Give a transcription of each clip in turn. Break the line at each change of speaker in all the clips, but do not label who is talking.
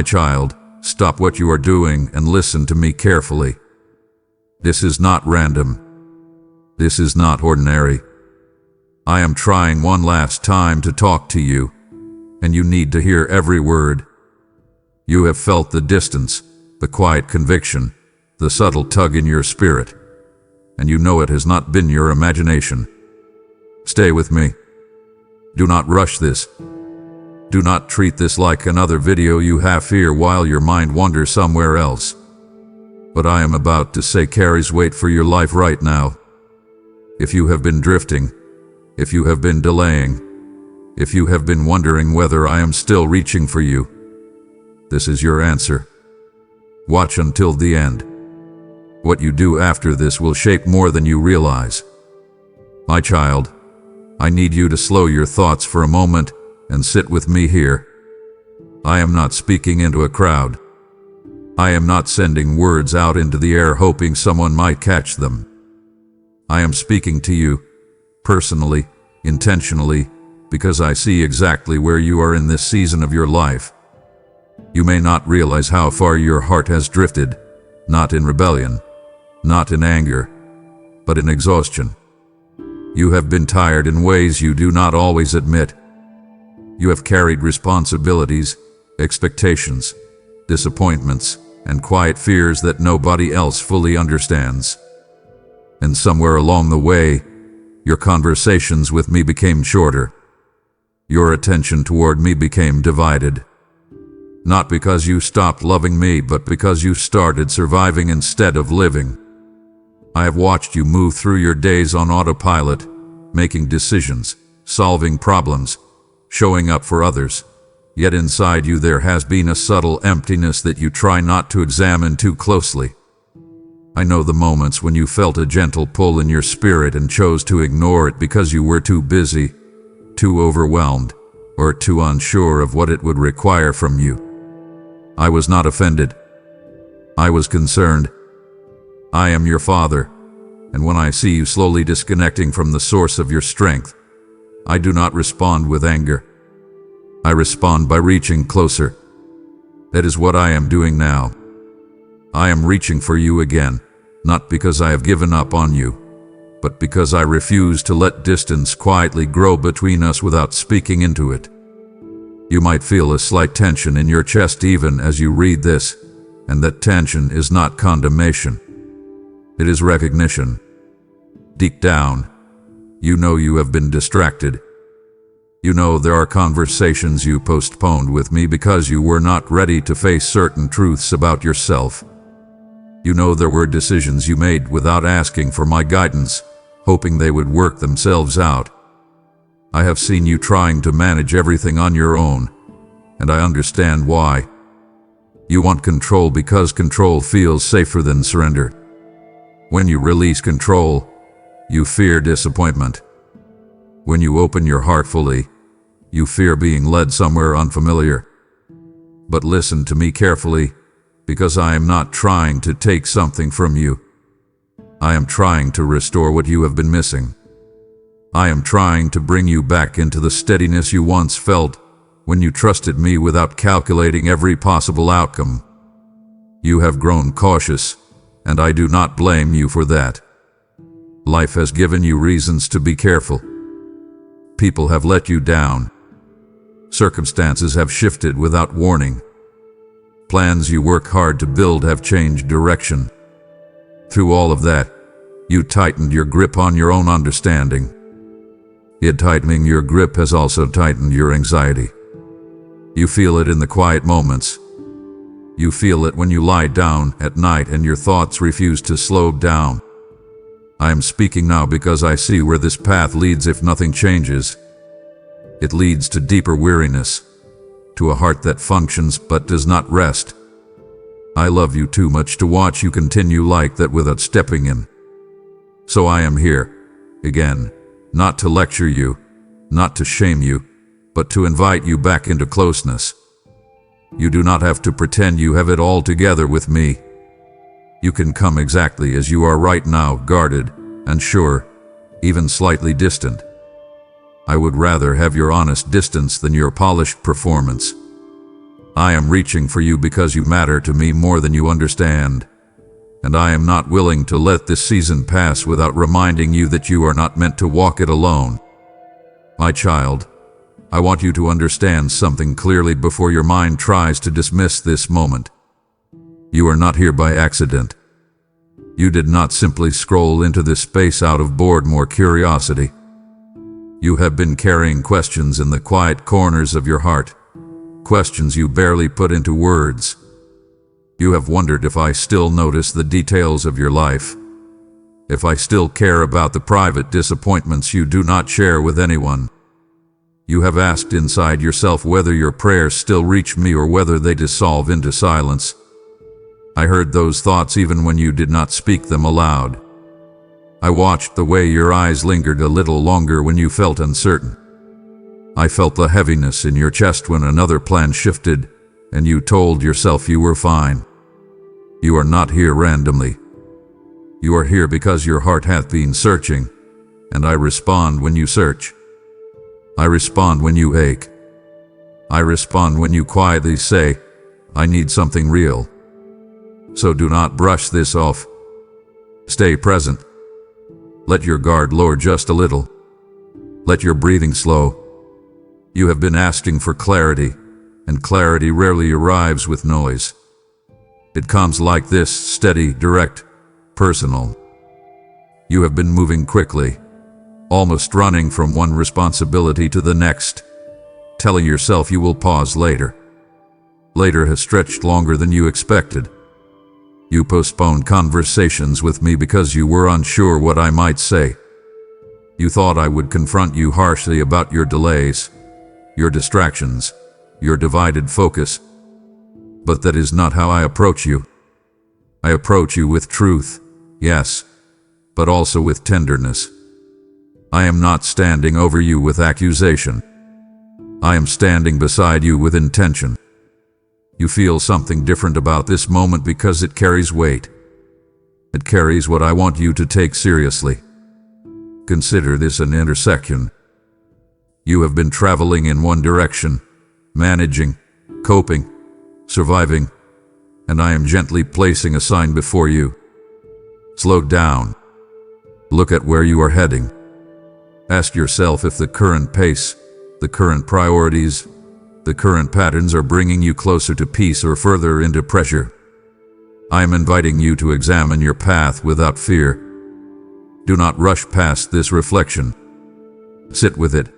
My child, stop what you are doing and listen to me carefully. This is not random. This is not ordinary. I am trying one last time to talk to you, and you need to hear every word. You have felt the distance, the quiet conviction, the subtle tug in your spirit, and you know it has not been your imagination. Stay with me. Do not rush this. Do not treat this like another video you half hear while your mind wanders somewhere else. What I am about to say carries weight for your life right now. If you have been drifting, if you have been delaying, if you have been wondering whether I am still reaching for you, this is your answer. Watch until the end. What you do after this will shape more than you realize. My child, I need you to slow your thoughts for a moment and sit with me here. I am not speaking into a crowd. I am not sending words out into the air hoping someone might catch them. I am speaking to you, personally, intentionally, because I see exactly where you are in this season of your life. You may not realize how far your heart has drifted, not in rebellion, not in anger, but in exhaustion. You have been tired in ways you do not always admit. You have carried responsibilities, expectations, disappointments, and quiet fears that nobody else fully understands. And somewhere along the way, your conversations with me became shorter. Your attention toward me became divided. Not because you stopped loving me, but because you started surviving instead of living. I have watched you move through your days on autopilot, making decisions, solving problems, showing up for others. Yet inside you there has been a subtle emptiness that you try not to examine too closely. I know the moments when you felt a gentle pull in your spirit and chose to ignore it because you were too busy, too overwhelmed, or too unsure of what it would require from you. I was not offended. I was concerned. I am your father, and when I see you slowly disconnecting from the source of your strength, I do not respond with anger. I respond by reaching closer. That is what I am doing now. I am reaching for you again, not because I have given up on you, but because I refuse to let distance quietly grow between us without speaking into it. You might feel a slight tension in your chest even as you read this, and that tension is not condemnation. It is recognition. Deep down, you know you have been distracted. You know there are conversations you postponed with me because you were not ready to face certain truths about yourself. You know there were decisions you made without asking for my guidance, hoping they would work themselves out. I have seen you trying to manage everything on your own, and I understand why. You want control because control feels safer than surrender. When you release control, you fear disappointment. When you open your heart fully, you fear being led somewhere unfamiliar. But listen to me carefully, because I am not trying to take something from you. I am trying to restore what you have been missing. I am trying to bring you back into the steadiness you once felt when you trusted me without calculating every possible outcome. You have grown cautious, and I do not blame you for that. Life has given you reasons to be careful. People have let you down. Circumstances have shifted without warning. Plans you work hard to build have changed direction. Through all of that, you tightened your grip on your own understanding. Yet tightening your grip has also tightened your anxiety. You feel it in the quiet moments. You feel it when you lie down at night and your thoughts refuse to slow down. I am speaking now because I see where this path leads if nothing changes. It leads to deeper weariness, to a heart that functions but does not rest. I love you too much to watch you continue like that without stepping in. So I am here, again, not to lecture you, not to shame you, but to invite you back into closeness. You do not have to pretend you have it all together with me. You can come exactly as you are right now, guarded, unsure, even slightly distant. I would rather have your honest distance than your polished performance. I am reaching for you because you matter to me more than you understand. And I am not willing to let this season pass without reminding you that you are not meant to walk it alone. My child, I want you to understand something clearly before your mind tries to dismiss this moment. You are not here by accident. You did not simply scroll into this space out of boredom or curiosity. You have been carrying questions in the quiet corners of your heart, questions you barely put into words. You have wondered if I still notice the details of your life, if I still care about the private disappointments you do not share with anyone. You have asked inside yourself whether your prayers still reach me or whether they dissolve into silence. I heard those thoughts even when you did not speak them aloud. I watched the way your eyes lingered a little longer when you felt uncertain. I felt the heaviness in your chest when another plan shifted and you told yourself you were fine. You are not here randomly. You are here because your heart hath been searching, and I respond when you search. I respond when you ache. I respond when you quietly say, I need something real. So do not brush this off. Stay present. Let your guard lower just a little. Let your breathing slow. You have been asking for clarity, and clarity rarely arrives with noise. It comes like this, steady, direct, personal. You have been moving quickly, almost running from one responsibility to the next, telling yourself you will pause later. Later has stretched longer than you expected. You postponed conversations with me because you were unsure what I might say. You thought I would confront you harshly about your delays, your distractions, your divided focus. But that is not how I approach you. I approach you with truth, yes, but also with tenderness. I am not standing over you with accusation. I am standing beside you with intention. You feel something different about this moment because it carries weight. It carries what I want you to take seriously. Consider this an intersection. You have been traveling in one direction, managing, coping, surviving, and I am gently placing a sign before you. Slow down. Look at where you are heading. Ask yourself if the current pace, the current priorities, the current patterns are bringing you closer to peace or further into pressure. I am inviting you to examine your path without fear. Do not rush past this reflection. Sit with it.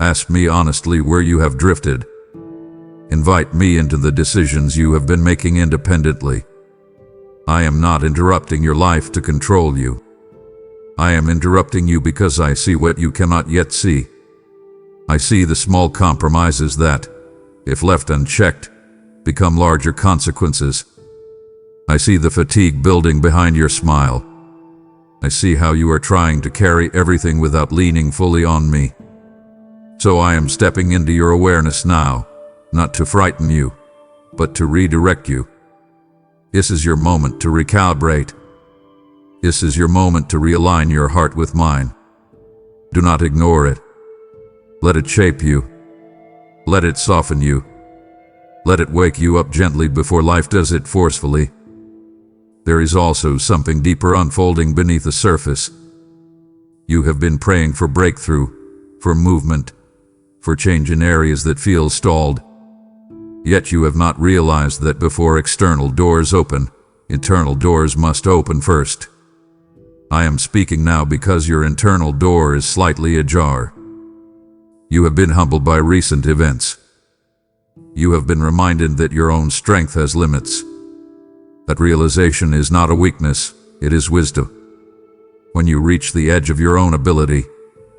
Ask me honestly where you have drifted. Invite me into the decisions you have been making independently. I am not interrupting your life to control you. I am interrupting you because I see what you cannot yet see. I see the small compromises that, if left unchecked, become larger consequences. I see the fatigue building behind your smile. I see how you are trying to carry everything without leaning fully on me. So I am stepping into your awareness now, not to frighten you, but to redirect you. This is your moment to recalibrate. This is your moment to realign your heart with mine. Do not ignore it. Let it shape you. Let it soften you. Let it wake you up gently before life does it forcefully. There is also something deeper unfolding beneath the surface. You have been praying for breakthrough, for movement, for change in areas that feel stalled. Yet you have not realized that before external doors open, internal doors must open first. I am speaking now because your internal door is slightly ajar. You have been humbled by recent events. You have been reminded that your own strength has limits. That realization is not a weakness, it is wisdom. When you reach the edge of your own ability,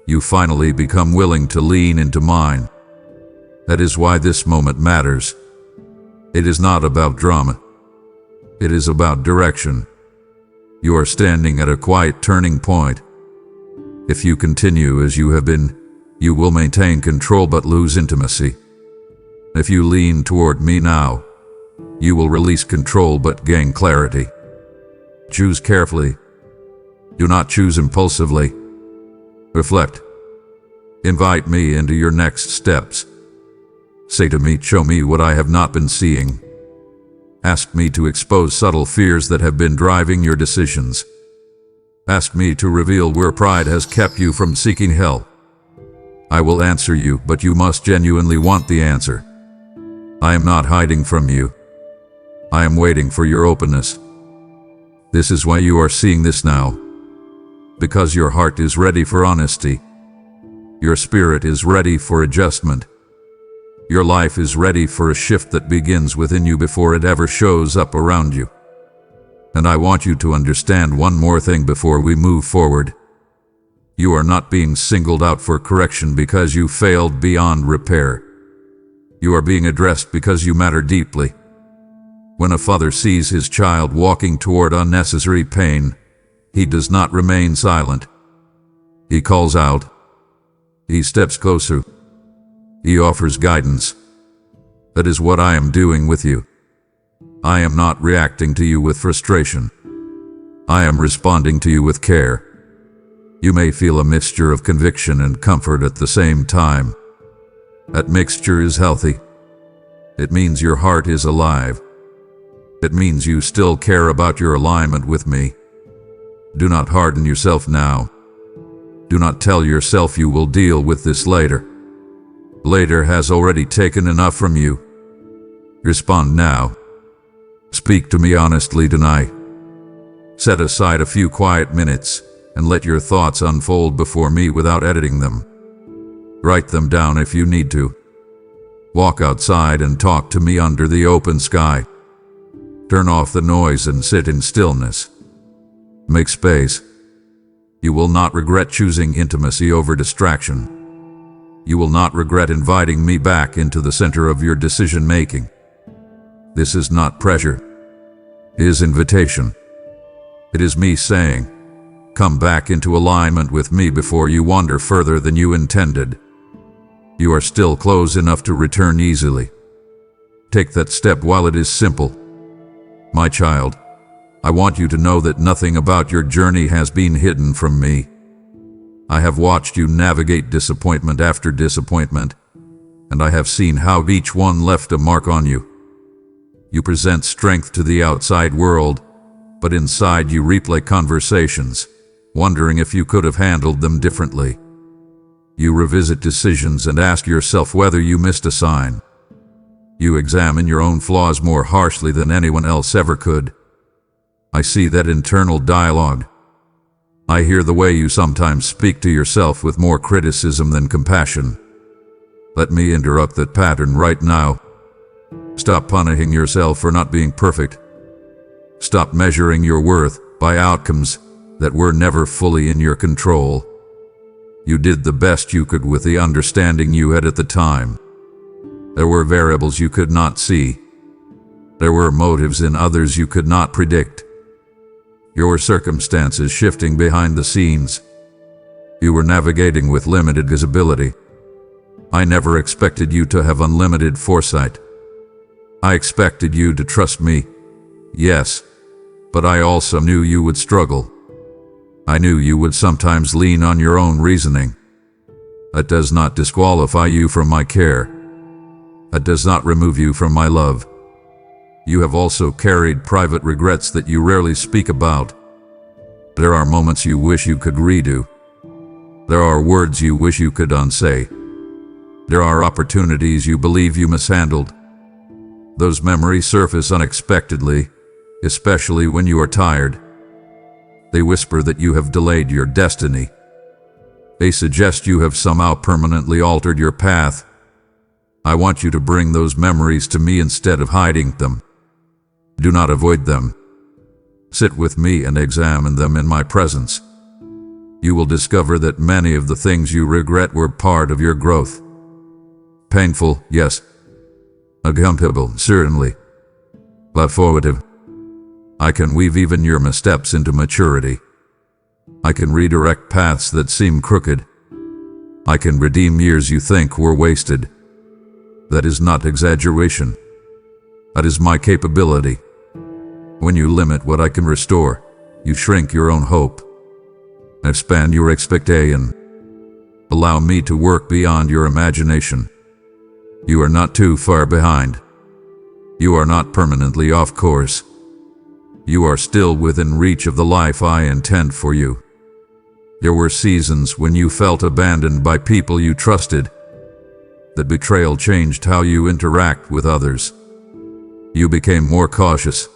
you finally become willing to lean into mine. That is why this moment matters. It is not about drama. It is about direction. You are standing at a quiet turning point. If you continue as you have been, you will maintain control but lose intimacy. If you lean toward me now, you will release control but gain clarity. Choose carefully. Do not choose impulsively. Reflect. Invite me into your next steps. Say to me, show me what I have not been seeing. Ask me to expose subtle fears that have been driving your decisions. Ask me to reveal where pride has kept you from seeking help. I will answer you, but you must genuinely want the answer. I am not hiding from you. I am waiting for your openness. This is why you are seeing this now. Because your heart is ready for honesty. Your spirit is ready for adjustment. Your life is ready for a shift that begins within you before it ever shows up around you. And I want you to understand one more thing before we move forward. You are not being singled out for correction because you failed beyond repair. You are being addressed because you matter deeply. When a father sees his child walking toward unnecessary pain, he does not remain silent. He calls out. He steps closer. He offers guidance. That is what I am doing with you. I am not reacting to you with frustration. I am responding to you with care. You may feel a mixture of conviction and comfort at the same time. That mixture is healthy. It means your heart is alive. It means you still care about your alignment with me. Do not harden yourself now. Do not tell yourself you will deal with this later. Later has already taken enough from you. Respond now. Speak to me honestly tonight. Set aside a few quiet minutes and let your thoughts unfold before me without editing them. Write them down if you need to. Walk outside and talk to me under the open sky. Turn off the noise and sit in stillness. Make space. You will not regret choosing intimacy over distraction. You will not regret inviting me back into the center of your decision-making. This is not pressure. It is invitation. It is me saying, come back into alignment with me before you wander further than you intended. You are still close enough to return easily. Take that step while it is simple. My child, I want you to know that nothing about your journey has been hidden from me. I have watched you navigate disappointment after disappointment, and I have seen how each one left a mark on you. You present strength to the outside world, but inside you replay conversations, wondering if you could have handled them differently. You revisit decisions and ask yourself whether you missed a sign. You examine your own flaws more harshly than anyone else ever could. I see that internal dialogue. I hear the way you sometimes speak to yourself with more criticism than compassion. Let me interrupt that pattern right now. Stop punishing yourself for not being perfect. Stop measuring your worth by outcomes that were never fully in your control. You did the best you could with the understanding you had at the time. There were variables you could not see. There were motives in others you could not predict. Your circumstances shifting behind the scenes. You were navigating with limited visibility. I never expected you to have unlimited foresight. I expected you to trust me, yes, but I also knew you would struggle. I knew you would sometimes lean on your own reasoning. That does not disqualify you from my care. That does not remove you from my love. You have also carried private regrets that you rarely speak about. There are moments you wish you could redo. There are words you wish you could unsay. There are opportunities you believe you mishandled. Those memories surface unexpectedly, especially when you are tired. They whisper that you have delayed your destiny. They suggest you have somehow permanently altered your path. I want you to bring those memories to me instead of hiding them. Do not avoid them. Sit with me and examine them in my presence. You will discover that many of the things you regret were part of your growth. Painful, yes. Uncomfortable, certainly. But formative. I can weave even your missteps into maturity. I can redirect paths that seem crooked. I can redeem years you think were wasted. That is not exaggeration. That is my capability. When you limit what I can restore, you shrink your own hope. Expand your expectation. Allow me to work beyond your imagination. You are not too far behind. You are not permanently off course. You are still within reach of the life I intend for you. There were seasons when you felt abandoned by people you trusted. That betrayal changed how you interact with others. You became more cautious.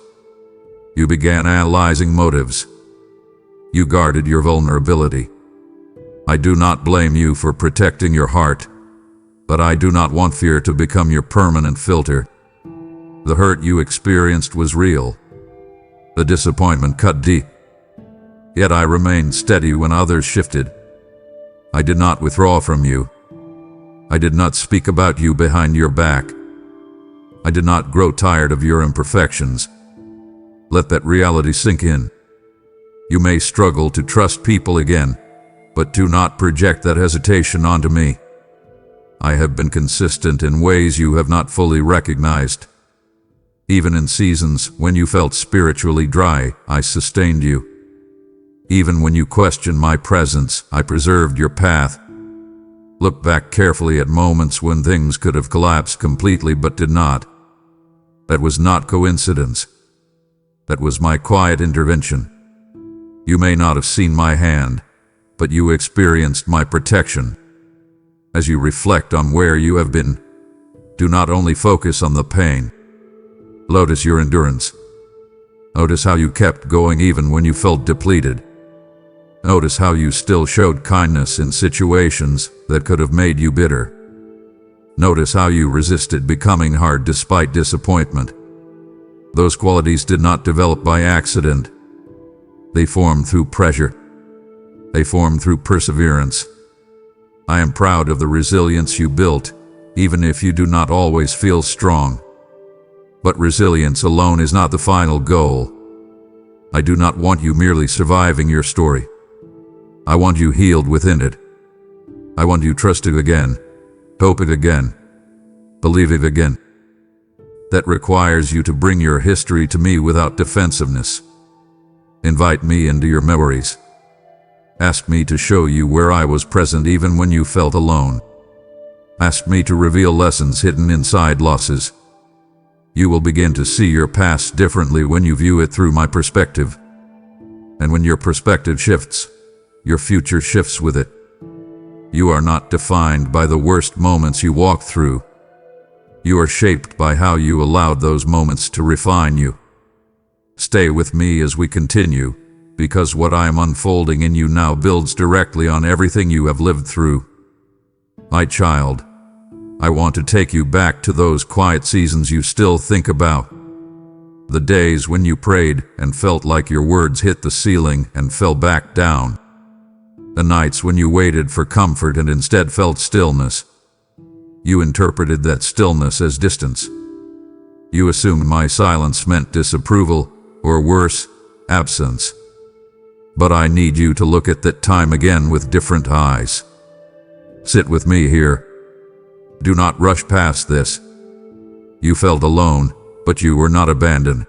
You began analyzing motives. You guarded your vulnerability. I do not blame you for protecting your heart, but I do not want fear to become your permanent filter. The hurt you experienced was real. The disappointment cut deep. Yet I remained steady when others shifted. I did not withdraw from you. I did not speak about you behind your back. I did not grow tired of your imperfections. Let that reality sink in. You may struggle to trust people again, but do not project that hesitation onto me. I have been consistent in ways you have not fully recognized. Even in seasons when you felt spiritually dry, I sustained you. Even when you questioned my presence, I preserved your path. Look back carefully at moments when things could have collapsed completely but did not. That was not coincidence. That was my quiet intervention. You may not have seen my hand, but you experienced my protection. As you reflect on where you have been, do not only focus on the pain. Notice your endurance. Notice how you kept going even when you felt depleted. Notice how you still showed kindness in situations that could have made you bitter. Notice how you resisted becoming hard despite disappointment. Those qualities did not develop by accident. They formed through pressure. They formed through perseverance. I am proud of the resilience you built, even if you do not always feel strong. But resilience alone is not the final goal. I do not want you merely surviving your story. I want you healed within it. I want you trusting again, hoping again, believing again. That requires you to bring your history to me without defensiveness. Invite me into your memories. Ask me to show you where I was present even when you felt alone. Ask me to reveal lessons hidden inside losses. You will begin to see your past differently when you view it through my perspective. And when your perspective shifts, your future shifts with it. You are not defined by the worst moments you walk through. You are shaped by how you allowed those moments to refine you. Stay with me as we continue, because what I am unfolding in you now builds directly on everything you have lived through. My child, I want to take you back to those quiet seasons you still think about. The days when you prayed and felt like your words hit the ceiling and fell back down. The nights when you waited for comfort and instead felt stillness. You interpreted that stillness as distance. You assumed my silence meant disapproval, or worse, absence. But I need you to look at that time again with different eyes. Sit with me here. Do not rush past this. You felt alone, but you were not abandoned.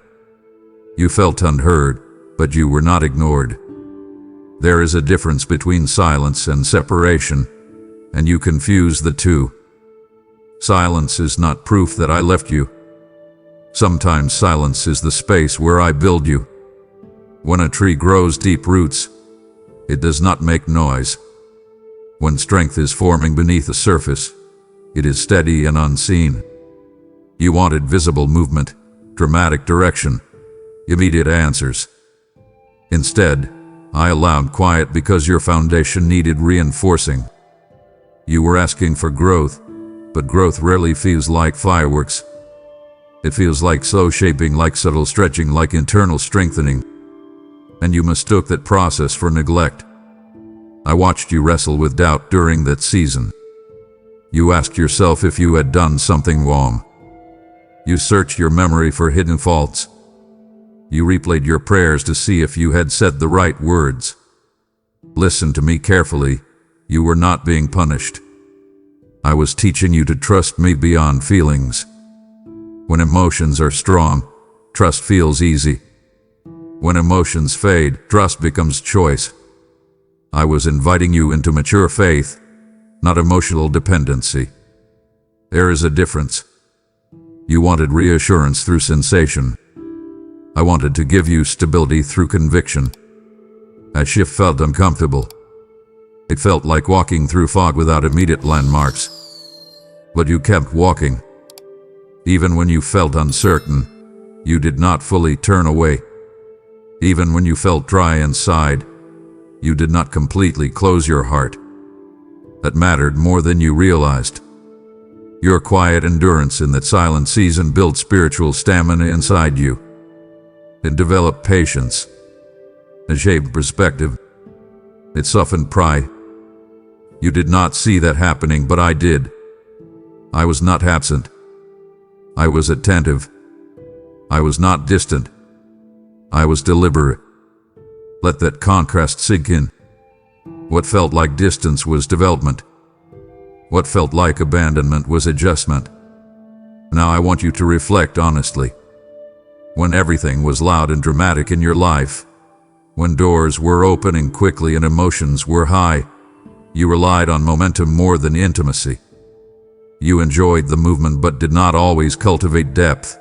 You felt unheard, but you were not ignored. There is a difference between silence and separation, and you confuse the two. Silence is not proof that I left you. Sometimes silence is the space where I build you. When a tree grows deep roots, it does not make noise. When strength is forming beneath the surface, it is steady and unseen. You wanted visible movement, dramatic direction, immediate answers. Instead, I allowed quiet because your foundation needed reinforcing. You were asking for growth, but growth rarely feels like fireworks. It feels like slow shaping, like subtle stretching, like internal strengthening. And you mistook that process for neglect. I watched you wrestle with doubt during that season. You asked yourself if you had done something wrong. You searched your memory for hidden faults. You replayed your prayers to see if you had said the right words. Listen to me carefully. You were not being punished. I was teaching you to trust me beyond feelings. When emotions are strong, trust feels easy. When emotions fade, trust becomes choice. I was inviting you into mature faith, not emotional dependency. There is a difference. You wanted reassurance through sensation. I wanted to give you stability through conviction. That shift felt uncomfortable. It felt like walking through fog without immediate landmarks. But you kept walking. Even when you felt uncertain, you did not fully turn away. Even when you felt dry inside, you did not completely close your heart. That mattered more than you realized. Your quiet endurance in that silent season built spiritual stamina inside you. It developed patience. It shaped perspective. It softened pride. You did not see that happening, but I did. I was not absent. I was attentive. I was not distant. I was deliberate. Let that contrast sink in. What felt like distance was development. What felt like abandonment was adjustment. Now I want you to reflect honestly. When everything was loud and dramatic in your life, when doors were opening quickly and emotions were high, you relied on momentum more than intimacy. You enjoyed the movement but did not always cultivate depth.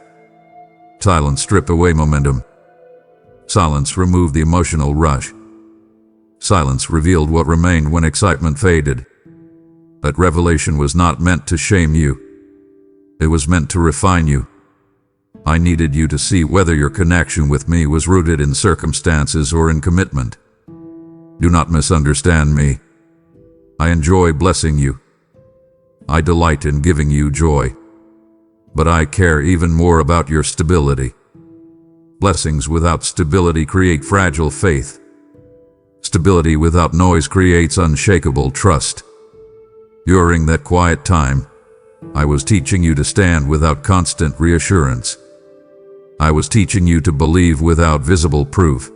Silence stripped away momentum. Silence removed the emotional rush. Silence revealed what remained when excitement faded. That revelation was not meant to shame you. It was meant to refine you. I needed you to see whether your connection with me was rooted in circumstances or in commitment. Do not misunderstand me. I enjoy blessing you. I delight in giving you joy. But I care even more about your stability. Blessings without stability create fragile faith. Stability without noise creates unshakable trust. During that quiet time, I was teaching you to stand without constant reassurance. I was teaching you to believe without visible proof.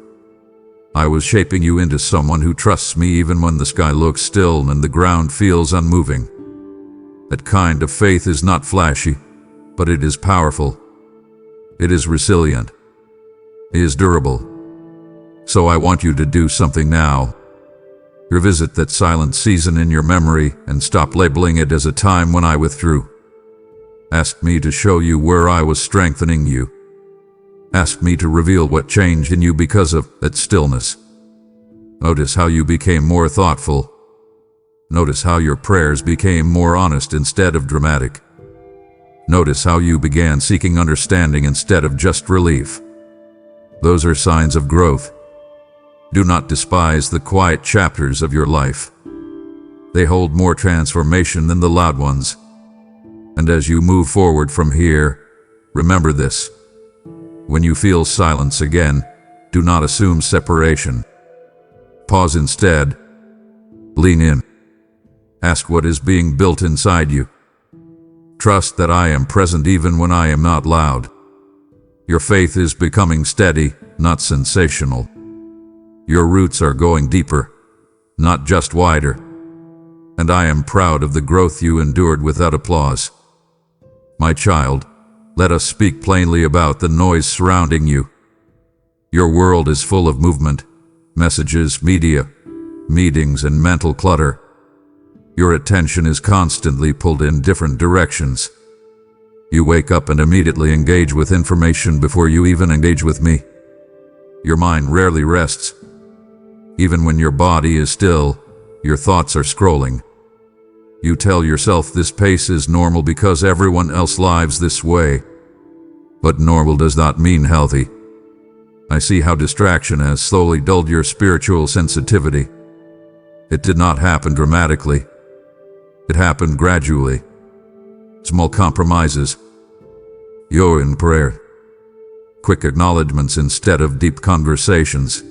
I was shaping you into someone who trusts me even when the sky looks still and the ground feels unmoving. That kind of faith is not flashy, but it is powerful. It is resilient. It is durable. So I want you to do something now. Revisit that silent season in your memory and stop labeling it as a time when I withdrew. Ask me to show you where I was strengthening you. Ask me to reveal what changed in you because of that stillness. Notice how you became more thoughtful. Notice how your prayers became more honest instead of dramatic. Notice how you began seeking understanding instead of just relief. Those are signs of growth. Do not despise the quiet chapters of your life. They hold more transformation than the loud ones. And as you move forward from here, remember this. When you feel silence again, do not assume separation. Pause instead. Lean in. Ask what is being built inside you. Trust that I am present even when I am not loud. Your faith is becoming steady, not sensational. Your roots are going deeper, not just wider. And I am proud of the growth you endured without applause. My child, let us speak plainly about the noise surrounding you. Your world is full of movement, messages, media, meetings, and mental clutter. Your attention is constantly pulled in different directions. You wake up and immediately engage with information before you even engage with me. Your mind rarely rests. Even when your body is still, your thoughts are scrolling. You tell yourself this pace is normal because everyone else lives this way. But normal does not mean healthy. I see how distraction has slowly dulled your spiritual sensitivity. It did not happen dramatically. It happened gradually. Small compromises. You're in prayer. Quick acknowledgments instead of deep conversations.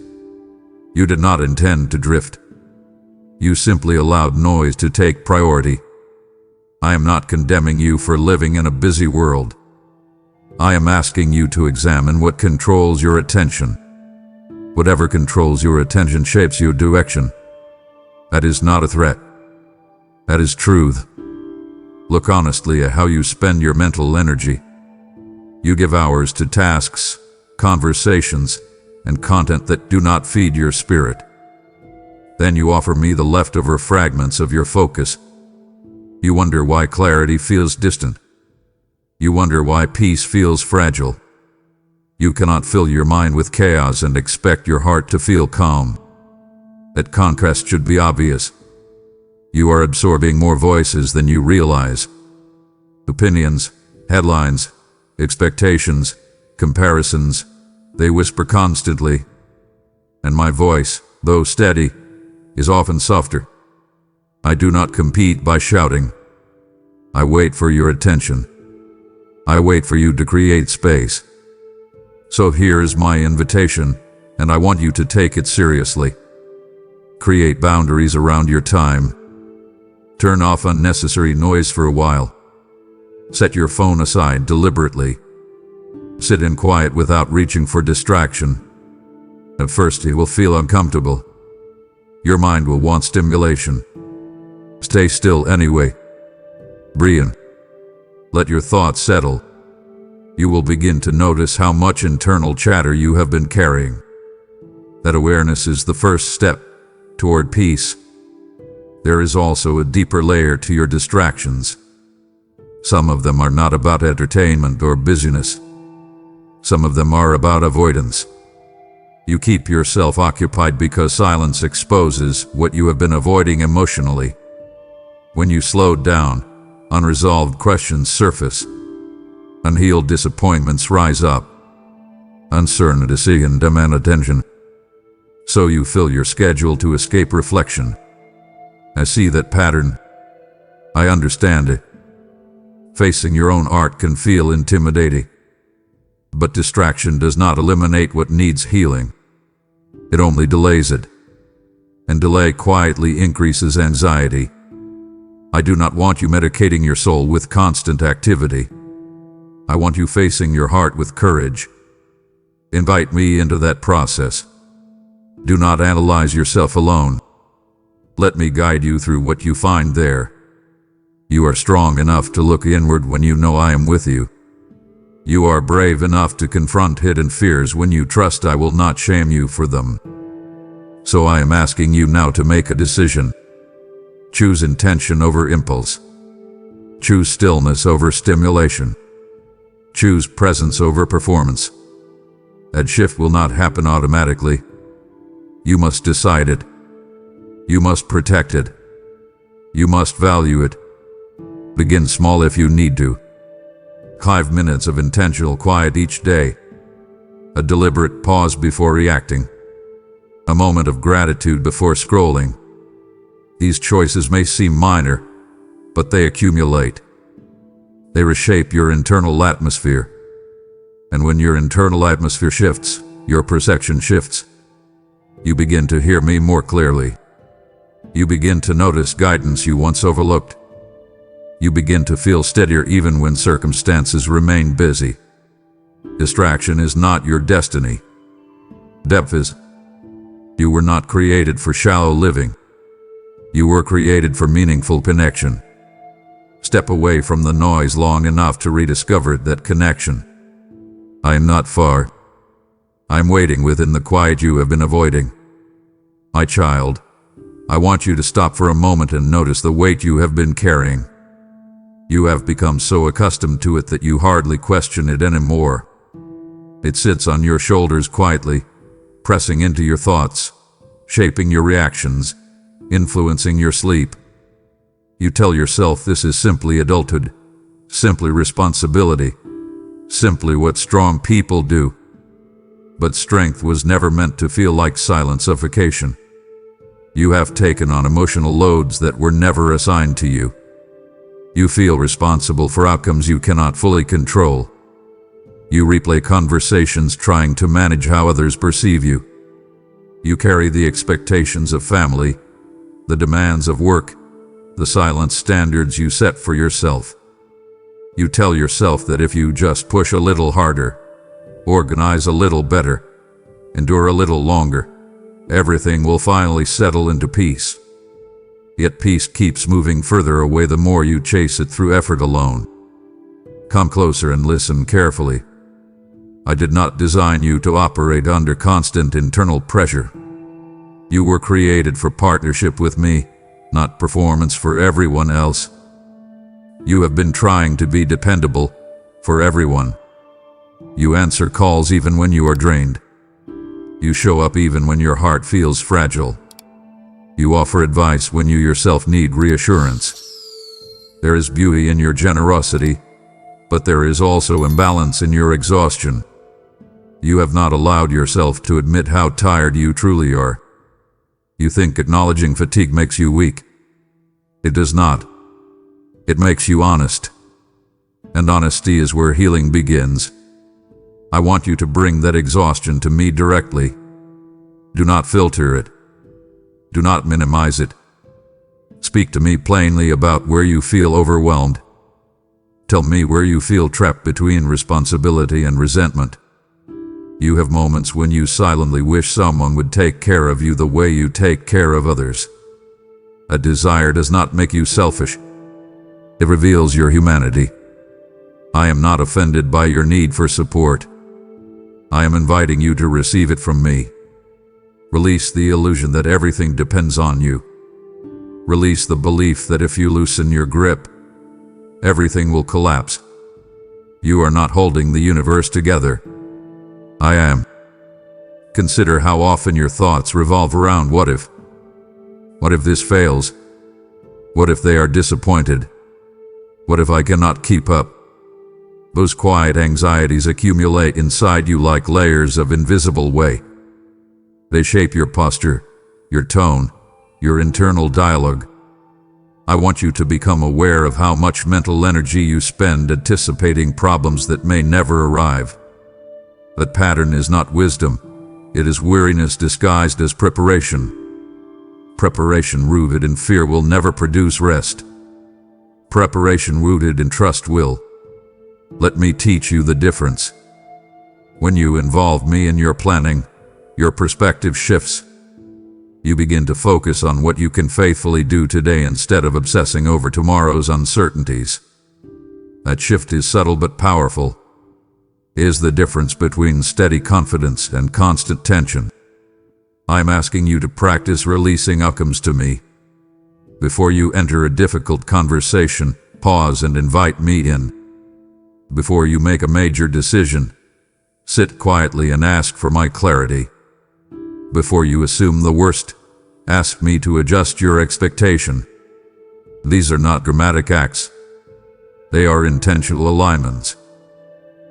You did not intend to drift. You simply allowed noise to take priority. I am not condemning you for living in a busy world. I am asking you to examine what controls your attention. Whatever controls your attention shapes your direction. That is not a threat. That is truth. Look honestly at how you spend your mental energy. You give hours to tasks, conversations, and content that do not feed your spirit. Then you offer me the leftover fragments of your focus. You wonder why clarity feels distant. You wonder why peace feels fragile. You cannot fill your mind with chaos and expect your heart to feel calm. That contrast should be obvious. You are absorbing more voices than you realize. Opinions, headlines, expectations, comparisons, they whisper constantly. And my voice, though steady, is often softer. I do not compete by shouting. I wait for your attention. I wait for you to create space. So here is my invitation, and I want you to take it seriously. Create boundaries around your time. Turn off unnecessary noise for a while. Set your phone aside deliberately. Sit in quiet without reaching for distraction. At first it will feel uncomfortable. Your mind will want stimulation. Stay still anyway. Breathe. Let your thoughts settle. You will begin to notice how much internal chatter you have been carrying. That awareness is the first step toward peace. There is also a deeper layer to your distractions. Some of them are not about entertainment or busyness. Some of them are about avoidance. You keep yourself occupied because silence exposes what you have been avoiding emotionally. When you slow down, unresolved questions surface. Unhealed disappointments rise up. Uncertainty and demand attention. So you fill your schedule to escape reflection. I see that pattern. I understand it. Facing your own art can feel intimidating. But distraction does not eliminate what needs healing. It only delays it. And delay quietly increases anxiety. I do not want you medicating your soul with constant activity. I want you facing your heart with courage. Invite me into that process. Do not analyze yourself alone. Let me guide you through what you find there. You are strong enough to look inward when you know I am with you. You are brave enough to confront hidden fears when you trust I will not shame you for them. So I am asking you now to make a decision. Choose intention over impulse. Choose stillness over stimulation. Choose presence over performance. That shift will not happen automatically. You must decide it. You must protect it. You must value it. Begin small if you need to. 5 minutes of intentional quiet each day. A deliberate pause before reacting. A moment of gratitude before scrolling. These choices may seem minor, but they accumulate. They reshape your internal atmosphere. And when your internal atmosphere shifts, your perception shifts. You begin to hear me more clearly. You begin to notice guidance you once overlooked. You begin to feel steadier even when circumstances remain busy. Distraction is not your destiny. Depth is. You were not created for shallow living. You were created for meaningful connection. Step away from the noise long enough to rediscover that connection. I am not far. I am waiting within the quiet you have been avoiding. My child, I want you to stop for a moment and notice the weight you have been carrying. You have become so accustomed to it that you hardly question it anymore. It sits on your shoulders quietly, pressing into your thoughts, shaping your reactions, influencing your sleep. You tell yourself this is simply adulthood, simply responsibility, simply what strong people do. But strength was never meant to feel like silent suffocation. You have taken on emotional loads that were never assigned to you. You feel responsible for outcomes you cannot fully control. You replay conversations trying to manage how others perceive you. You carry the expectations of family, the demands of work, the silent standards you set for yourself. You tell yourself that if you just push a little harder, organize a little better, endure a little longer, everything will finally settle into peace. Yet peace keeps moving further away the more you chase it through effort alone. Come closer and listen carefully. I did not design you to operate under constant internal pressure. You were created for partnership with me, not performance for everyone else. You have been trying to be dependable for everyone. You answer calls even when you are drained. You show up even when your heart feels fragile. You offer advice when you yourself need reassurance. There is beauty in your generosity, but there is also imbalance in your exhaustion. You have not allowed yourself to admit how tired you truly are. You think acknowledging fatigue makes you weak. It does not. It makes you honest. And honesty is where healing begins. I want you to bring that exhaustion to me directly. Do not filter it. Do not minimize it. Speak to me plainly about where you feel overwhelmed. Tell me where you feel trapped between responsibility and resentment. You have moments when you silently wish someone would take care of you the way you take care of others. A desire does not make you selfish. It reveals your humanity. I am not offended by your need for support. I am inviting you to receive it from me. Release the illusion that everything depends on you. Release the belief that if you loosen your grip, everything will collapse. You are not holding the universe together. I am. Consider how often your thoughts revolve around what if. What if this fails? What if they are disappointed? What if I cannot keep up? Those quiet anxieties accumulate inside you like layers of invisible weight. They shape your posture, your tone, your internal dialogue. I want you to become aware of how much mental energy you spend anticipating problems that may never arrive. That pattern is not wisdom. It is weariness disguised as preparation. Preparation rooted in fear will never produce rest. Preparation rooted in trust will. Let me teach you the difference. When you involve me in your planning, your perspective shifts. You begin to focus on what you can faithfully do today instead of obsessing over tomorrow's uncertainties. That shift is subtle but powerful. It is the difference between steady confidence and constant tension. I'm asking you to practice releasing outcomes to me. Before you enter a difficult conversation, pause and invite me in. Before you make a major decision, sit quietly and ask for my clarity. Before you assume the worst, ask me to adjust your expectation. These are not dramatic acts. They are intentional alignments.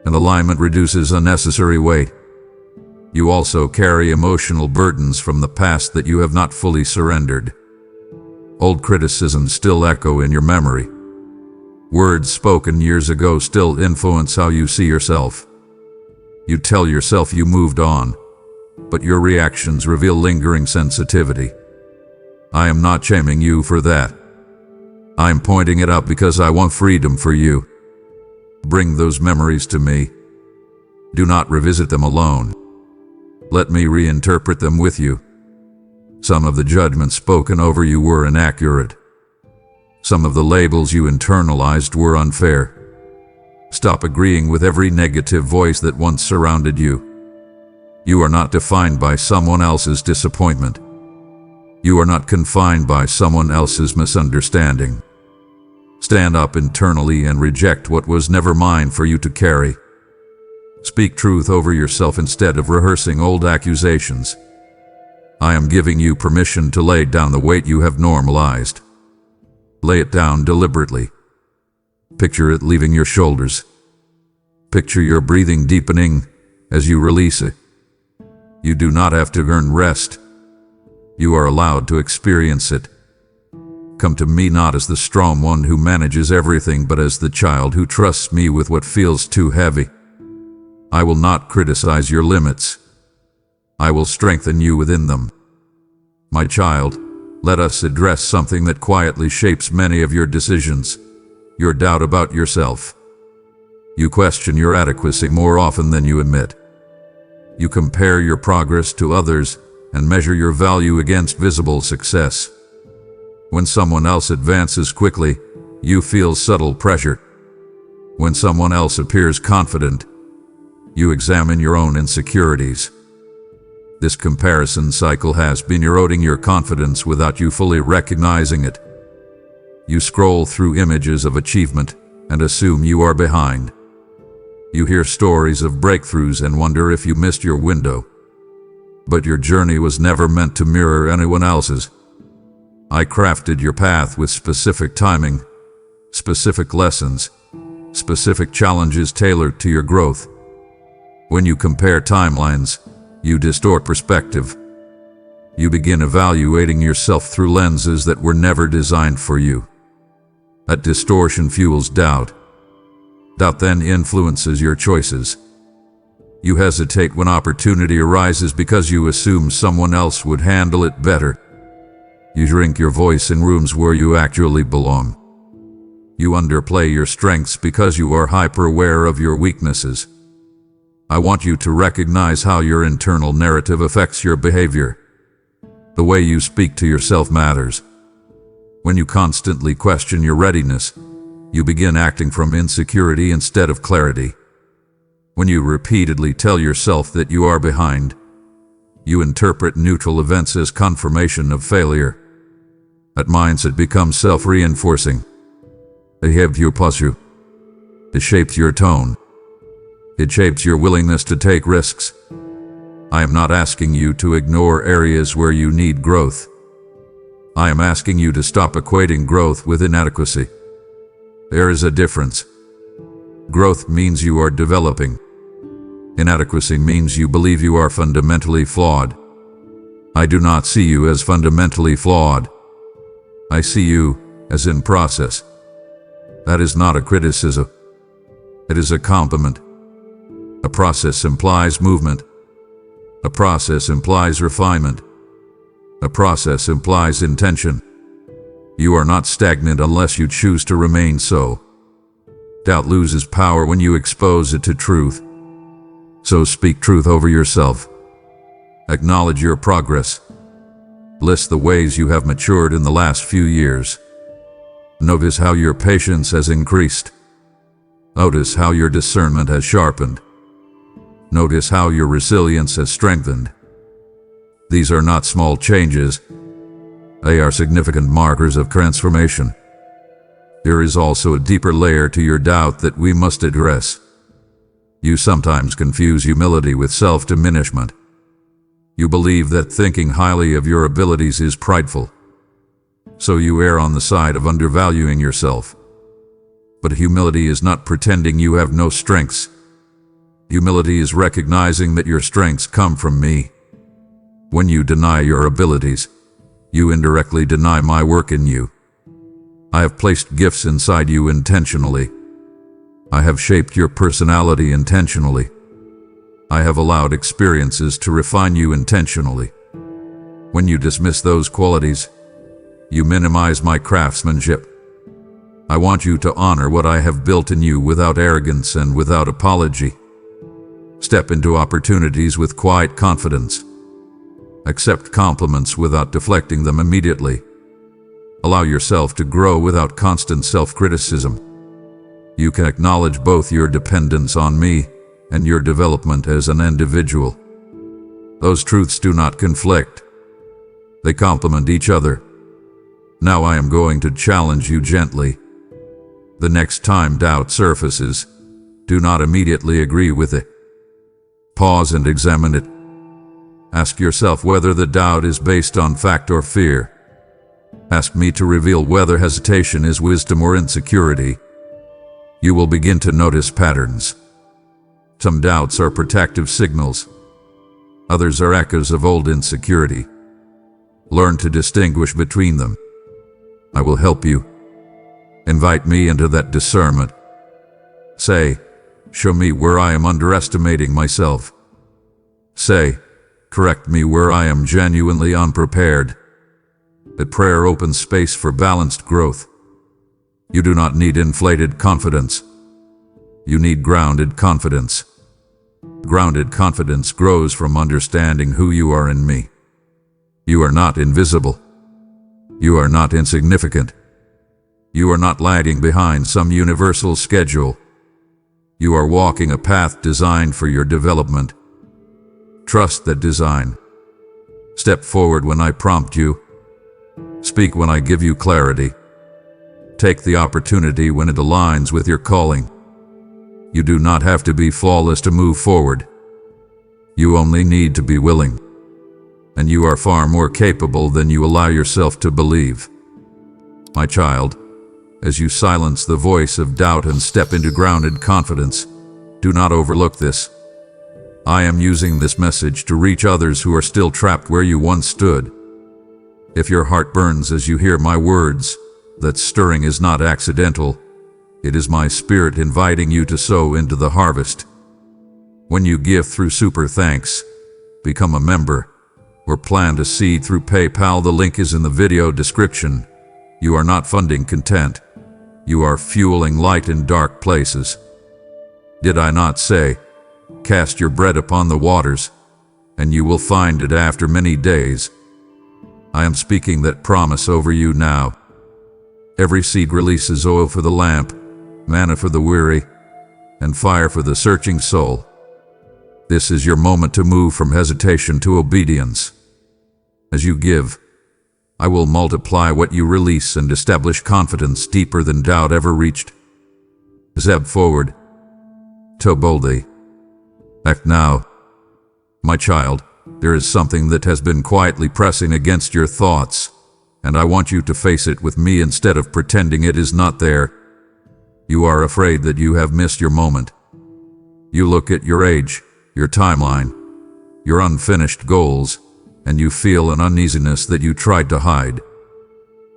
An alignment reduces unnecessary weight. You also carry emotional burdens from the past that you have not fully surrendered. Old criticisms still echo in your memory. Words spoken years ago still influence how you see yourself. You tell yourself you moved on, but your reactions reveal lingering sensitivity. I am not shaming you for that. I am pointing it out because I want freedom for you. Bring those memories to me. Do not revisit them alone. Let me reinterpret them with you. Some of the judgments spoken over you were inaccurate. Some of the labels you internalized were unfair. Stop agreeing with every negative voice that once surrounded you. You are not defined by someone else's disappointment. You are not confined by someone else's misunderstanding. Stand up internally and reject what was never mine for you to carry. Speak truth over yourself instead of rehearsing old accusations. I am giving you permission to lay down the weight you have normalized. Lay it down deliberately. Picture it leaving your shoulders. Picture your breathing deepening as you release it. You do not have to earn rest. You are allowed to experience it. Come to me not as the strong one who manages everything, but as the child who trusts me with what feels too heavy. I will not criticize your limits. I will strengthen you within them. My child, let us address something that quietly shapes many of your decisions: your doubt about yourself. You question your adequacy more often than you admit. You compare your progress to others and measure your value against visible success. When someone else advances quickly, you feel subtle pressure. When someone else appears confident, you examine your own insecurities. This comparison cycle has been eroding your confidence without you fully recognizing it. You scroll through images of achievement and assume you are behind. You hear stories of breakthroughs and wonder if you missed your window. But your journey was never meant to mirror anyone else's. I crafted your path with specific timing, specific lessons, specific challenges tailored to your growth. When you compare timelines, you distort perspective. You begin evaluating yourself through lenses that were never designed for you. That distortion fuels doubt. Doubt then influences your choices. You hesitate when opportunity arises because you assume someone else would handle it better. You shrink your voice in rooms where you actually belong. You underplay your strengths because you are hyper-aware of your weaknesses. I want you to recognize how your internal narrative affects your behavior. The way you speak to yourself matters. When you constantly question your readiness, you begin acting from insecurity instead of clarity. When you repeatedly tell yourself that you are behind, you interpret neutral events as confirmation of failure. That mindset becomes self-reinforcing. It helps you pursue. It shapes your tone. It shapes your willingness to take risks. I am not asking you to ignore areas where you need growth. I am asking you to stop equating growth with inadequacy. There is a difference. Growth means you are developing. Inadequacy means you believe you are fundamentally flawed. I do not see you as fundamentally flawed. I see you as in process. That is not a criticism. It is a compliment. A process implies movement. A process implies refinement. A process implies intention. You are not stagnant unless you choose to remain so. Doubt loses power when you expose it to truth. So speak truth over yourself. Acknowledge your progress. List the ways you have matured in the last few years. Notice how your patience has increased. Notice how your discernment has sharpened. Notice how your resilience has strengthened. These are not small changes. They are significant markers of transformation. There is also a deeper layer to your doubt that we must address. You sometimes confuse humility with self-diminishment. You believe that thinking highly of your abilities is prideful. So you err on the side of undervaluing yourself. But humility is not pretending you have no strengths. Humility is recognizing that your strengths come from me. When you deny your abilities, you indirectly deny my work in you. I have placed gifts inside you intentionally. I have shaped your personality intentionally. I have allowed experiences to refine you intentionally. When you dismiss those qualities, you minimize my craftsmanship. I want you to honor what I have built in you without arrogance and without apology. Step into opportunities with quiet confidence. Accept compliments without deflecting them immediately. Allow yourself to grow without constant self-criticism. You can acknowledge both your dependence on me and your development as an individual. Those truths do not conflict. They complement each other. Now I am going to challenge you gently. The next time doubt surfaces, do not immediately agree with it. Pause and examine it. Ask yourself whether the doubt is based on fact or fear. Ask me to reveal whether hesitation is wisdom or insecurity. You will begin to notice patterns. Some doubts are protective signals. Others are echoes of old insecurity. Learn to distinguish between them. I will help you. Invite me into that discernment. Say, show me where I am underestimating myself. Say, correct me where I am genuinely unprepared. That prayer opens space for balanced growth. You do not need inflated confidence. You need grounded confidence. Grounded confidence grows from understanding who you are in me. You are not invisible. You are not insignificant. You are not lagging behind some universal schedule. You are walking a path designed for your development. Trust that design. Step forward when I prompt you. Speak when I give you clarity. Take the opportunity when it aligns with your calling. You do not have to be flawless to move forward. You only need to be willing. And you are far more capable than you allow yourself to believe. My child, as you silence the voice of doubt and step into grounded confidence, do not overlook this. I am using this message to reach others who are still trapped where you once stood. If your heart burns as you hear my words, that stirring is not accidental. It is my spirit inviting you to sow into the harvest. When you give through super thanks, become a member, or plant a seed through PayPal, the link is in the video description. You are not funding content. You are fueling light in dark places. Did I not say, cast your bread upon the waters, and you will find it after many days? I am speaking that promise over you now. Every seed releases oil for the lamp, manna for the weary, and fire for the searching soul. This is your moment to move from hesitation to obedience. As you give, I will multiply what you release and establish confidence deeper than doubt ever reached. Step forward. Toe boldly. Act now. My child, there is something that has been quietly pressing against your thoughts, and I want you to face it with me instead of pretending it is not there. You are afraid that you have missed your moment. You look at your age, your timeline, your unfinished goals, and you feel an uneasiness that you tried to hide.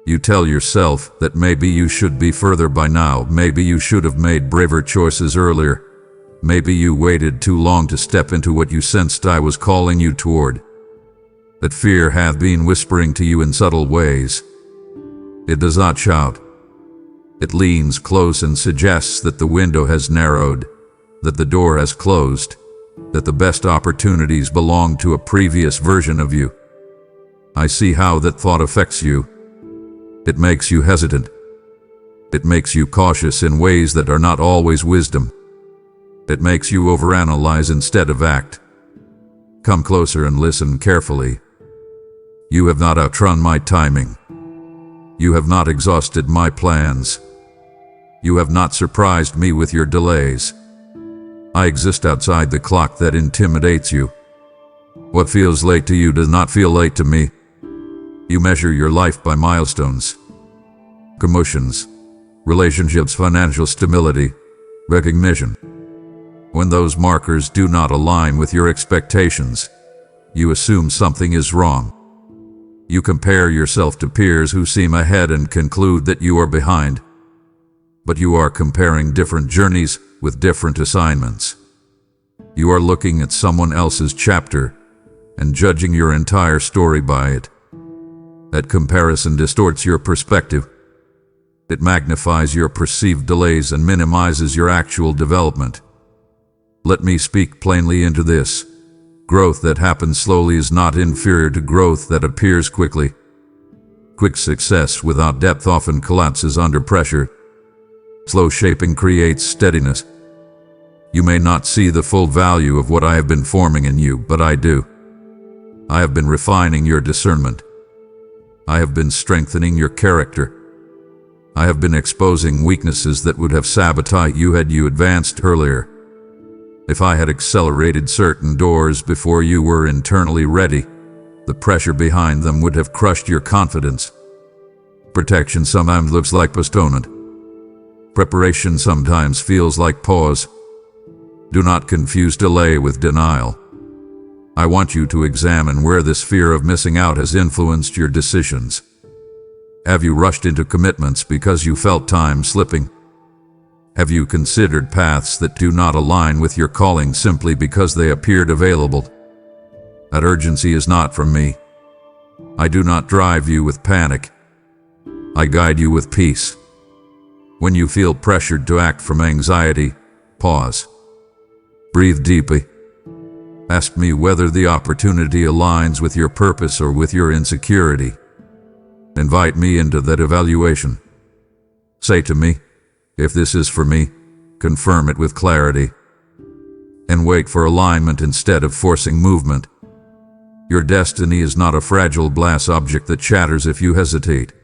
You tell yourself that maybe you should be further by now, maybe you should have made braver choices earlier, maybe you waited too long to step into what you sensed I was calling you toward. That fear hath been whispering to you in subtle ways. It does not shout. It leans close and suggests that the window has narrowed, that the door has closed, that the best opportunities belong to a previous version of you. I see how that thought affects you. It makes you hesitant. It makes you cautious in ways that are not always wisdom. It makes you overanalyze instead of act. Come closer and listen carefully. You have not outrun my timing. You have not exhausted my plans. You have not surprised me with your delays. I exist outside the clock that intimidates you. What feels late to you does not feel late to me. You measure your life by milestones, promotions, relationships, financial stability, recognition. When those markers do not align with your expectations, you assume something is wrong. You compare yourself to peers who seem ahead and conclude that you are behind. But you are comparing different journeys with different assignments. You are looking at someone else's chapter and judging your entire story by it. That comparison distorts your perspective. It magnifies your perceived delays and minimizes your actual development. Let me speak plainly into this. Growth that happens slowly is not inferior to growth that appears quickly. Quick success without depth often collapses under pressure. Slow shaping creates steadiness. You may not see the full value of what I have been forming in you, but I do. I have been refining your discernment. I have been strengthening your character. I have been exposing weaknesses that would have sabotaged you had you advanced earlier. If I had accelerated certain doors before you were internally ready, the pressure behind them would have crushed your confidence. Protection sometimes looks like postponement. Preparation sometimes feels like pause. Do not confuse delay with denial. I want you to examine where this fear of missing out has influenced your decisions. Have you rushed into commitments because you felt time slipping? Have you considered paths that do not align with your calling simply because they appeared available? That urgency is not from me. I do not drive you with panic. I guide you with peace. When you feel pressured to act from anxiety, pause. Breathe deeply. Ask me whether the opportunity aligns with your purpose or with your insecurity. Invite me into that evaluation. Say to me, if this is for me, confirm it with clarity. And wait for alignment instead of forcing movement. Your destiny is not a fragile glass object that shatters if you hesitate.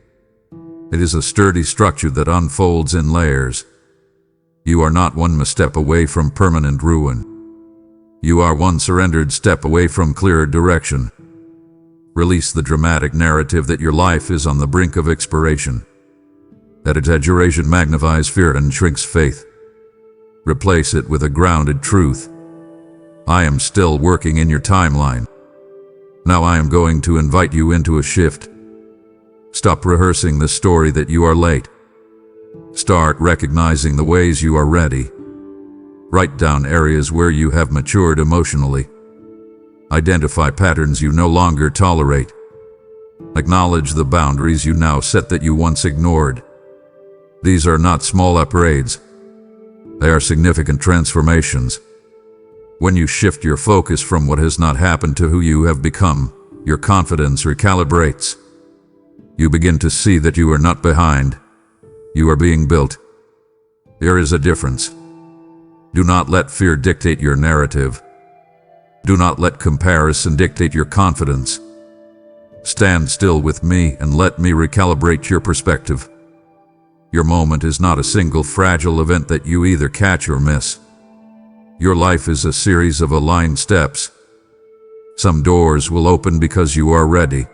It is a sturdy structure that unfolds in layers. You are not one misstep away from permanent ruin. You are one surrendered step away from clearer direction. Release the dramatic narrative that your life is on the brink of expiration. That exaggeration magnifies fear and shrinks faith. Replace it with a grounded truth. I am still working in your timeline. Now I am going to invite you into a shift. Stop rehearsing the story that you are late. Start recognizing the ways you are ready. Write down areas where you have matured emotionally. Identify patterns you no longer tolerate. Acknowledge the boundaries you now set that you once ignored. These are not small upgrades. They are significant transformations. When you shift your focus from what has not happened to who you have become, your confidence recalibrates. You begin to see that you are not behind. You are being built. There is a difference. Do not let fear dictate your narrative. Do not let comparison dictate your confidence. Stand still with me and let me recalibrate your perspective. Your moment is not a single fragile event that you either catch or miss. Your life is a series of aligned steps. Some doors will open because you are ready.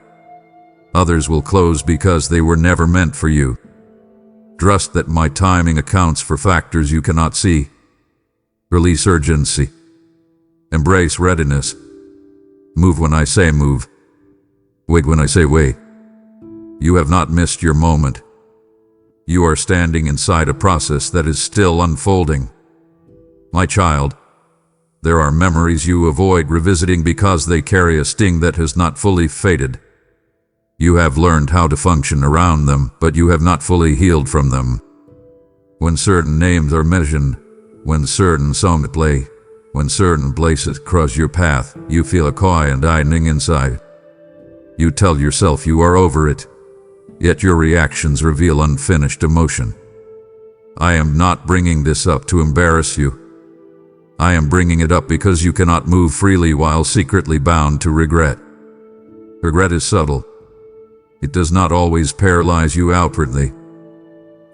Others will close because they were never meant for you. Trust that my timing accounts for factors you cannot see. Release urgency. Embrace readiness. Move when I say move. Wait when I say wait. You have not missed your moment. You are standing inside a process that is still unfolding. My child, there are memories you avoid revisiting because they carry a sting that has not fully faded. You have learned how to function around them, but you have not fully healed from them. When certain names are mentioned, when certain songs play, when certain places cross your path, you feel a quiet tightening inside. You tell yourself you are over it, yet your reactions reveal unfinished emotion. I am not bringing this up to embarrass you. I am bringing it up because you cannot move freely while secretly bound to regret. Regret is subtle. It does not always paralyze you outwardly.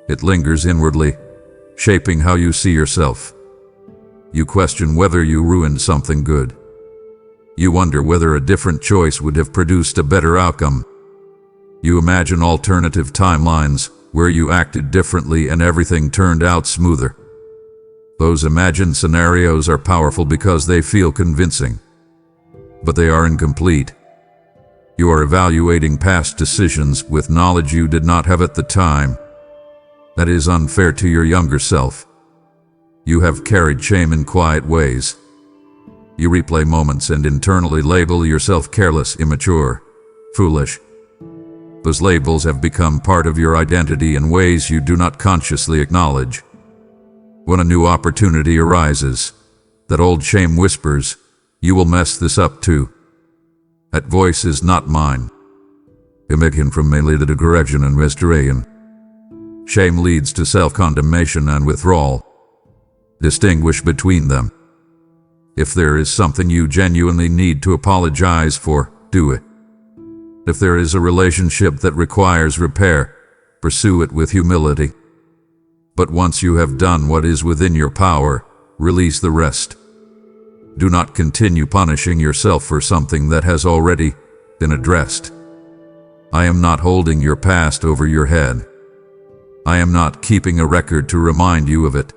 It lingers inwardly, shaping how you see yourself. You question whether you ruined something good. You wonder whether a different choice would have produced a better outcome. You imagine alternative timelines where you acted differently and everything turned out smoother. Those imagined scenarios are powerful because they feel convincing, but they are incomplete. You are evaluating past decisions with knowledge you did not have at the time. That is unfair to your younger self. You have carried shame in quiet ways. You replay moments and internally label yourself careless, immature, foolish. Those labels have become part of your identity in ways you do not consciously acknowledge. When a new opportunity arises, that old shame whispers, "You will mess this up too." That voice is not mine. It from me lead to correction and restoration. Shame leads to self-condemnation and withdrawal. Distinguish between them. If there is something you genuinely need to apologize for, do it. If there is a relationship that requires repair, pursue it with humility. But once you have done what is within your power, release the rest. Do not continue punishing yourself for something that has already been addressed. I am not holding your past over your head. I am not keeping a record to remind you of it.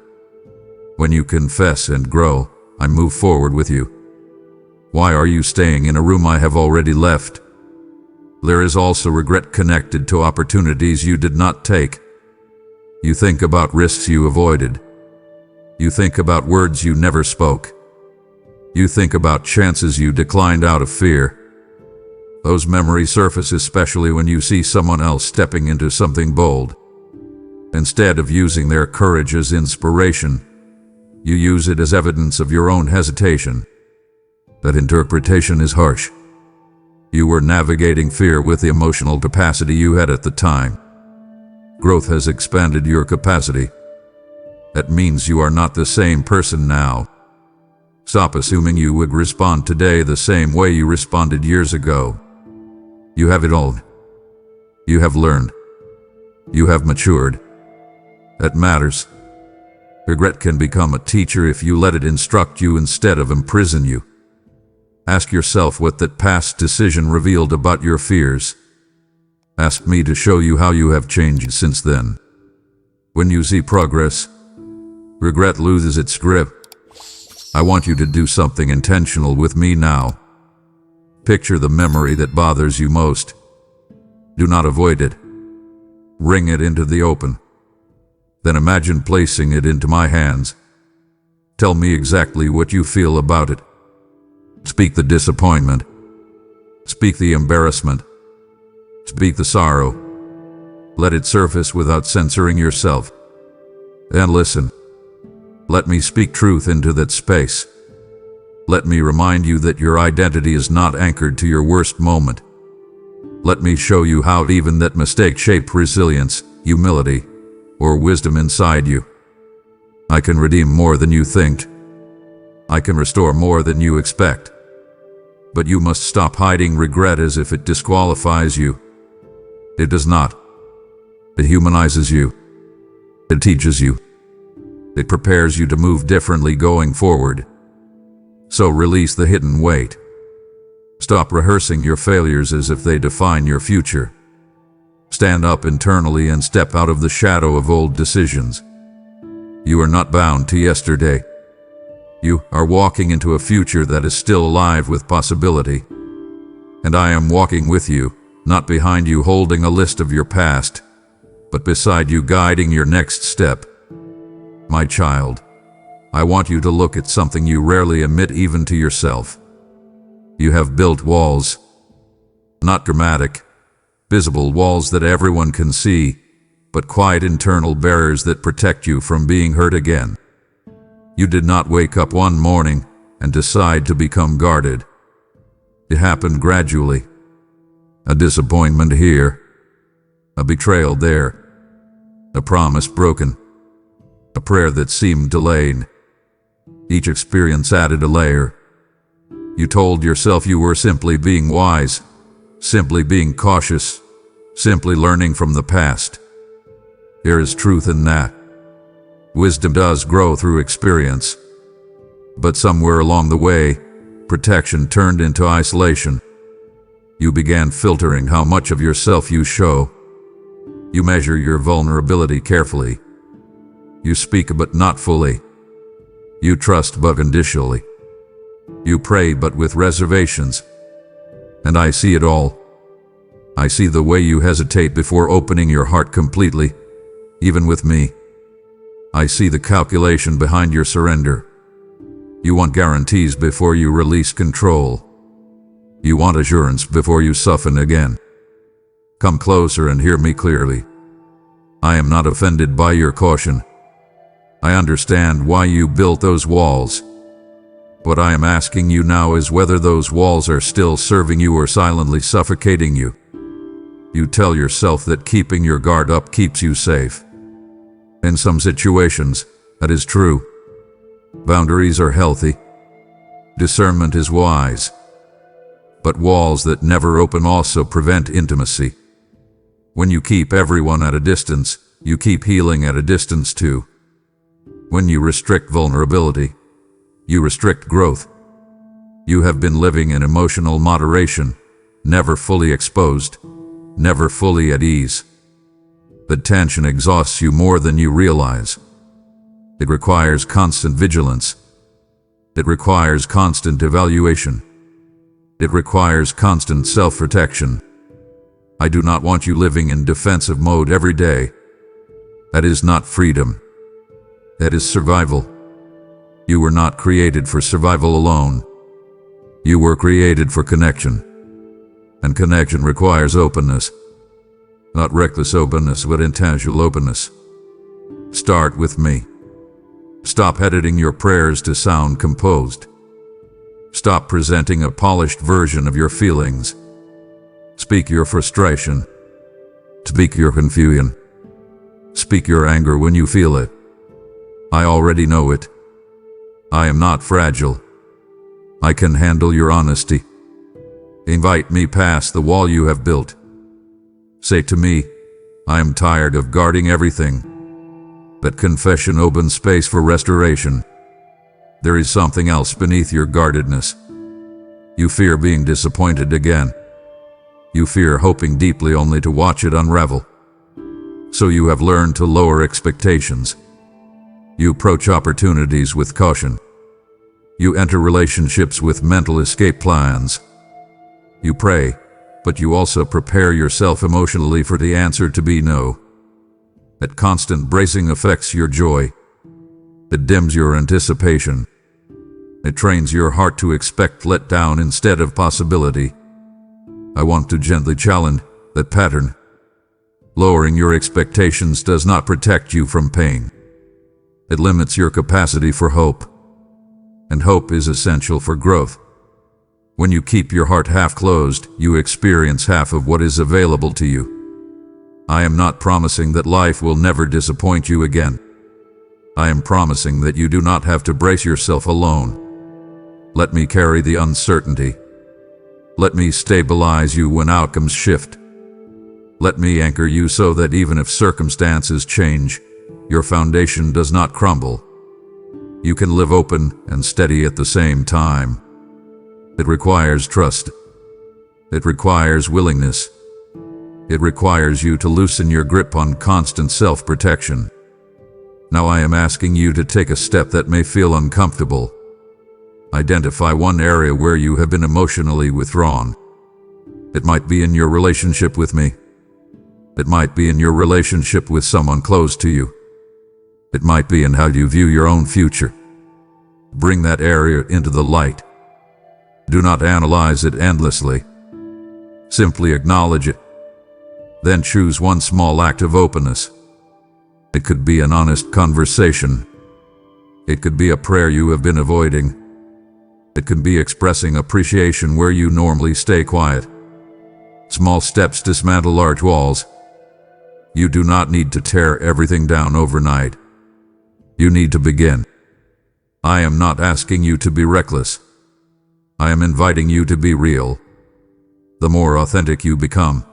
When you confess and grow, I move forward with you. Why are you staying in a room I have already left? There is also regret connected to opportunities you did not take. You think about risks you avoided. You think about words you never spoke. You think about chances you declined out of fear. Those memories surface especially when you see someone else stepping into something bold. Instead of using their courage as inspiration, you use it as evidence of your own hesitation. That interpretation is harsh. You were navigating fear with the emotional capacity you had at the time. Growth has expanded your capacity. That means you are not the same person now. Stop assuming you would respond today the same way you responded years ago. You have it all. You have learned. You have matured. That matters. Regret can become a teacher if you let it instruct you instead of imprison you. Ask yourself what that past decision revealed about your fears. Ask me to show you how you have changed since then. When you see progress, regret loses its grip. I want you to do something intentional with me now. Picture the memory that bothers you most. Do not avoid it. Bring it into the open. Then imagine placing it into my hands. Tell me exactly what you feel about it. Speak the disappointment. Speak the embarrassment. Speak the sorrow. Let it surface without censoring yourself. And listen. Let me speak truth into that space. Let me remind you that your identity is not anchored to your worst moment. Let me show you how even that mistake shaped resilience, humility, or wisdom inside you. I can redeem more than you think. I can restore more than you expect. But you must stop hiding regret as if it disqualifies you. It does not. It humanizes you. It teaches you. It prepares you to move differently going forward. So release the hidden weight. Stop rehearsing your failures as if they define your future. Stand up internally and step out of the shadow of old decisions. You are not bound to yesterday. You are walking into a future that is still alive with possibility. And I am walking with you, not behind you holding a list of your past, but beside you guiding your next step. My child, I want you to look at something you rarely admit even to yourself. You have built walls. Not dramatic, visible walls that everyone can see, but quiet internal barriers that protect you from being hurt again. You did not wake up one morning and decide to become guarded. It happened gradually. A disappointment here, a betrayal there, a promise broken, a prayer that seemed delayed. Each experience added a layer. You told yourself you were simply being wise, simply being cautious, simply learning from the past. There is truth in that. Wisdom does grow through experience. But somewhere along the way, protection turned into isolation. You began filtering how much of yourself you show. You measure your vulnerability carefully. You speak but not fully. You trust but conditionally. You pray but with reservations. And I see it all. I see the way you hesitate before opening your heart completely, even with me. I see the calculation behind your surrender. You want guarantees before you release control. You want assurance before you soften again. Come closer and hear me clearly. I am not offended by your caution. I understand why you built those walls. What I am asking you now is whether those walls are still serving you or silently suffocating you. You tell yourself that keeping your guard up keeps you safe. In some situations, that is true. Boundaries are healthy. Discernment is wise. But walls that never open also prevent intimacy. When you keep everyone at a distance, you keep healing at a distance too. When you restrict vulnerability, you restrict growth. You have been living in emotional moderation, never fully exposed, never fully at ease. The tension exhausts you more than you realize. It requires constant vigilance. It requires constant evaluation. It requires constant self-protection. I do not want you living in defensive mode every day. That is not freedom. That is survival. You were not created for survival alone. You were created for connection. And connection requires openness. Not reckless openness, but intentional openness. Start with me. Stop editing your prayers to sound composed. Stop presenting a polished version of your feelings. Speak your frustration. Speak your confusion. Speak your anger when you feel it. I already know it. I am not fragile. I can handle your honesty. Invite me past the wall you have built. Say to me, I am tired of guarding everything. That confession opens space for restoration. There is something else beneath your guardedness. You fear being disappointed again. You fear hoping deeply only to watch it unravel. So you have learned to lower expectations. You approach opportunities with caution. You enter relationships with mental escape plans. You pray, but you also prepare yourself emotionally for the answer to be no. That constant bracing affects your joy. It dims your anticipation. It trains your heart to expect letdown instead of possibility. I want to gently challenge that pattern. Lowering your expectations does not protect you from pain. It limits your capacity for hope. And hope is essential for growth. When you keep your heart half closed, you experience half of what is available to you. I am not promising that life will never disappoint you again. I am promising that you do not have to brace yourself alone. Let me carry the uncertainty. Let me stabilize you when outcomes shift. Let me anchor you so that even if circumstances change, your foundation does not crumble. You can live open and steady at the same time. It requires trust. It requires willingness. It requires you to loosen your grip on constant self-protection. Now I am asking you to take a step that may feel uncomfortable. Identify one area where you have been emotionally withdrawn. It might be in your relationship with me. It might be in your relationship with someone close to you. It might be in how you view your own future. Bring that area into the light. Do not analyze it endlessly. Simply acknowledge it. Then choose one small act of openness. It could be an honest conversation. It could be a prayer you have been avoiding. It could be expressing appreciation where you normally stay quiet. Small steps dismantle large walls. You do not need to tear everything down overnight. You need to begin. I am not asking you to be reckless. I am inviting you to be real. The more authentic you become,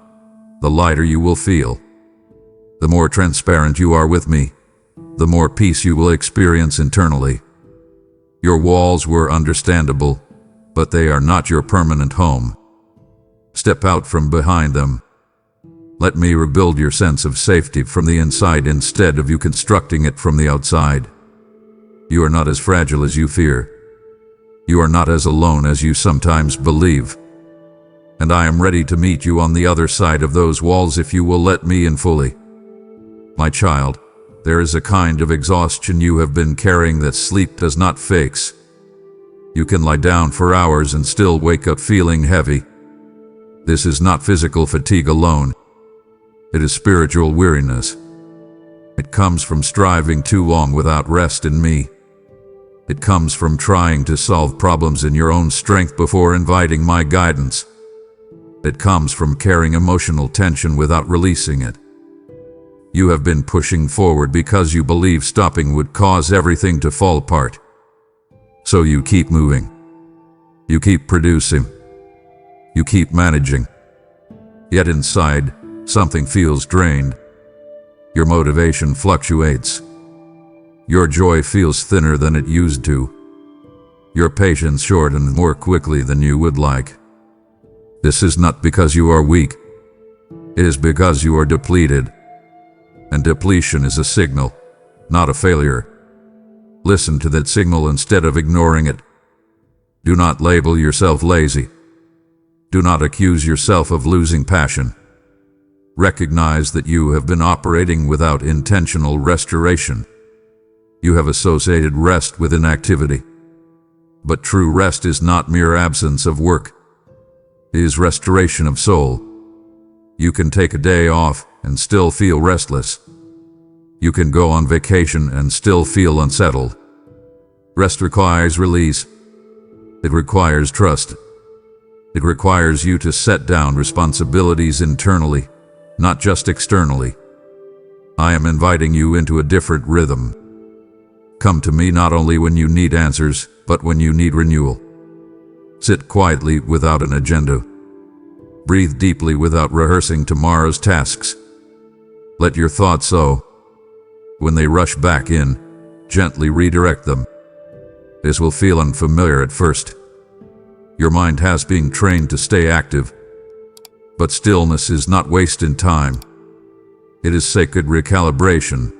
the lighter you will feel. The more transparent you are with me, the more peace you will experience internally. Your walls were understandable, but they are not your permanent home. Step out from behind them. Let me rebuild your sense of safety from the inside instead of you constructing it from the outside. You are not as fragile as you fear. You are not as alone as you sometimes believe. And I am ready to meet you on the other side of those walls if you will let me in fully. My child, there is a kind of exhaustion you have been carrying that sleep does not fix. You can lie down for hours and still wake up feeling heavy. This is not physical fatigue alone. It is spiritual weariness. It comes from striving too long without rest in me. It comes from trying to solve problems in your own strength before inviting my guidance. It comes from carrying emotional tension without releasing it. You have been pushing forward because you believe stopping would cause everything to fall apart. So you keep moving. You keep producing. You keep managing. Yet inside, something feels drained. Your motivation fluctuates. Your joy feels thinner than it used to. Your patience shortened more quickly than you would like. This is not because you are weak. It is because you are depleted. And depletion is a signal, not a failure. Listen to that signal instead of ignoring it. Do not label yourself lazy. Do not accuse yourself of losing passion. Recognize that you have been operating without intentional restoration. You have associated rest with inactivity. But true rest is not mere absence of work. It is restoration of soul. You can take a day off and still feel restless. You can go on vacation and still feel unsettled. Rest requires release. It requires trust. It requires you to set down responsibilities internally, not just externally. I am inviting you into a different rhythm. Come to me not only when you need answers, but when you need renewal. Sit quietly without an agenda. Breathe deeply without rehearsing tomorrow's tasks. Let your thoughts sow. When they rush back in, gently redirect them. This will feel unfamiliar at first. Your mind has been trained to stay active. But stillness is not wasting time. It is sacred recalibration.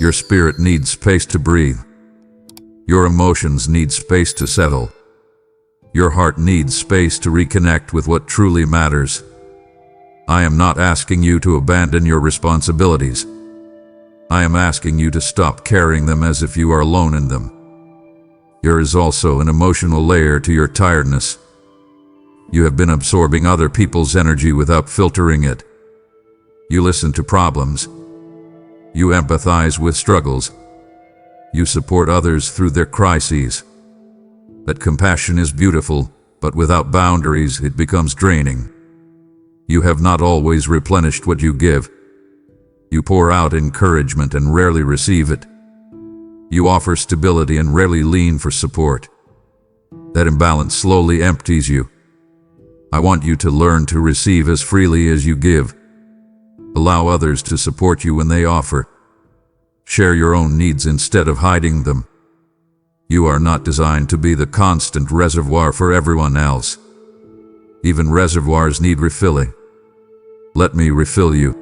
Your spirit needs space to breathe. Your emotions need space to settle. Your heart needs space to reconnect with what truly matters. I am not asking you to abandon your responsibilities. I am asking you to stop carrying them as if you are alone in them. There is also an emotional layer to your tiredness. You have been absorbing other people's energy without filtering it. You listen to problems. You empathize with struggles. You support others through their crises. That compassion is beautiful, but without boundaries it becomes draining. You have not always replenished what you give. You pour out encouragement and rarely receive it. You offer stability and rarely lean for support. That imbalance slowly empties you. I want you to learn to receive as freely as you give. Allow others to support you when they offer. Share your own needs instead of hiding them. You are not designed to be the constant reservoir for everyone else. Even reservoirs need refilling. Let me refill you.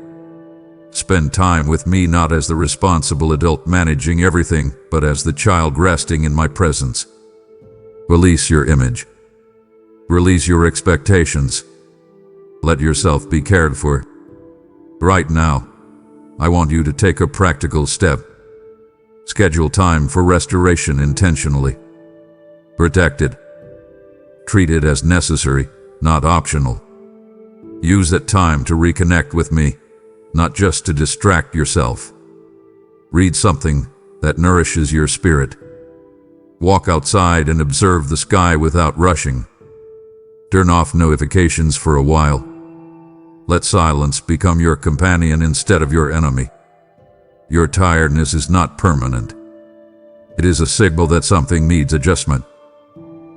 Spend time with me not as the responsible adult managing everything, but as the child resting in my presence. Release your image. Release your expectations. Let yourself be cared for. Right now, I want you to take a practical step. Schedule time for restoration intentionally. Protect it. Treat it as necessary, not optional. Use that time to reconnect with me, not just to distract yourself. Read something that nourishes your spirit. Walk outside and observe the sky without rushing. Turn off notifications for a while. Let silence become your companion instead of your enemy. Your tiredness is not permanent. It is a signal that something needs adjustment.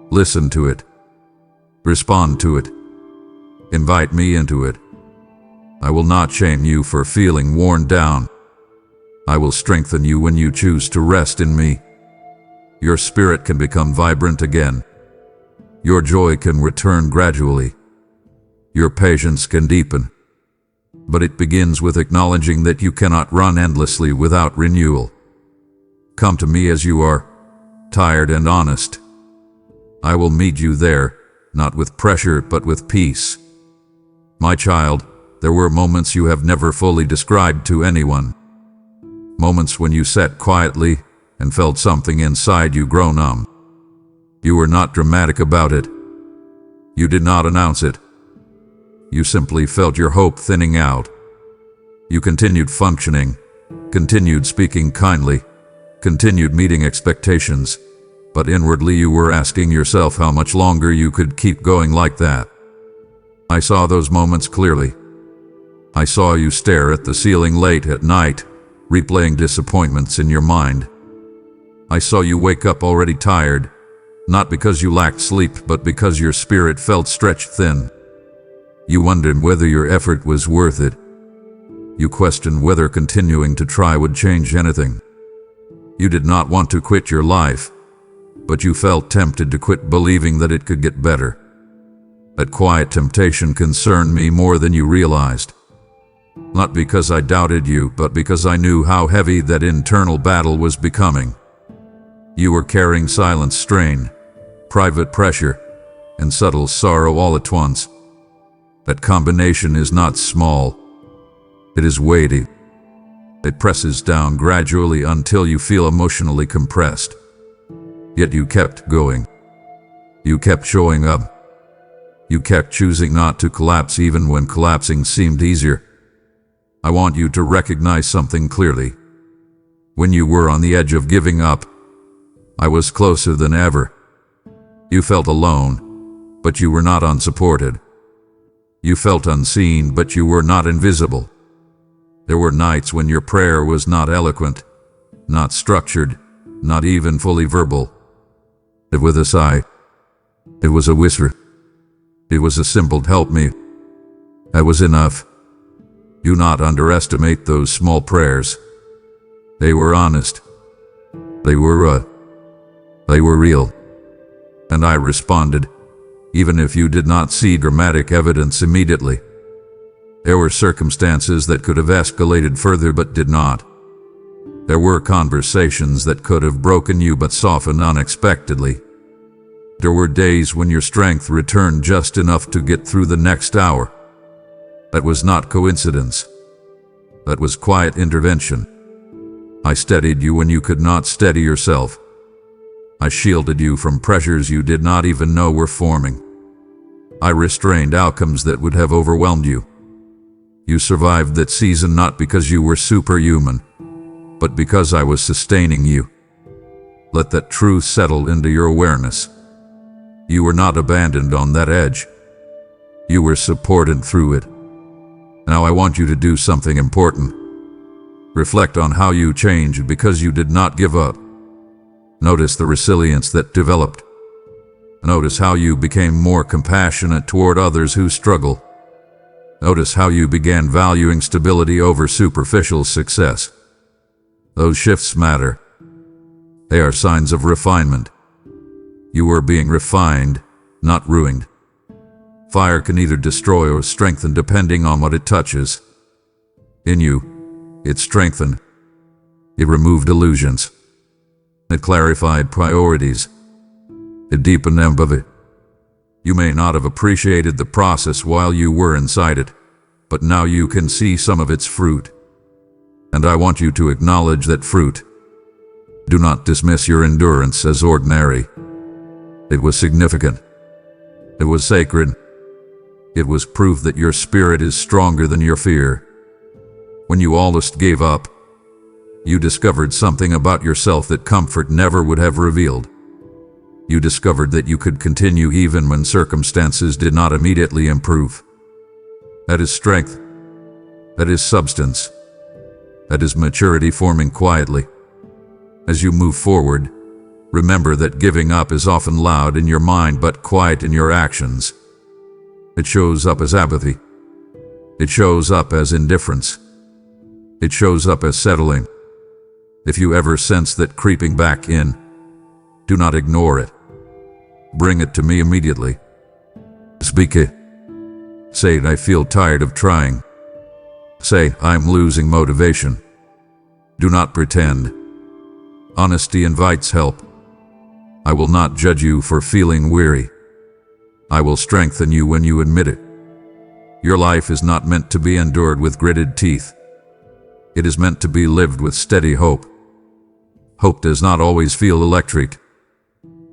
Listen to it. Respond to it. Invite me into it. I will not shame you for feeling worn down. I will strengthen you when you choose to rest in me. Your spirit can become vibrant again. Your joy can return gradually. Your patience can deepen. But it begins with acknowledging that you cannot run endlessly without renewal. Come to me as you are, tired and honest. I will meet you there, not with pressure but with peace. My child, there were moments you have never fully described to anyone. Moments when you sat quietly and felt something inside you grow numb. You were not dramatic about it. You did not announce it. You simply felt your hope thinning out. You continued functioning, continued speaking kindly, continued meeting expectations, but inwardly you were asking yourself how much longer you could keep going like that. I saw those moments clearly. I saw you stare at the ceiling late at night, replaying disappointments in your mind. I saw you wake up already tired, not because you lacked sleep, but because your spirit felt stretched thin. You wondered whether your effort was worth it. You questioned whether continuing to try would change anything. You did not want to quit your life, but you felt tempted to quit believing that it could get better. That quiet temptation concerned me more than you realized. Not because I doubted you, but because I knew how heavy that internal battle was becoming. You were carrying silent strain, private pressure, and subtle sorrow all at once. That combination is not small. It is weighty. It presses down gradually until you feel emotionally compressed. Yet you kept going. You kept showing up. You kept choosing not to collapse even when collapsing seemed easier. I want you to recognize something clearly. When you were on the edge of giving up, I was closer than ever. You felt alone, but you were not unsupported. You felt unseen, but you were not invisible. There were nights when your prayer was not eloquent, not structured, not even fully verbal. It was a sigh. It was a whisper. It was a simple "help me." That was enough. Do not underestimate those small prayers. They were honest. They were real. And I responded, even if you did not see dramatic evidence immediately. There were circumstances that could have escalated further but did not. There were conversations that could have broken you but softened unexpectedly. There were days when your strength returned just enough to get through the next hour. That was not coincidence. That was quiet intervention. I steadied you when you could not steady yourself. I shielded you from pressures you did not even know were forming. I restrained outcomes that would have overwhelmed you. You survived that season not because you were superhuman, but because I was sustaining you. Let that truth settle into your awareness. You were not abandoned on that edge. You were supported through it. Now I want you to do something important. Reflect on how you changed because you did not give up. Notice the resilience that developed. Notice how you became more compassionate toward others who struggle. Notice how you began valuing stability over superficial success. Those shifts matter. They are signs of refinement. You were being refined, not ruined. Fire can either destroy or strengthen depending on what it touches. In you, it strengthened. It removed illusions. It clarified priorities. It deepened empathy. You may not have appreciated the process while you were inside it, but now you can see some of its fruit. And I want you to acknowledge that fruit. Do not dismiss your endurance as ordinary. It was significant. It was sacred. It was proof that your spirit is stronger than your fear. When you almost gave up, you discovered something about yourself that comfort never would have revealed. You discovered that you could continue even when circumstances did not immediately improve. That is strength. That is substance. That is maturity forming quietly. As you move forward, remember that giving up is often loud in your mind but quiet in your actions. It shows up as apathy. It shows up as indifference. It shows up as settling. If you ever sense that creeping back in, do not ignore it. Bring it to me immediately. Speak it. Say, I feel tired of trying. Say, I'm losing motivation. Do not pretend. Honesty invites help. I will not judge you for feeling weary. I will strengthen you when you admit it. Your life is not meant to be endured with gritted teeth. It is meant to be lived with steady hope. Hope does not always feel electric.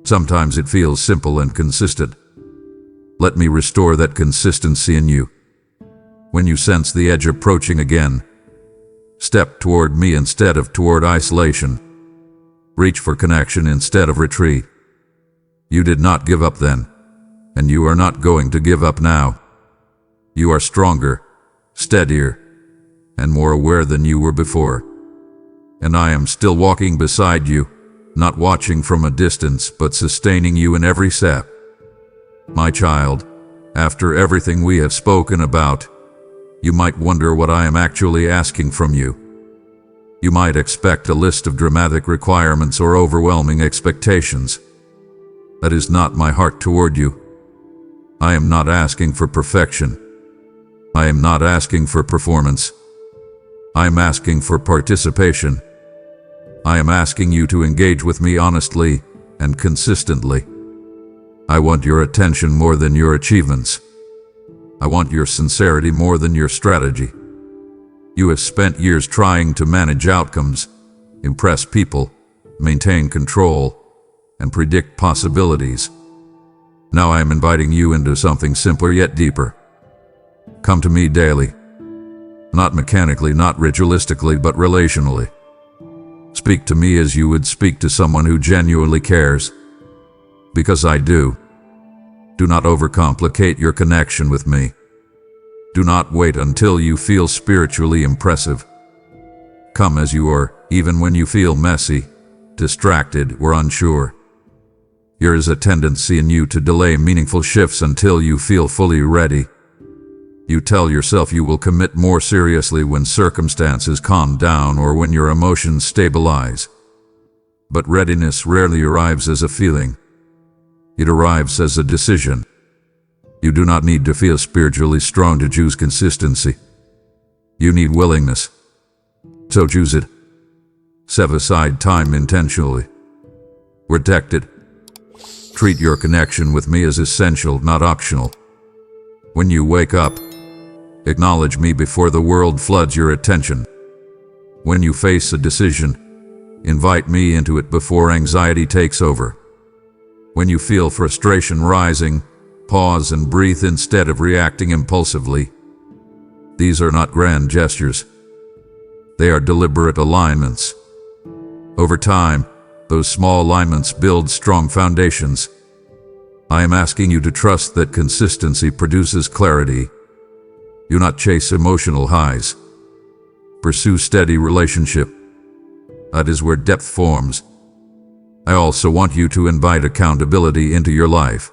Sometimes it feels simple and consistent. Let me restore that consistency in you. When you sense the edge approaching again, step toward me instead of toward isolation. Reach for connection instead of retreat. You did not give up then, and you are not going to give up now. You are stronger, steadier, and more aware than you were before. And I am still walking beside you, not watching from a distance, but sustaining you in every step. My child, after everything we have spoken about, you might wonder what I am actually asking from you. You might expect a list of dramatic requirements or overwhelming expectations. That is not my heart toward you. I am not asking for perfection. I am not asking for performance. I am asking for participation. I am asking you to engage with me honestly and consistently. I want your attention more than your achievements. I want your sincerity more than your strategy. You have spent years trying to manage outcomes, impress people, maintain control, and predict possibilities. Now I am inviting you into something simpler yet deeper. Come to me daily. Not mechanically, not ritualistically, but relationally. Speak to me as you would speak to someone who genuinely cares. Because I do. Do not overcomplicate your connection with me. Do not wait until you feel spiritually impressive. Come as you are, even when you feel messy, distracted, or unsure. There is a tendency in you to delay meaningful shifts until you feel fully ready. You tell yourself you will commit more seriously when circumstances calm down or when your emotions stabilize. But readiness rarely arrives as a feeling. It arrives as a decision. You do not need to feel spiritually strong to choose consistency. You need willingness. So choose it. Set aside time intentionally. Protect it. Treat your connection with me as essential, not optional. When you wake up, acknowledge me before the world floods your attention. When you face a decision, invite me into it before anxiety takes over. When you feel frustration rising, pause and breathe instead of reacting impulsively. These are not grand gestures. They are deliberate alignments. Over time, those small alignments build strong foundations. I am asking you to trust that consistency produces clarity. Do not chase emotional highs. Pursue steady relationship. That is where depth forms. I also want you to invite accountability into your life.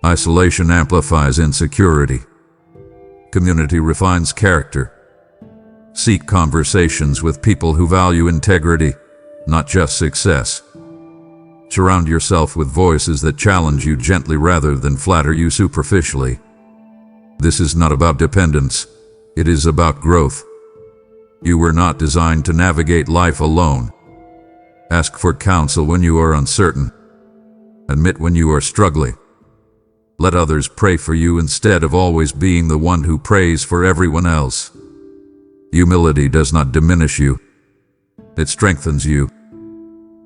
Isolation amplifies insecurity. Community refines character. Seek conversations with people who value integrity, not just success. Surround yourself with voices that challenge you gently rather than flatter you superficially. This is not about dependence. It is about growth. You were not designed to navigate life alone. Ask for counsel when you are uncertain. Admit when you are struggling. Let others pray for you instead of always being the one who prays for everyone else. Humility does not diminish you. It strengthens you.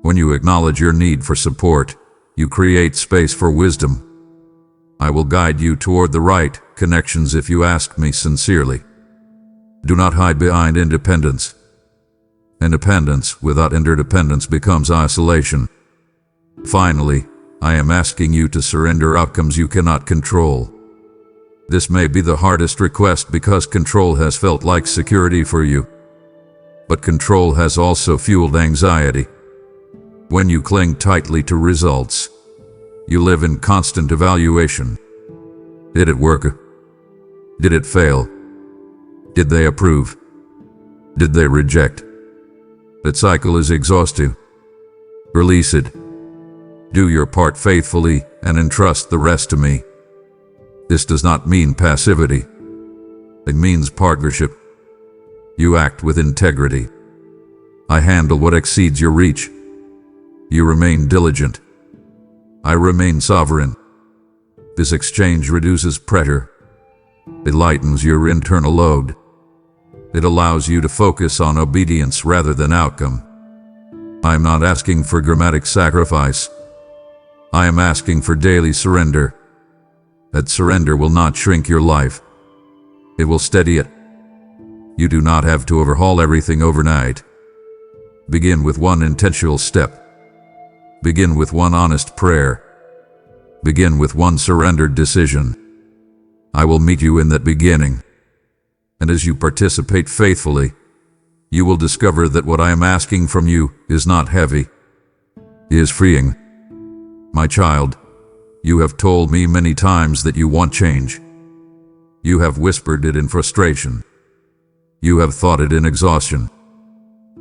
When you acknowledge your need for support, you create space for wisdom. I will guide you toward the right connections if you ask me sincerely. Do not hide behind independence. Independence without interdependence becomes isolation. Finally, I am asking you to surrender outcomes you cannot control. This may be the hardest request because control has felt like security for you. But control has also fueled anxiety. When you cling tightly to results, you live in constant evaluation. Did it work? Did it fail? Did they approve? Did they reject? That cycle is exhausting. Release it. Do your part faithfully and entrust the rest to me. This does not mean passivity. It means partnership. You act with integrity. I handle what exceeds your reach. You remain diligent. I remain sovereign. This exchange reduces pressure. It lightens your internal load. It allows you to focus on obedience rather than outcome. I am not asking for dramatic sacrifice. I am asking for daily surrender. That surrender will not shrink your life. It will steady it. You do not have to overhaul everything overnight. Begin with one intentional step. Begin with one honest prayer. Begin with one surrendered decision. I will meet you in that beginning. And as you participate faithfully, you will discover that what I am asking from you is not heavy. It is freeing. My child, you have told me many times that you want change. You have whispered it in frustration. You have thought it in exhaustion.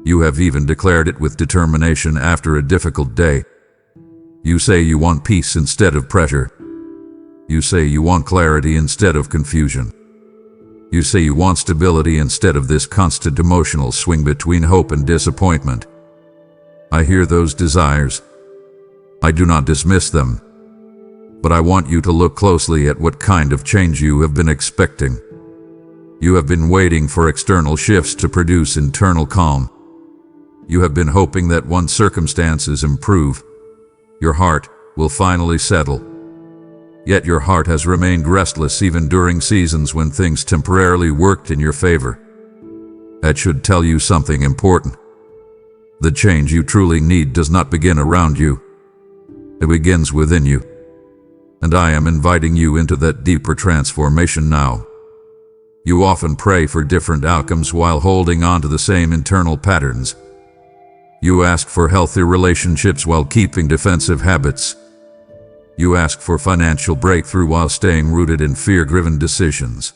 You have even declared it with determination after a difficult day. You say you want peace instead of pressure. You say you want clarity instead of confusion. You say you want stability instead of this constant emotional swing between hope and disappointment. I hear those desires. I do not dismiss them. But I want you to look closely at what kind of change you have been expecting. You have been waiting for external shifts to produce internal calm. You have been hoping that once circumstances improve, your heart will finally settle. Yet your heart has remained restless even during seasons when things temporarily worked in your favor. That should tell you something important. The change you truly need does not begin around you. It begins within you. And I am inviting you into that deeper transformation now. You often pray for different outcomes while holding on to the same internal patterns. You ask for healthy relationships while keeping defensive habits. You ask for financial breakthrough while staying rooted in fear-driven decisions.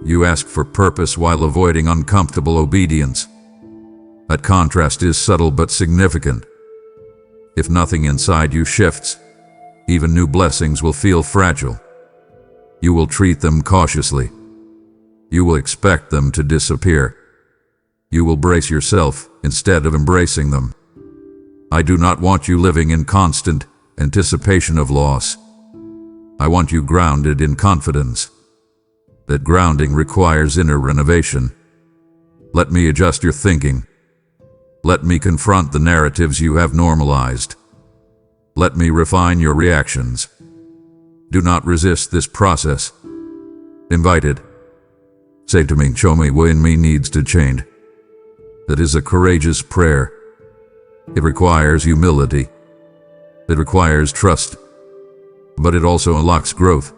You ask for purpose while avoiding uncomfortable obedience. That contrast is subtle but significant. If nothing inside you shifts, even new blessings will feel fragile. You will treat them cautiously. You will expect them to disappear. You will brace yourself instead of embracing them. I do not want you living in constant anticipation of loss. I want you grounded in confidence. That grounding requires inner renovation. Let me adjust your thinking. Let me confront the narratives you have normalized. Let me refine your reactions. Do not resist this process. Invite it. Say to me, show me what in me needs to change. That is a courageous prayer. It requires humility. It requires trust. But it also unlocks growth.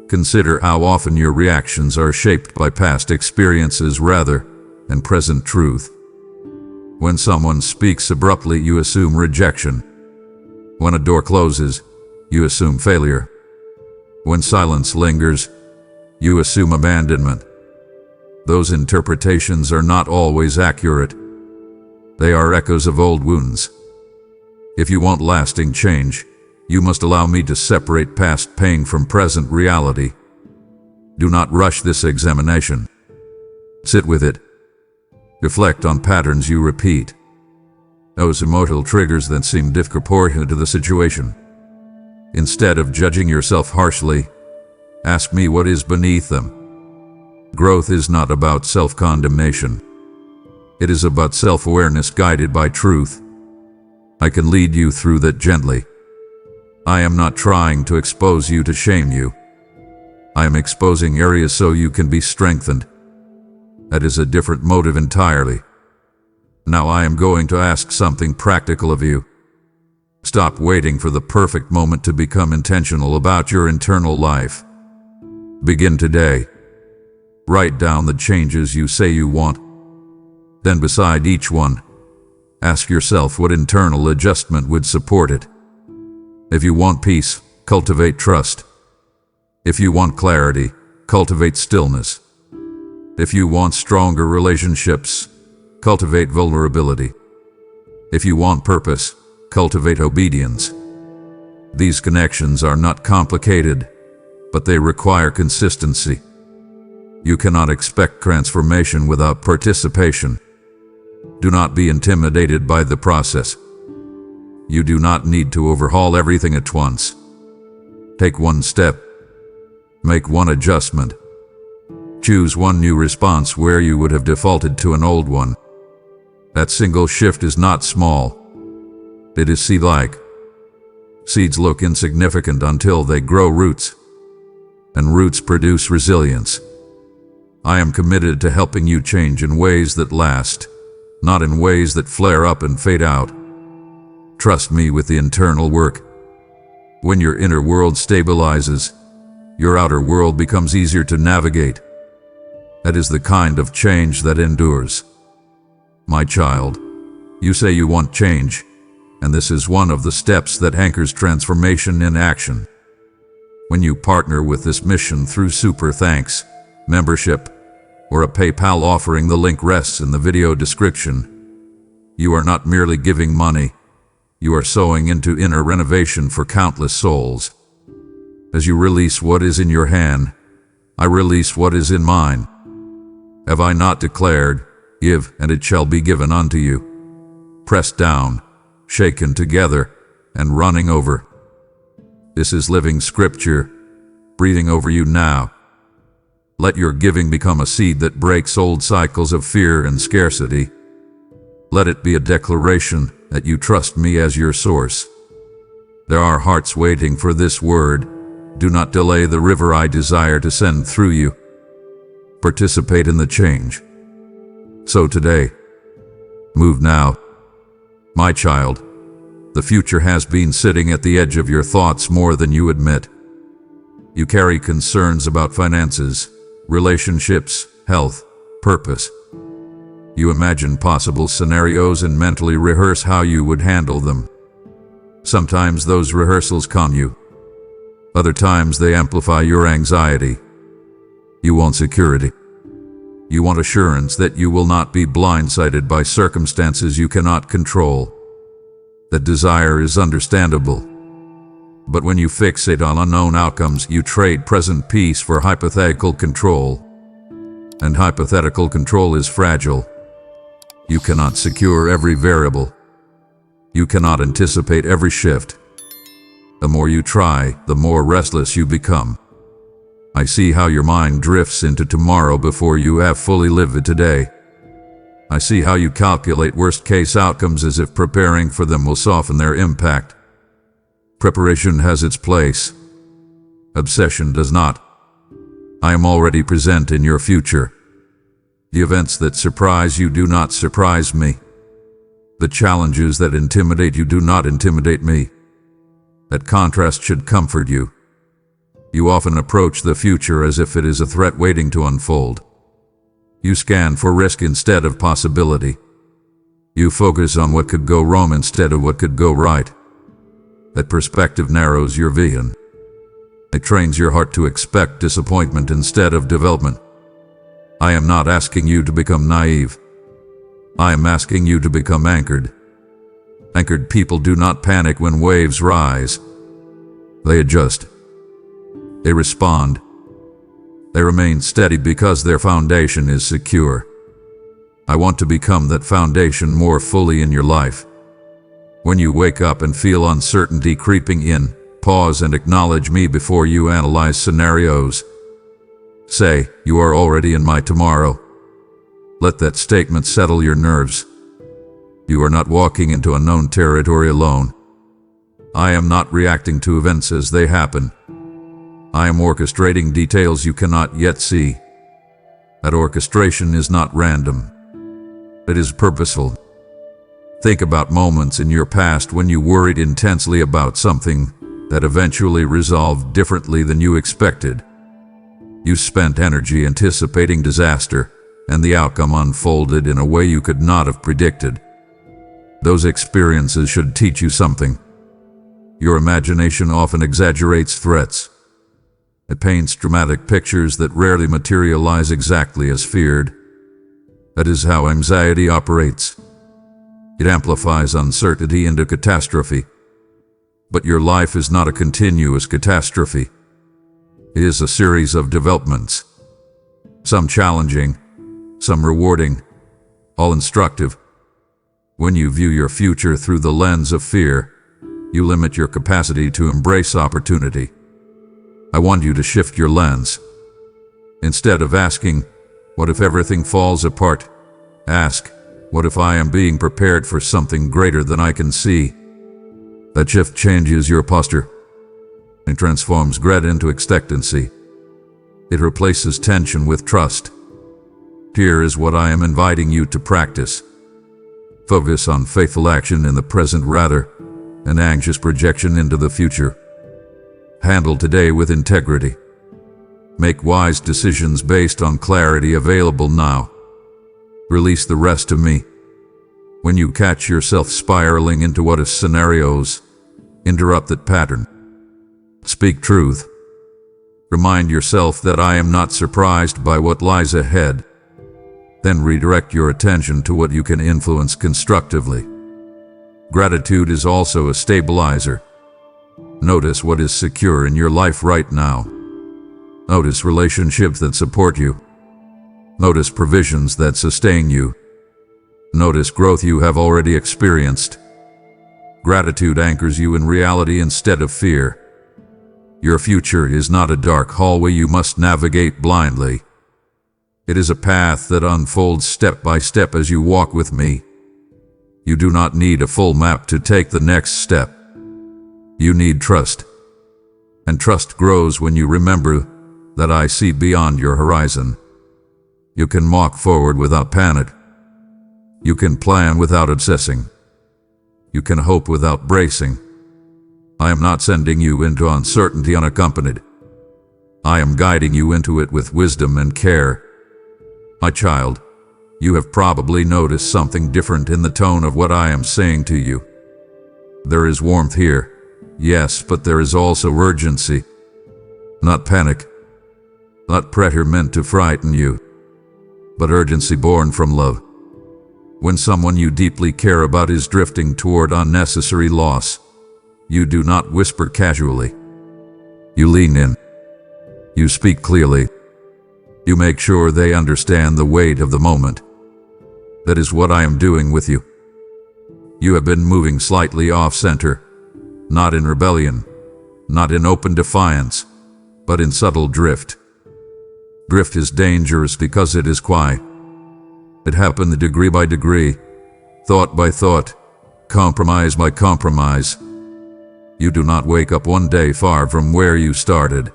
Consider how often your reactions are shaped by past experiences rather than present truth. When someone speaks abruptly, you assume rejection. When a door closes, you assume failure. When silence lingers, you assume abandonment. Those interpretations are not always accurate. They are echoes of old wounds. If you want lasting change, you must allow me to separate past pain from present reality. Do not rush this examination. Sit with it. Reflect on patterns you repeat. Those emotional triggers that seem disproportionate to the situation. Instead of judging yourself harshly, ask me what is beneath them. Growth is not about self-condemnation. It is about self-awareness guided by truth. I can lead you through that gently. I am not trying to expose you to shame you. I am exposing areas so you can be strengthened. That is a different motive entirely. Now I am going to ask something practical of you. Stop waiting for the perfect moment to become intentional about your internal life. Begin today. Write down the changes you say you want. Then beside each one, ask yourself what internal adjustment would support it. If you want peace, cultivate trust. If you want clarity, cultivate stillness. If you want stronger relationships, cultivate vulnerability. If you want purpose, cultivate obedience. These connections are not complicated, but they require consistency. You cannot expect transformation without participation. Do not be intimidated by the process. You do not need to overhaul everything at once. Take one step. Make one adjustment. Choose one new response where you would have defaulted to an old one. That single shift is not small. It is seed-like. Seeds look insignificant until they grow roots, and roots produce resilience. I am committed to helping you change in ways that last, not in ways that flare up and fade out. Trust me with the internal work. When your inner world stabilizes, your outer world becomes easier to navigate. That is the kind of change that endures. My child, you say you want change, and this is one of the steps that anchors transformation in action. When you partner with this mission through super thanks, membership, or a PayPal offering, the link rests in the video description. You are not merely giving money. You are sowing into inner renovation for countless souls. As you release what is in your hand, I release what is in mine. Have I not declared, give, and it shall be given unto you? Pressed down, shaken together, and running over. This is living scripture, breathing over you now. Let your giving become a seed that breaks old cycles of fear and scarcity. Let it be a declaration that you trust me as your source. There are hearts waiting for this word. Do not delay the river I desire to send through you. Participate in the change. So today, move now. My child, the future has been sitting at the edge of your thoughts more than you admit. You carry concerns about finances, relationships, health, purpose. You imagine possible scenarios and mentally rehearse how you would handle them. Sometimes those rehearsals calm you. Other times they amplify your anxiety. You want security. You want assurance that you will not be blindsided by circumstances you cannot control. That desire is understandable. But when you fixate on unknown outcomes, you trade present peace for hypothetical control. And hypothetical control is fragile. You cannot secure every variable. You cannot anticipate every shift. The more you try, the more restless you become. I see how your mind drifts into tomorrow before you have fully lived it today. I see how you calculate worst-case outcomes as if preparing for them will soften their impact. Preparation has its place. Obsession does not. I am already present in your future. The events that surprise you do not surprise me. The challenges that intimidate you do not intimidate me. That contrast should comfort you. You often approach the future as if it is a threat waiting to unfold. You scan for risk instead of possibility. You focus on what could go wrong instead of what could go right. That perspective narrows your vision. It trains your heart to expect disappointment instead of development. I am not asking you to become naive. I am asking you to become anchored. Anchored people do not panic when waves rise. They adjust. They respond. They remain steady because their foundation is secure. I want to become that foundation more fully in your life. When you wake up and feel uncertainty creeping in, pause and acknowledge me before you analyze scenarios. Say, "You are already in my tomorrow." Let that statement settle your nerves. You are not walking into unknown territory alone. I am not reacting to events as they happen. I am orchestrating details you cannot yet see. That orchestration is not random. It is purposeful. Think about moments in your past when you worried intensely about something that eventually resolved differently than you expected. You spent energy anticipating disaster, and the outcome unfolded in a way you could not have predicted. Those experiences should teach you something. Your imagination often exaggerates threats. It paints dramatic pictures that rarely materialize exactly as feared. That is how anxiety operates. It amplifies uncertainty into catastrophe. But your life is not a continuous catastrophe. It is a series of developments. Some challenging, some rewarding, all instructive. When you view your future through the lens of fear, you limit your capacity to embrace opportunity. I want you to shift your lens. Instead of asking, "What if everything falls apart?" ask, "What if I am being prepared for something greater than I can see?" That shift changes your posture. It transforms dread into expectancy. It replaces tension with trust. Here is what I am inviting you to practice. Focus on faithful action in the present rather than anxious projection into the future. Handle today with integrity. Make wise decisions based on clarity available now. Release the rest to me. When you catch yourself spiraling into what-if scenarios, interrupt that pattern. Speak truth. Remind yourself that I am not surprised by what lies ahead. Then redirect your attention to what you can influence constructively. Gratitude is also a stabilizer. Notice what is secure in your life right now. Notice relationships that support you. Notice provisions that sustain you. Notice growth you have already experienced. Gratitude anchors you in reality instead of fear. Your future is not a dark hallway you must navigate blindly. It is a path that unfolds step by step as you walk with me. You do not need a full map to take the next step. You need trust. And trust grows when you remember that I see beyond your horizon. You can walk forward without panic. You can plan without obsessing. You can hope without bracing. I am not sending you into uncertainty unaccompanied. I am guiding you into it with wisdom and care. My child, you have probably noticed something different in the tone of what I am saying to you. There is warmth here, yes, but there is also urgency. Not panic. Not pressure meant to frighten you, but urgency born from love. When someone you deeply care about is drifting toward unnecessary loss, you do not whisper casually. You lean in. You speak clearly. You make sure they understand the weight of the moment. That is what I am doing with you. You have been moving slightly off-center, not in rebellion, not in open defiance, but in subtle drift. Drift is dangerous because it is quiet. It happens degree by degree, thought by thought, compromise by compromise. You do not wake up one day far from where you started.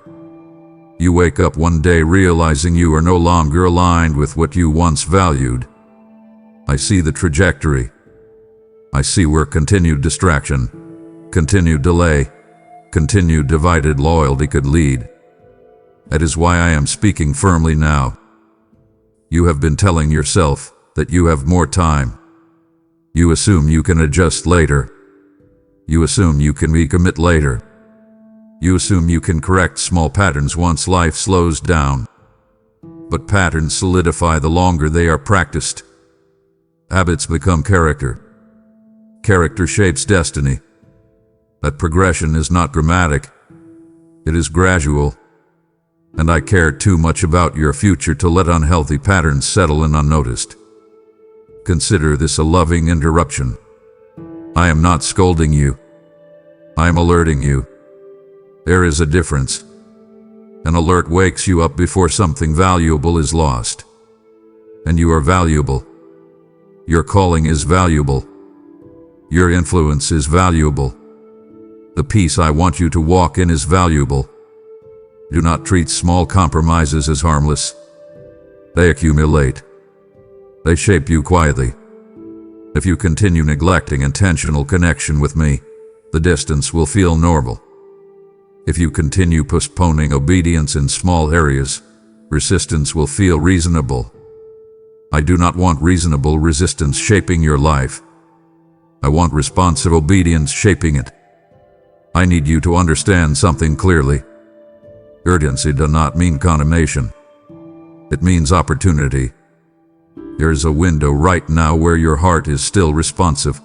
You wake up one day realizing you are no longer aligned with what you once valued. I see the trajectory. I see where continued distraction, continued delay, continued divided loyalty could lead. That is why I am speaking firmly now. You have been telling yourself that you have more time. You assume you can adjust later. You assume you can recommit later. You assume you can correct small patterns once life slows down. But patterns solidify the longer they are practiced. Habits become character. Character shapes destiny. That progression is not dramatic. It is gradual. And I care too much about your future to let unhealthy patterns settle in unnoticed. Consider this a loving interruption. I am not scolding you. I am alerting you. There is a difference. An alert wakes you up before something valuable is lost. And you are valuable. Your calling is valuable. Your influence is valuable. The peace I want you to walk in is valuable. Do not treat small compromises as harmless. They accumulate. They shape you quietly. If you continue neglecting intentional connection with me, the distance will feel normal. If you continue postponing obedience in small areas, resistance will feel reasonable. I do not want reasonable resistance shaping your life. I want responsive obedience shaping it. I need you to understand something clearly. Urgency does not mean condemnation. It means opportunity. There is a window right now where your heart is still responsive.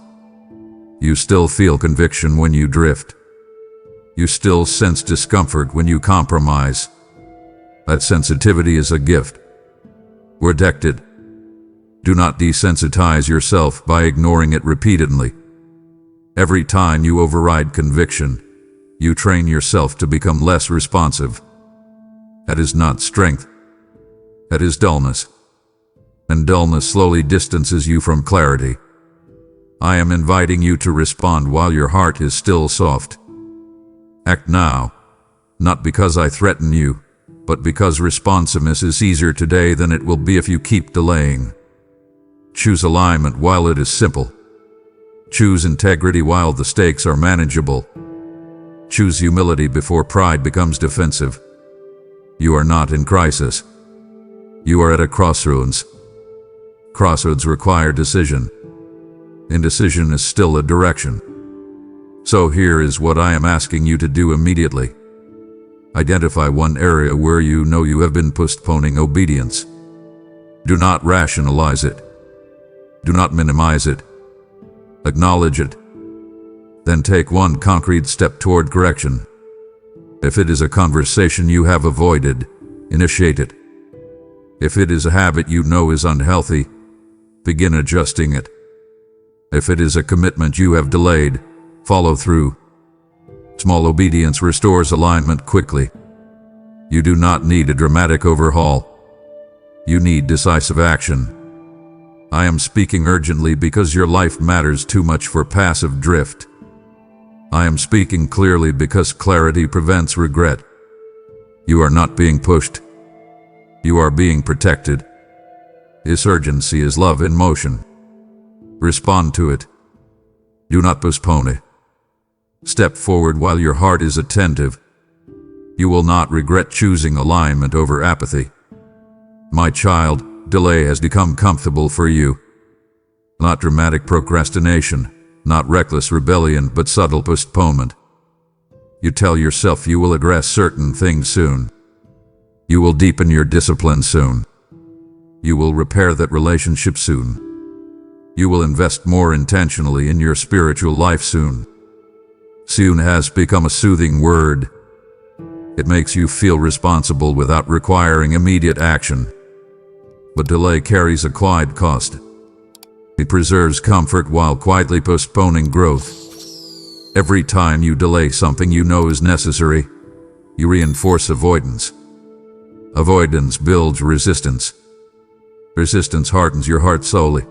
You still feel conviction when you drift. You still sense discomfort when you compromise. That sensitivity is a gift. Protect it. Do not desensitize yourself by ignoring it repeatedly. Every time you override conviction, you train yourself to become less responsive. That is not strength. That is dullness. And dullness slowly distances you from clarity. I am inviting you to respond while your heart is still soft. Act now, not because I threaten you, but because responsiveness is easier today than it will be if you keep delaying. Choose alignment while it is simple. Choose integrity while the stakes are manageable. Choose humility before pride becomes defensive. You are not in crisis. You are at a crossroads. Crossroads require decision. Indecision is still a direction. So here is what I am asking you to do immediately. Identify one area where you know you have been postponing obedience. Do not rationalize it. Do not minimize it. Acknowledge it. Then take one concrete step toward correction. If it is a conversation you have avoided, initiate it. If it is a habit you know is unhealthy, begin adjusting it. If it is a commitment you have delayed, follow through. Small obedience restores alignment quickly. You do not need a dramatic overhaul. You need decisive action. I am speaking urgently because your life matters too much for passive drift. I am speaking clearly because clarity prevents regret. You are not being pushed. You are being protected. This urgency is love in motion. Respond to it. Do not postpone it. Step forward while your heart is attentive. You will not regret choosing alignment over apathy. My child, delay has become comfortable for you. Not dramatic procrastination, not reckless rebellion, but subtle postponement. You tell yourself you will address certain things soon. You will deepen your discipline soon. You will repair that relationship soon. You will invest more intentionally in your spiritual life soon. Soon has become a soothing word. It makes you feel responsible without requiring immediate action. But delay carries a quiet cost. It preserves comfort while quietly postponing growth. Every time you delay something you know is necessary, you reinforce avoidance. Avoidance builds resistance. Resistance hardens your heart slowly.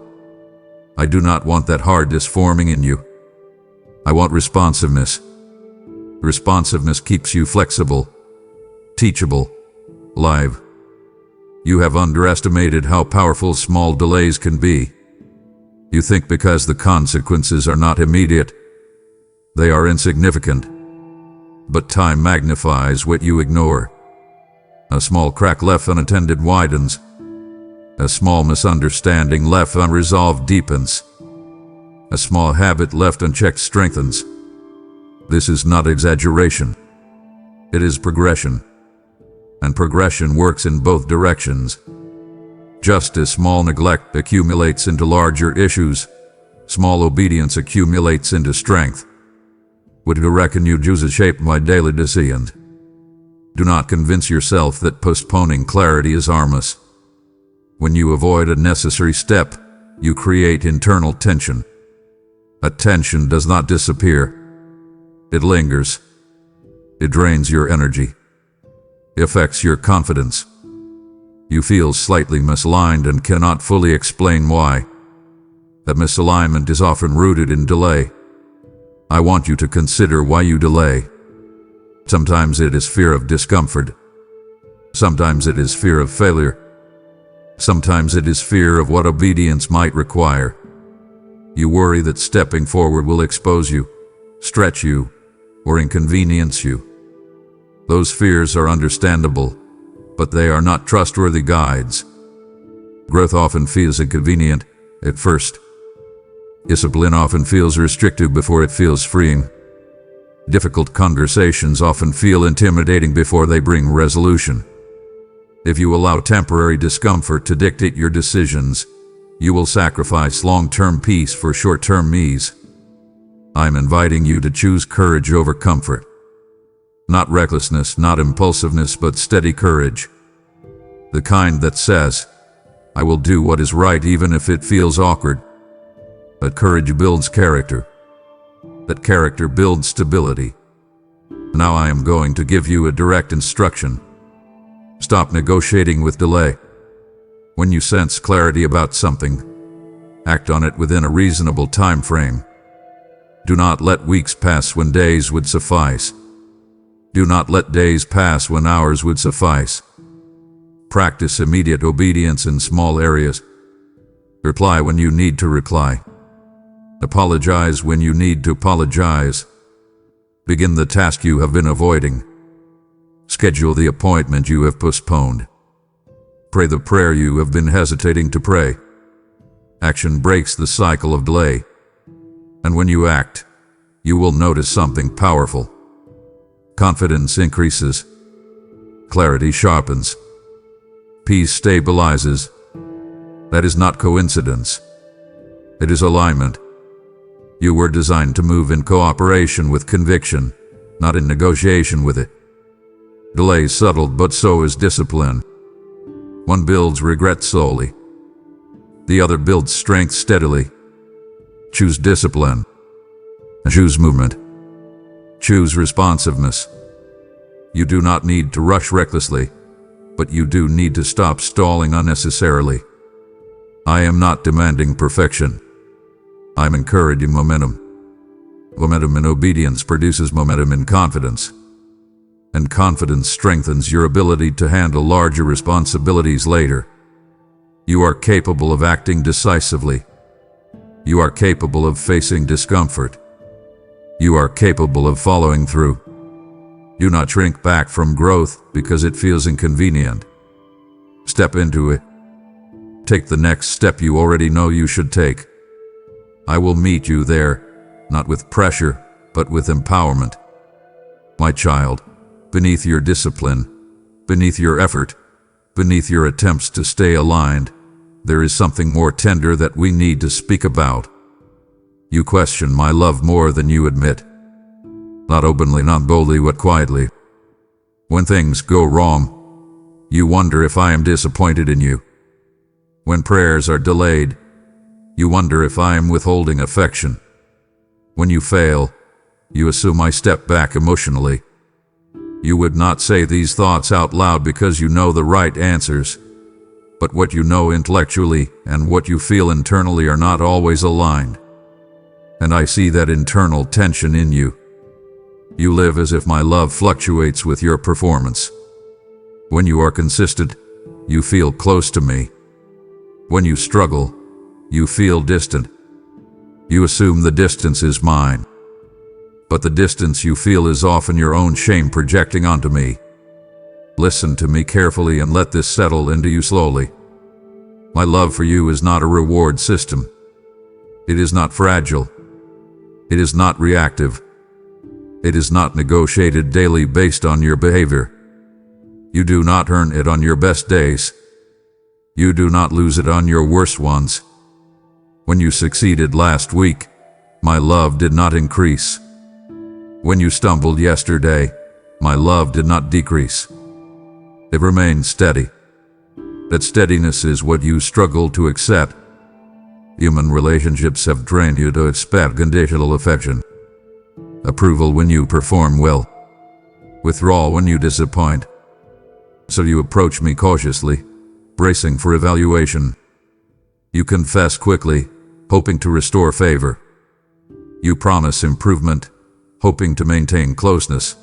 I do not want that hardness forming in you. I want responsiveness. Responsiveness keeps you flexible, teachable, alive. You have underestimated how powerful small delays can be. You think because the consequences are not immediate, they are insignificant. But time magnifies what you ignore. A small crack left unattended widens. A small misunderstanding left unresolved deepens. A small habit left unchecked strengthens. This is not exaggeration. It is progression. And progression works in both directions. Just as small neglect accumulates into larger issues, small obedience accumulates into strength. Would you reckon you choose a shape my daily decision? Do not convince yourself that postponing clarity is harmless. When you avoid a necessary step, you create internal tension. A tension does not disappear. It lingers. It drains your energy. It affects your confidence. You feel slightly misaligned and cannot fully explain why. That misalignment is often rooted in delay. I want you to consider why you delay. Sometimes it is fear of discomfort. Sometimes it is fear of failure. Sometimes it is fear of what obedience might require. You worry that stepping forward will expose you, stretch you, or inconvenience you. Those fears are understandable, but they are not trustworthy guides. Growth often feels inconvenient at first. Discipline often feels restrictive before it feels freeing. Difficult conversations often feel intimidating before they bring resolution. If you allow temporary discomfort to dictate your decisions, you will sacrifice long-term peace for short-term ease. I'm inviting you to choose courage over comfort. Not recklessness, not impulsiveness, but steady courage. The kind that says, I will do what is right even if it feels awkward. That courage builds character. That character builds stability. Now I am going to give you a direct instruction. Stop negotiating with delay. When you sense clarity about something, act on it within a reasonable time frame. Do not let weeks pass when days would suffice. Do not let days pass when hours would suffice. Practice immediate obedience in small areas. Reply when you need to reply. Apologize when you need to apologize. Begin the task you have been avoiding. Schedule the appointment you have postponed. Pray the prayer you have been hesitating to pray. Action breaks the cycle of delay. And when you act, you will notice something powerful. Confidence increases. Clarity sharpens. Peace stabilizes. That is not coincidence. It is alignment. You were designed to move in cooperation with conviction, not in negotiation with it. Delay is subtle, but so is discipline. One builds regret slowly. The other builds strength steadily. Choose discipline. Choose movement. Choose responsiveness. You do not need to rush recklessly, but you do need to stop stalling unnecessarily. I am not demanding perfection. I'm encouraging momentum. Momentum in obedience produces momentum in confidence. And confidence strengthens your ability to handle larger responsibilities later. You are capable of acting decisively. You are capable of facing discomfort. You are capable of following through. Do not shrink back from growth because it feels inconvenient. Step into it. Take the next step you already know you should take. I will meet you there, not with pressure, but with empowerment. My child, beneath your discipline, Beneath your effort, beneath your attempts to stay aligned, there is something more tender that we need to speak about. You question my love more than you admit. Not openly, not boldly, but quietly. When things go wrong, you wonder if I am disappointed in you. When prayers are delayed, you wonder if I am withholding affection. When you fail, you assume I step back emotionally. You would not say these thoughts out loud because you know the right answers, but what you know intellectually and what you feel internally are not always aligned. And I see that internal tension in you. You live as if my love fluctuates with your performance. When you are consistent, you feel close to me. When you struggle, you feel distant. You assume the distance is mine. But the distance you feel is often your own shame projecting onto me. Listen to me carefully and let this settle into you slowly. My love for you is not a reward system. It is not fragile. It is not reactive. It is not negotiated daily based on your behavior. You do not earn it on your best days. You do not lose it on your worst ones. When you succeeded last week, my love did not increase. When you stumbled yesterday, my love did not decrease. It remained steady. That steadiness is what you struggle to accept. Human relationships have trained you to expect conditional affection. Approval when you perform well. Withdrawal when you disappoint. So you approach me cautiously, bracing for evaluation. You confess quickly, hoping to restore favor. You promise improvement, hoping to maintain closeness.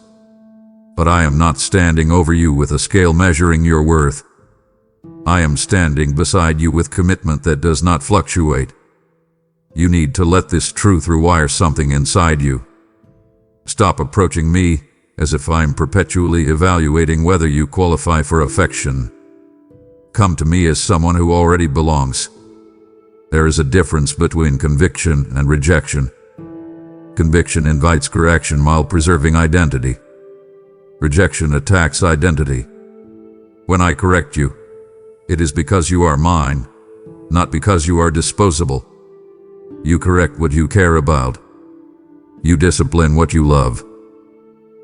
But I am not standing over you with a scale measuring your worth. I am standing beside you with commitment that does not fluctuate. You need to let this truth rewire something inside you. Stop approaching me as if I'm perpetually evaluating whether you qualify for affection. Come to me as someone who already belongs. There is a difference between conviction and rejection. Conviction invites correction while preserving identity. Rejection attacks identity. When I correct you, it is because you are mine, not because you are disposable. You correct what you care about. You discipline what you love.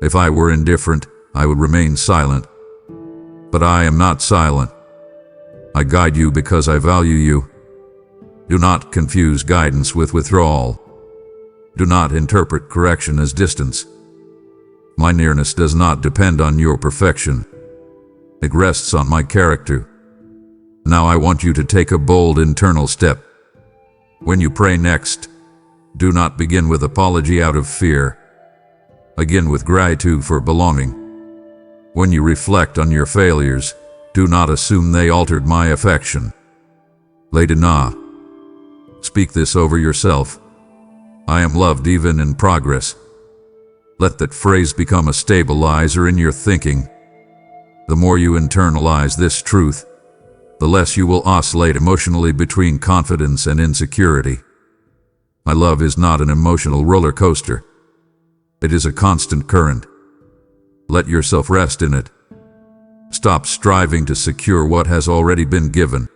If I were indifferent, I would remain silent. But I am not silent. I guide you because I value you. Do not confuse guidance with withdrawal. Do not interpret correction as distance. My nearness does not depend on your perfection. It rests on my character. Now I want you to take a bold internal step. When you pray next, do not begin with apology out of fear. Begin with gratitude for belonging. When you reflect on your failures, do not assume they altered my affection. Ledina. Speak this over yourself. I am loved even in progress. Let that phrase become a stabilizer in your thinking. The more you internalize this truth, the less you will oscillate emotionally between confidence and insecurity. My love is not an emotional roller coaster. It is a constant current. Let yourself rest in it. Stop striving to secure what has already been given.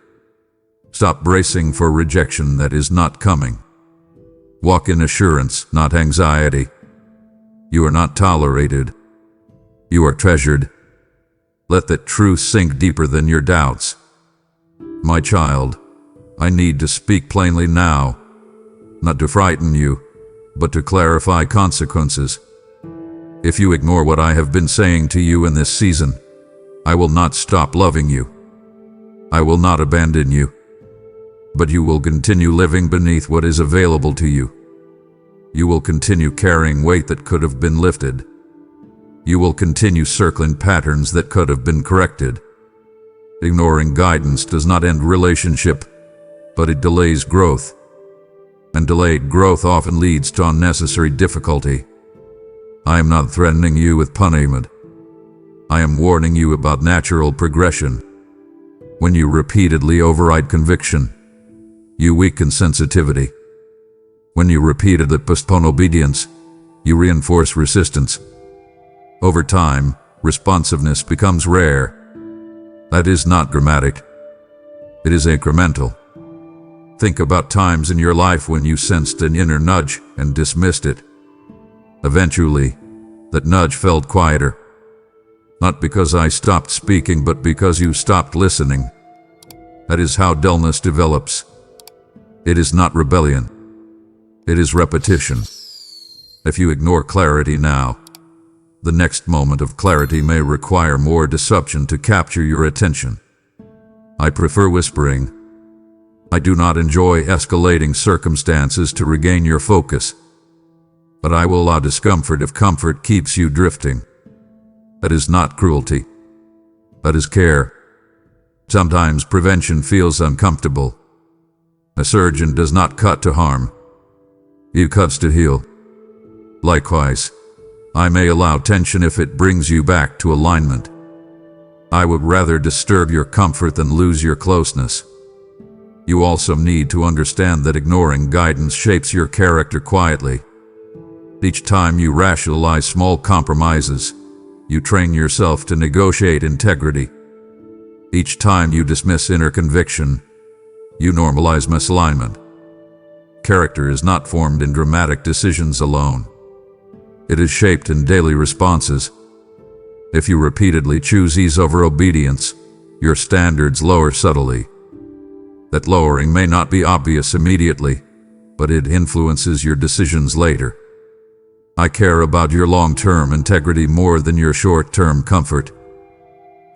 Stop bracing for rejection that is not coming. Walk in assurance, not anxiety. You are not tolerated. You are treasured. Let that truth sink deeper than your doubts. My child, I need to speak plainly now, not to frighten you, but to clarify consequences. If you ignore what I have been saying to you in this season, I will not stop loving you. I will not abandon you. But you will continue living beneath what is available to you. You will continue carrying weight that could have been lifted. You will continue circling patterns that could have been corrected. Ignoring guidance does not end relationship, but it delays growth. And delayed growth often leads to unnecessary difficulty. I am not threatening you with punishment. I am warning you about natural progression. When you repeatedly override conviction, you weaken sensitivity. When you repeatedly postpone obedience, you reinforce resistance. Over time, responsiveness becomes rare. That is not dramatic. It is incremental. Think about times in your life when you sensed an inner nudge and dismissed it. Eventually, that nudge felt quieter. Not because I stopped speaking, but because you stopped listening. That is how dullness develops. It is not rebellion. It is repetition. If you ignore clarity now, the next moment of clarity may require more deception to capture your attention. I prefer whispering. I do not enjoy escalating circumstances to regain your focus, but I will allow discomfort if comfort keeps you drifting. That is not cruelty. That is care. Sometimes prevention feels uncomfortable. A surgeon does not cut to harm. He cuts to heal. Likewise, I may allow tension if it brings you back to alignment. I would rather disturb your comfort than lose your closeness. You also need to understand that ignoring guidance shapes your character quietly. Each time you rationalize small compromises, you train yourself to negotiate integrity. Each time you dismiss inner conviction, you normalize misalignment. Character is not formed in dramatic decisions alone. It is shaped in daily responses. If you repeatedly choose ease over obedience, your standards lower subtly. That lowering may not be obvious immediately, but it influences your decisions later. I care about your long-term integrity more than your short-term comfort.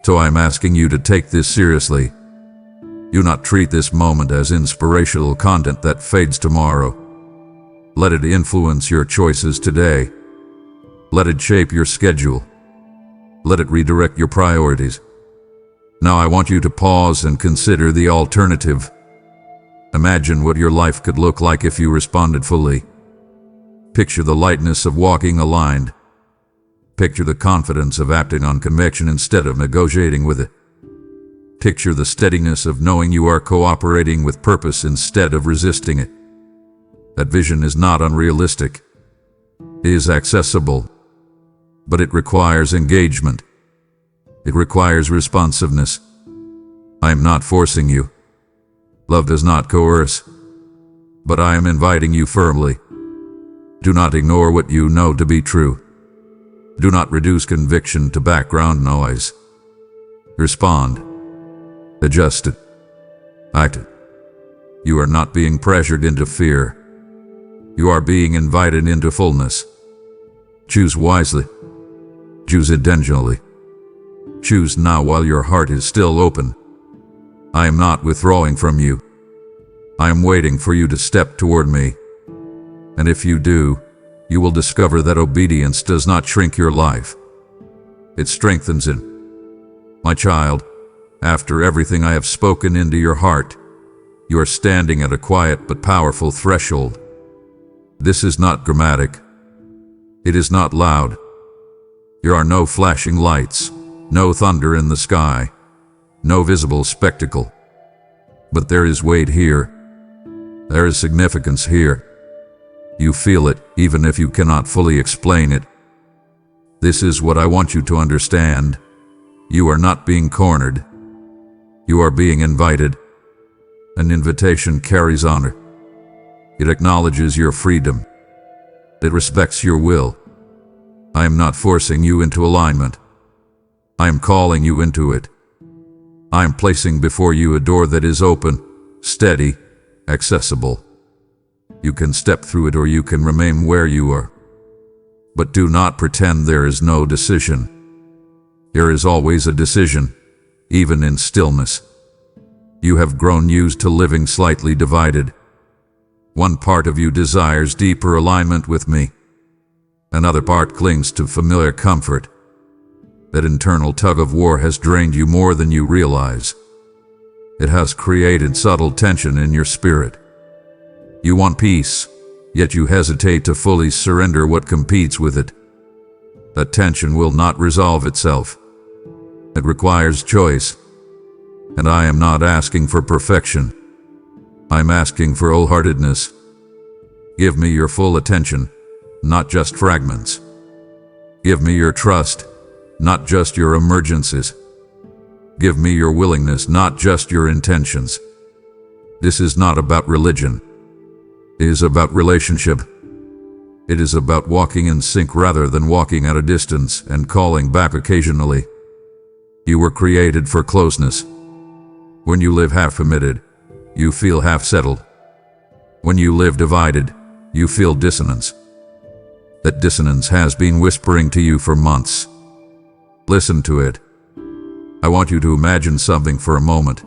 So I'm asking you to take this seriously. Do not treat this moment as inspirational content that fades tomorrow. Let it influence your choices today. Let it shape your schedule. Let it redirect your priorities. Now I want you to pause and consider the alternative. Imagine what your life could look like if you responded fully. Picture the lightness of walking aligned. Picture the confidence of acting on conviction instead of negotiating with it. Picture the steadiness of knowing you are cooperating with purpose instead of resisting it. That vision is not unrealistic. It is accessible. But it requires engagement. It requires responsiveness. I am not forcing you. Love does not coerce. But I am inviting you firmly. Do not ignore what you know to be true. Do not reduce conviction to background noise. Respond. Adjust it. Act it. You are not being pressured into fear. You are being invited into fullness. Choose wisely. Choose intentionally. Choose now while your heart is still open. I am not withdrawing from you. I am waiting for you to step toward me. And if you do, you will discover that obedience does not shrink your life. It strengthens it. My child, after everything I have spoken into your heart, you are standing at a quiet but powerful threshold. This is not dramatic. It is not loud. There are no flashing lights, no thunder in the sky, no visible spectacle. But there is weight here. There is significance here. You feel it, even if you cannot fully explain it. This is what I want you to understand. You are not being cornered. You are being invited. An invitation carries honor. It acknowledges your freedom. It respects your will. I am not forcing you into alignment. I am calling you into it. I am placing before you a door that is open, steady, accessible. You can step through it or you can remain where you are. But do not pretend there is no decision. There is always a decision, even in stillness. You have grown used to living slightly divided. One part of you desires deeper alignment with me. Another part clings to familiar comfort. That internal tug-of-war has drained you more than you realize. It has created subtle tension in your spirit. You want peace, yet you hesitate to fully surrender what competes with it. That tension will not resolve itself. It requires choice. And I am not asking for perfection. I'm asking for wholeheartedness. Give me your full attention, not just fragments. Give me your trust, not just your emergencies. Give me your willingness, not just your intentions. This is not about religion. It is about relationship. It is about walking in sync rather than walking at a distance and calling back occasionally. You were created for closeness. When you live half committed, you feel half settled. When you live divided, you feel dissonance. That dissonance has been whispering to you for months. Listen to it. I want you to imagine something for a moment.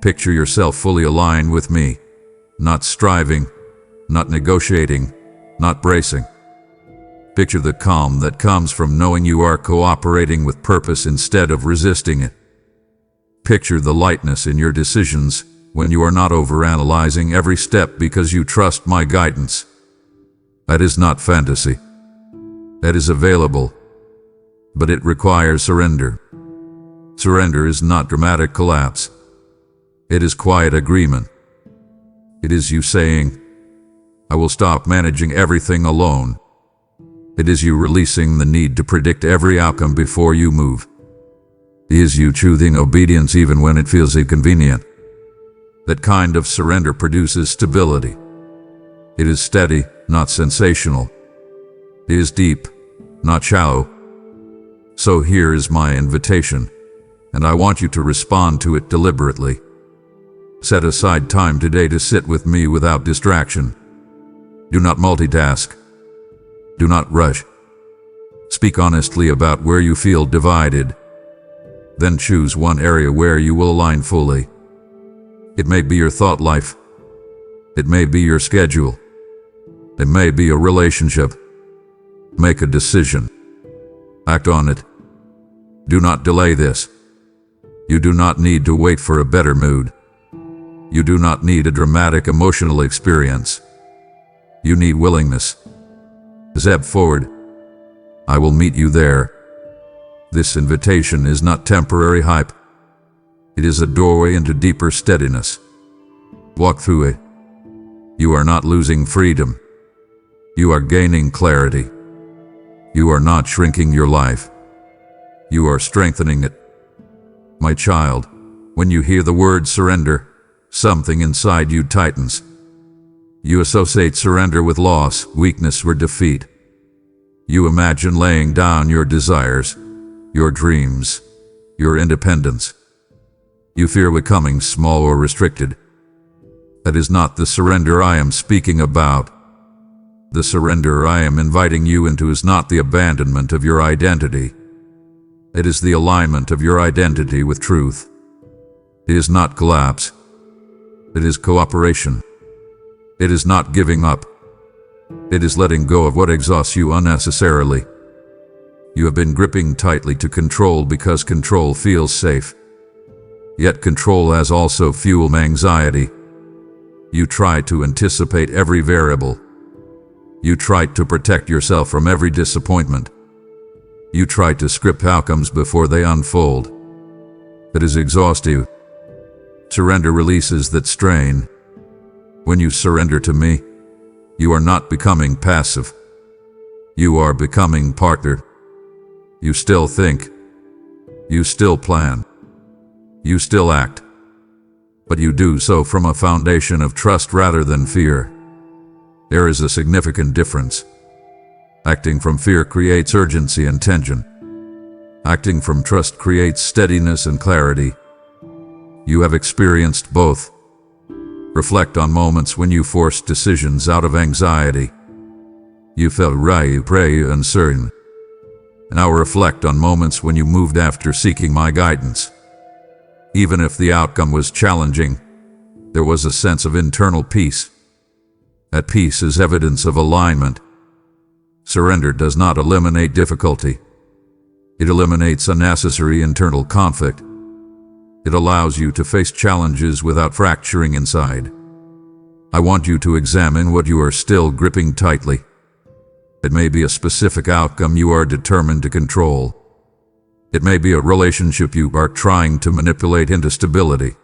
Picture yourself fully aligned with me, not striving, not negotiating, not bracing. Picture the calm that comes from knowing you are cooperating with purpose instead of resisting it. Picture the lightness in your decisions when you are not overanalyzing every step because you trust my guidance. That is not fantasy. That is available, but it requires surrender. Surrender is not dramatic collapse. It is quiet agreement. It is you saying, I will stop managing everything alone. It is you releasing the need to predict every outcome before you move. It is you choosing obedience even when it feels inconvenient. That kind of surrender produces stability. It is steady, not sensational. It is deep, not shallow. So here is my invitation, and I want you to respond to it deliberately. Set aside time today to sit with me without distraction. Do not multitask. Do not rush. Speak honestly about where you feel divided. Then choose one area where you will align fully. It may be your thought life. It may be your schedule. It may be a relationship. Make a decision. Act on it. Do not delay this. You do not need to wait for a better mood. You do not need a dramatic emotional experience. You need willingness. Step forward. I will meet you there. This invitation is not temporary hype. It is a doorway into deeper steadiness. Walk through it. You are not losing freedom. You are gaining clarity. You are not shrinking your life. You are strengthening it. My child, when you hear the word surrender, something inside you tightens. You associate surrender with loss, weakness, or defeat. You imagine laying down your desires, your dreams, your independence. You fear becoming small or restricted. That is not the surrender I am speaking about. The surrender I am inviting you into is not the abandonment of your identity. It is the alignment of your identity with truth. It is not collapse. It is cooperation. It is not giving up. It is letting go of what exhausts you unnecessarily. You have been gripping tightly to control because control feels safe. Yet control has also fueled anxiety. You try to anticipate every variable. You try to protect yourself from every disappointment. You try to script outcomes before they unfold. That is exhaustive. Surrender releases that strain. When you surrender to me, you are not becoming passive. You are becoming partner. You still think. You still plan. You still act. But you do so from a foundation of trust rather than fear. There is a significant difference. Acting from fear creates urgency and tension. Acting from trust creates steadiness and clarity. You have experienced both. Reflect on moments when you forced decisions out of anxiety. You felt uncertain. Now reflect on moments when you moved after seeking my guidance. Even if the outcome was challenging, there was a sense of internal peace. That peace is evidence of alignment. Surrender does not eliminate difficulty. It eliminates unnecessary internal conflict. It allows you to face challenges without fracturing inside. I want you to examine what you are still gripping tightly. It may be a specific outcome you are determined to control. It may be a relationship you are trying to manipulate into stability.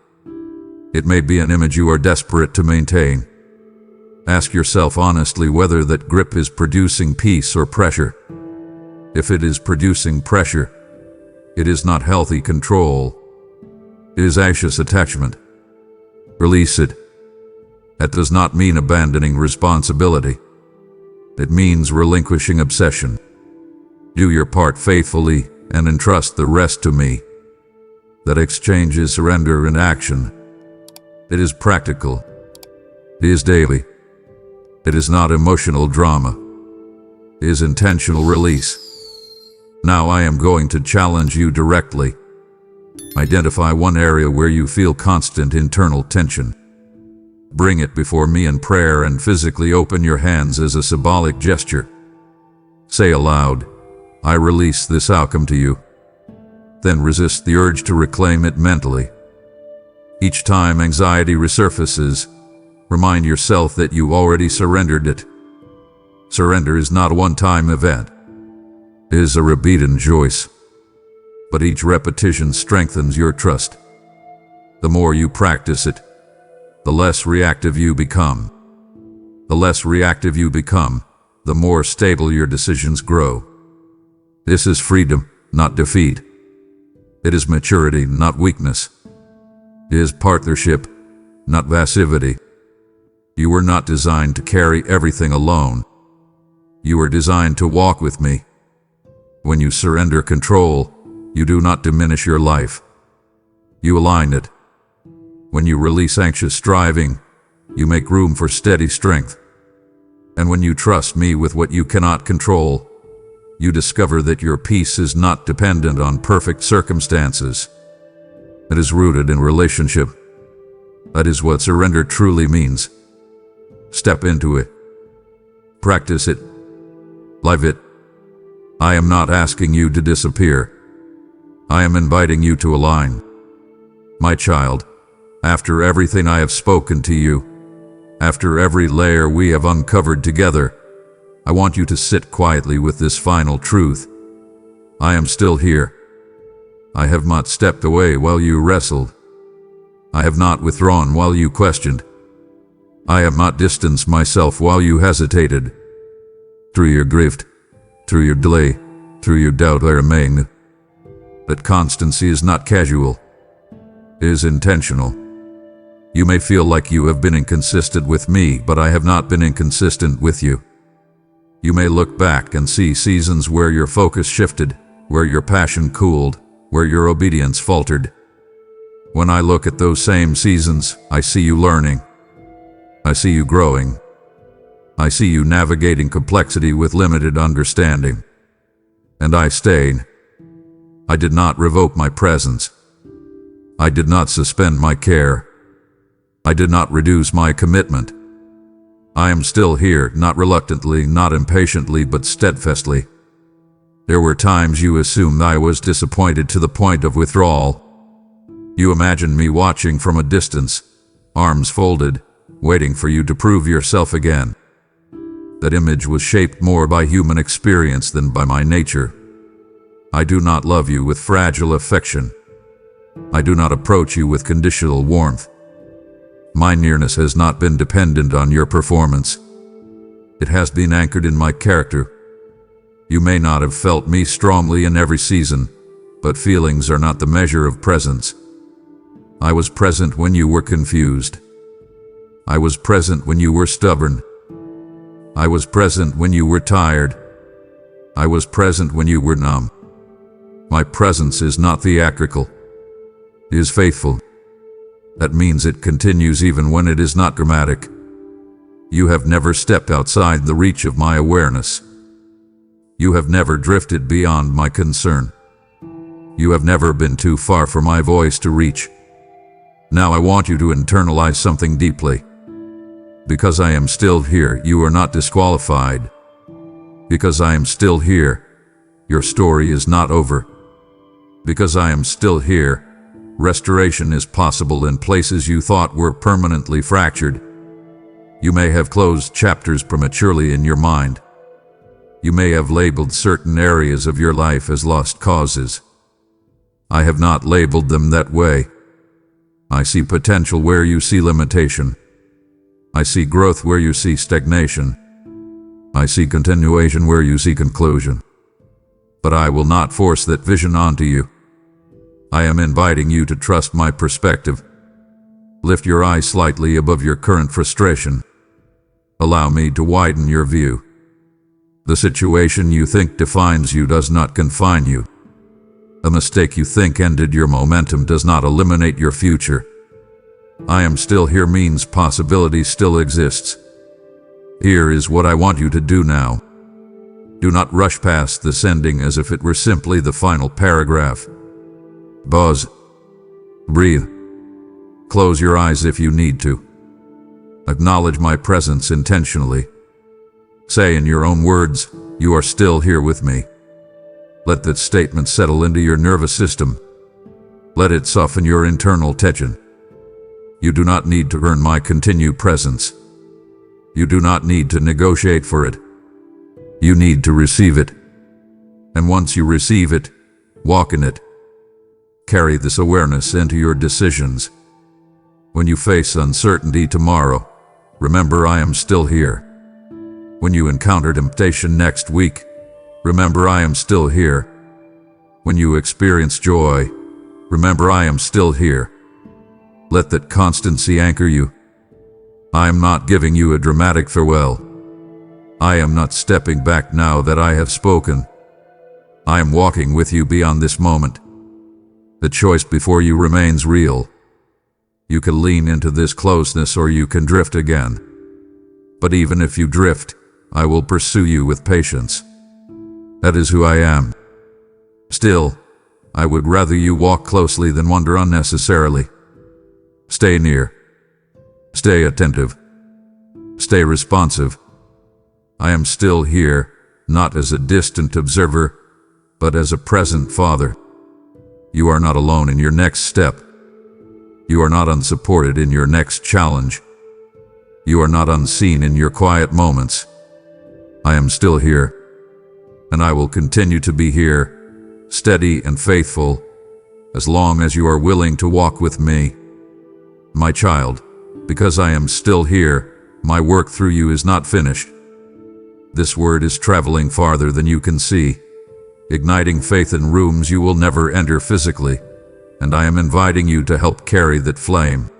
It may be an image you are desperate to maintain. Ask yourself honestly whether that grip is producing peace or pressure. If it is producing pressure, it is not healthy control. It is anxious attachment. Release it. That does not mean abandoning responsibility. It means relinquishing obsession. Do your part faithfully and entrust the rest to me. That exchange is surrender in action. It is practical. It is daily. It is not emotional drama. It is intentional release. Now I am going to challenge you directly. Identify one area where you feel constant internal tension. Bring it before me in prayer and physically open your hands as a symbolic gesture. Say aloud, I release this outcome to you. Then resist the urge to reclaim it mentally. Each time anxiety resurfaces, remind yourself that you already surrendered it. Surrender is not a one-time event. It is a repeated choice. But each repetition strengthens your trust. The more you practice it, the less reactive you become. The less reactive you become, the more stable your decisions grow. This is freedom, not defeat. It is maturity, not weakness. It is partnership, not passivity. You were not designed to carry everything alone. You were designed to walk with me. When you surrender control, you do not diminish your life. You align it. When you release anxious striving, you make room for steady strength. And when you trust me with what you cannot control, you discover that your peace is not dependent on perfect circumstances. It is rooted in relationship. That is what surrender truly means. Step into it. Practice it. Live it. I am not asking you to disappear. I am inviting you to align. My child, after everything I have spoken to you, after every layer we have uncovered together, I want you to sit quietly with this final truth. I am still here. I have not stepped away while you wrestled. I have not withdrawn while you questioned. I have not distanced myself while you hesitated. Through your drift, through your delay, through your doubt, I remain. That constancy is not casual. It is intentional. You may feel like you have been inconsistent with me, but I have not been inconsistent with you. You may look back and see seasons where your focus shifted, where your passion cooled, where your obedience faltered. When I look at those same seasons, I see you learning. I see you growing. I see you navigating complexity with limited understanding. And I stayed. I did not revoke my presence. I did not suspend my care. I did not reduce my commitment. I am still here, not reluctantly, not impatiently, but steadfastly. There were times you assumed I was disappointed to the point of withdrawal. You imagined me watching from a distance, arms folded, waiting for you to prove yourself again. That image was shaped more by human experience than by my nature. I do not love you with fragile affection. I do not approach you with conditional warmth. My nearness has not been dependent on your performance. It has been anchored in my character. You may not have felt me strongly in every season, but feelings are not the measure of presence. I was present when you were confused. I was present when you were stubborn. I was present when you were tired. I was present when you were numb. My presence is not theatrical. It is faithful. That means it continues even when it is not dramatic. You have never stepped outside the reach of my awareness. You have never drifted beyond my concern. You have never been too far for my voice to reach. Now I want you to internalize something deeply. Because I am still here, you are not disqualified. Because I am still here, your story is not over. Because I am still here, restoration is possible in places you thought were permanently fractured. You may have closed chapters prematurely in your mind. You may have labeled certain areas of your life as lost causes. I have not labeled them that way. I see potential where you see limitation. I see growth where you see stagnation. I see continuation where you see conclusion. but I will not force that vision onto you. I am inviting you to trust my perspective. Lift your eyes slightly above your current frustration. Allow me to widen your view. The situation you think defines you does not confine you. A mistake you think ended your momentum does not eliminate your future. I am still here means possibility still exists. Here is what I want you to do now. Do not rush past this ending as if it were simply the final paragraph. Pause. Breathe. Close your eyes if you need to. Acknowledge my presence intentionally. Say in your own words, "You are still here with me." Let that statement settle into your nervous system. Let it soften your internal tension. You do not need to earn my continued presence. You do not need to negotiate for it. You need to receive it. And once you receive it, walk in it. Carry this awareness into your decisions. When you face uncertainty tomorrow, remember I am still here. When you encounter temptation next week, remember I am still here. When you experience joy, remember I am still here. Let that constancy anchor you. I am not giving you a dramatic farewell. I am not stepping back now that I have spoken. I am walking with you beyond this moment. The choice before you remains real. You can lean into this closeness or you can drift again. But even if you drift, I will pursue you with patience. That is who I am. Still, I would rather you walk closely than wander unnecessarily. Stay near. Stay attentive. Stay responsive. I am still here, not as a distant observer, but as a present father. You are not alone in your next step. You are not unsupported in your next challenge. You are not unseen in your quiet moments. I am still here, and I will continue to be here, steady and faithful, as long as you are willing to walk with me. My child, because I am still here, my work through you is not finished. This word is traveling farther than you can see, igniting faith in rooms you will never enter physically, and I am inviting you to help carry that flame.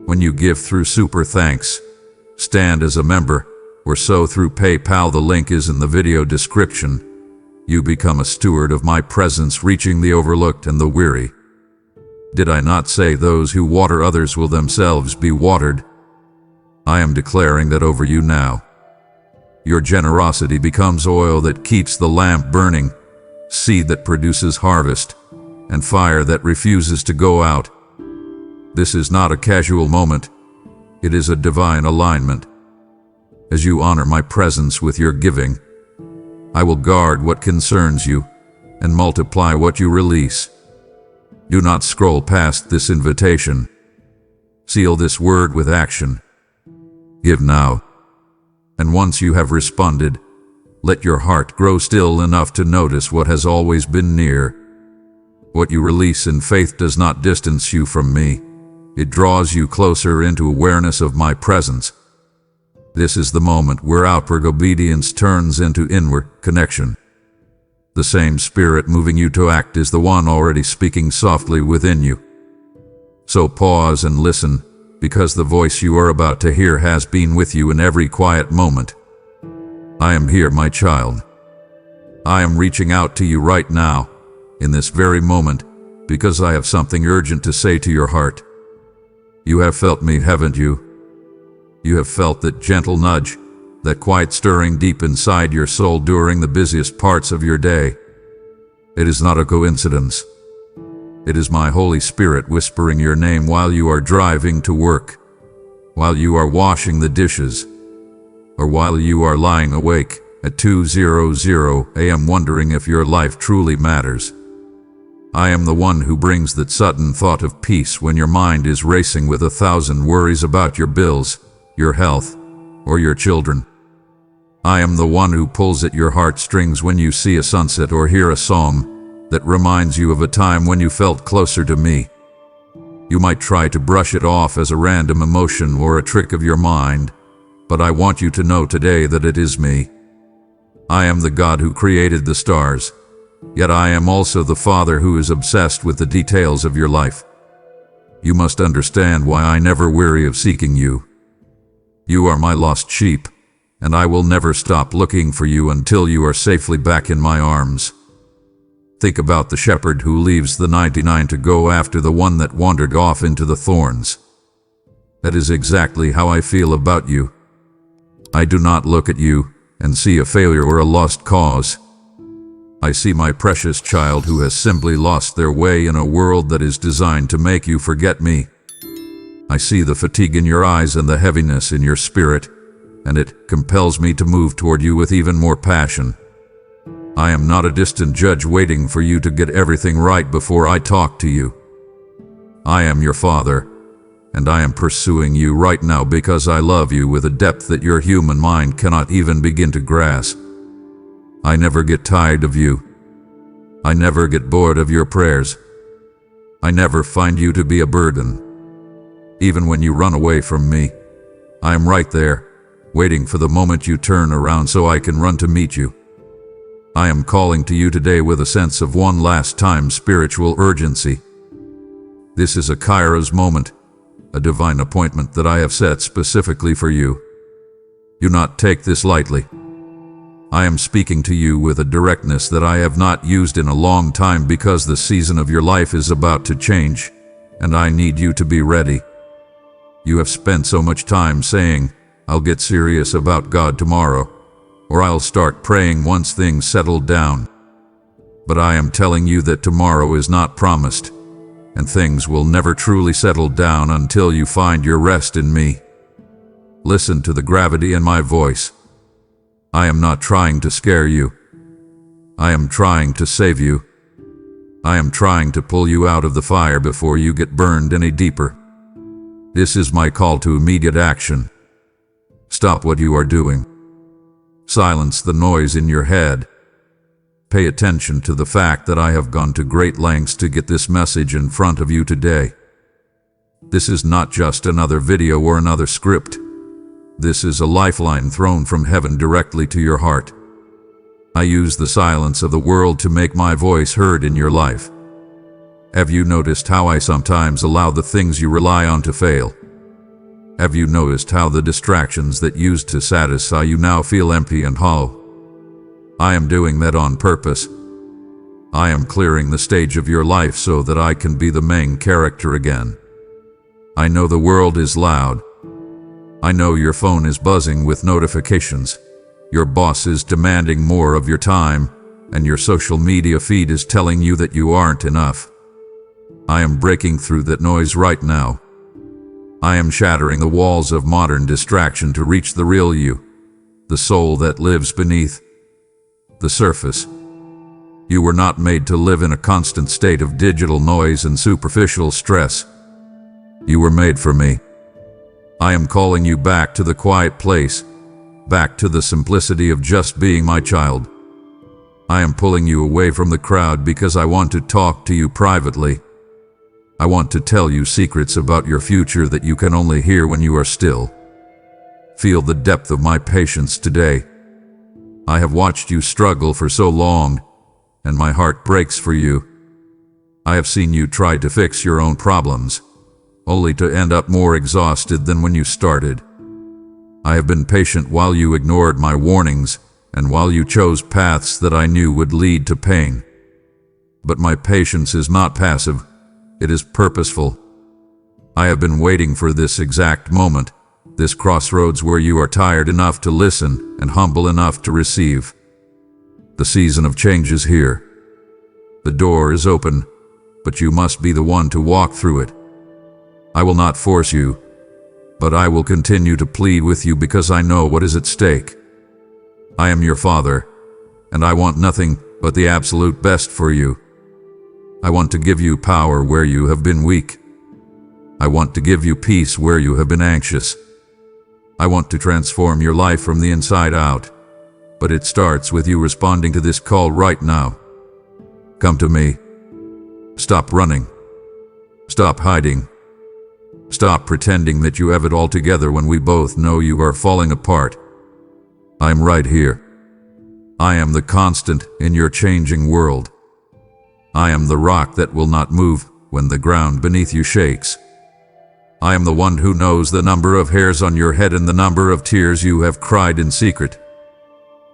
When you give through Super Thanks, stand as a member, or sow through PayPal, the link is in the video description, you become a steward of my presence, reaching the overlooked and the weary. Did I not say those who water others will themselves be watered? I am declaring that over you now. Your generosity becomes oil that keeps the lamp burning, seed that produces harvest, and fire that refuses to go out. This is not a casual moment. It is a divine alignment. As you honor my presence with your giving, I will guard what concerns you and multiply what you release. Do not scroll past this invitation. Seal this word with action. Give now. And once you have responded, let your heart grow still enough to notice what has always been near. What you release in faith does not distance you from me. It draws you closer into awareness of my presence. This is the moment where outward obedience turns into inward connection. The same spirit moving you to act is the one already speaking softly within you. So pause and listen, because the voice you are about to hear has been with you in every quiet moment. I am here, my child. I am reaching out to you right now, in this very moment, because I have something urgent to say to your heart. You have felt me, haven't you? You have felt that gentle nudge, that quiet stirring deep inside your soul during the busiest parts of your day. It is not a coincidence. It is my Holy Spirit whispering your name while you are driving to work, while you are washing the dishes, or while you are lying awake at 2:00 a.m. wondering if your life truly matters. I am the one who brings that sudden thought of peace when your mind is racing with 1,000 worries about your bills, your health, or your children. I am the one who pulls at your heartstrings when you see a sunset or hear a song that reminds you of a time when you felt closer to me. You might try to brush it off as a random emotion or a trick of your mind, but I want you to know today that it is me. I am the God who created the stars, yet I am also the Father who is obsessed with the details of your life. You must understand why I never weary of seeking you. You are my lost sheep, and I will never stop looking for you until you are safely back in my arms. Think about the shepherd who leaves the 99 to go after the one that wandered off into the thorns. That is exactly how I feel about you. I do not look at you and see a failure or a lost cause. I see my precious child who has simply lost their way in a world that is designed to make you forget me. I see the fatigue in your eyes and the heaviness in your spirit, and it compels me to move toward you with even more passion. I am not a distant judge waiting for you to get everything right before I talk to you. I am your Father, and I am pursuing you right now because I love you with a depth that your human mind cannot even begin to grasp. I never get tired of you. I never get bored of your prayers. I never find you to be a burden. Even when you run away from me, I am right there, waiting for the moment you turn around so I can run to meet you. I am calling to you today with a sense of one last time spiritual urgency. This is a Kairos moment, a divine appointment that I have set specifically for you. Do not take this lightly. I am speaking to you with a directness that I have not used in a long time because the season of your life is about to change, and I need you to be ready. You have spent so much time saying, "I'll get serious about God tomorrow," or "I'll start praying once things settle down." But I am telling you that tomorrow is not promised, and things will never truly settle down until you find your rest in me. Listen to the gravity in my voice. I am not trying to scare you. I am trying to save you. I am trying to pull you out of the fire before you get burned any deeper. This is my call to immediate action. Stop what you are doing. Silence the noise in your head. Pay attention to the fact that I have gone to great lengths to get this message in front of you today. This is not just another video or another script. This is a lifeline thrown from heaven directly to your heart. I use the silence of the world to make my voice heard in your life. Have you noticed how I sometimes allow the things you rely on to fail? Have you noticed how the distractions that used to satisfy you now feel empty and hollow? I am doing that on purpose. I am clearing the stage of your life so that I can be the main character again. I know the world is loud. I know your phone is buzzing with notifications. Your boss is demanding more of your time, and your social media feed is telling you that you aren't enough. I am breaking through that noise right now. I am shattering the walls of modern distraction to reach the real you, the soul that lives beneath the surface. You were not made to live in a constant state of digital noise and superficial stress. You were made for me. I am calling you back to the quiet place, back to the simplicity of just being my child. I am pulling you away from the crowd because I want to talk to you privately. I want to tell you secrets about your future that you can only hear when you are still. Feel the depth of my patience today. I have watched you struggle for so long, and my heart breaks for you. I have seen you try to fix your own problems, only to end up more exhausted than when you started. I have been patient while you ignored my warnings and while you chose paths that I knew would lead to pain. But my patience is not passive, it is purposeful. I have been waiting for this exact moment, this crossroads where you are tired enough to listen and humble enough to receive. The season of change is here. The door is open, but you must be the one to walk through it. I will not force you, but I will continue to plead with you because I know what is at stake. I am your Father, and I want nothing but the absolute best for you. I want to give you power where you have been weak. I want to give you peace where you have been anxious. I want to transform your life from the inside out, but it starts with you responding to this call right now. Come to me. Stop running. Stop hiding. Stop pretending that you have it all together when we both know you are falling apart. I'm right here. I am the constant in your changing world. I am the rock that will not move when the ground beneath you shakes. I am the one who knows the number of hairs on your head and the number of tears you have cried in secret.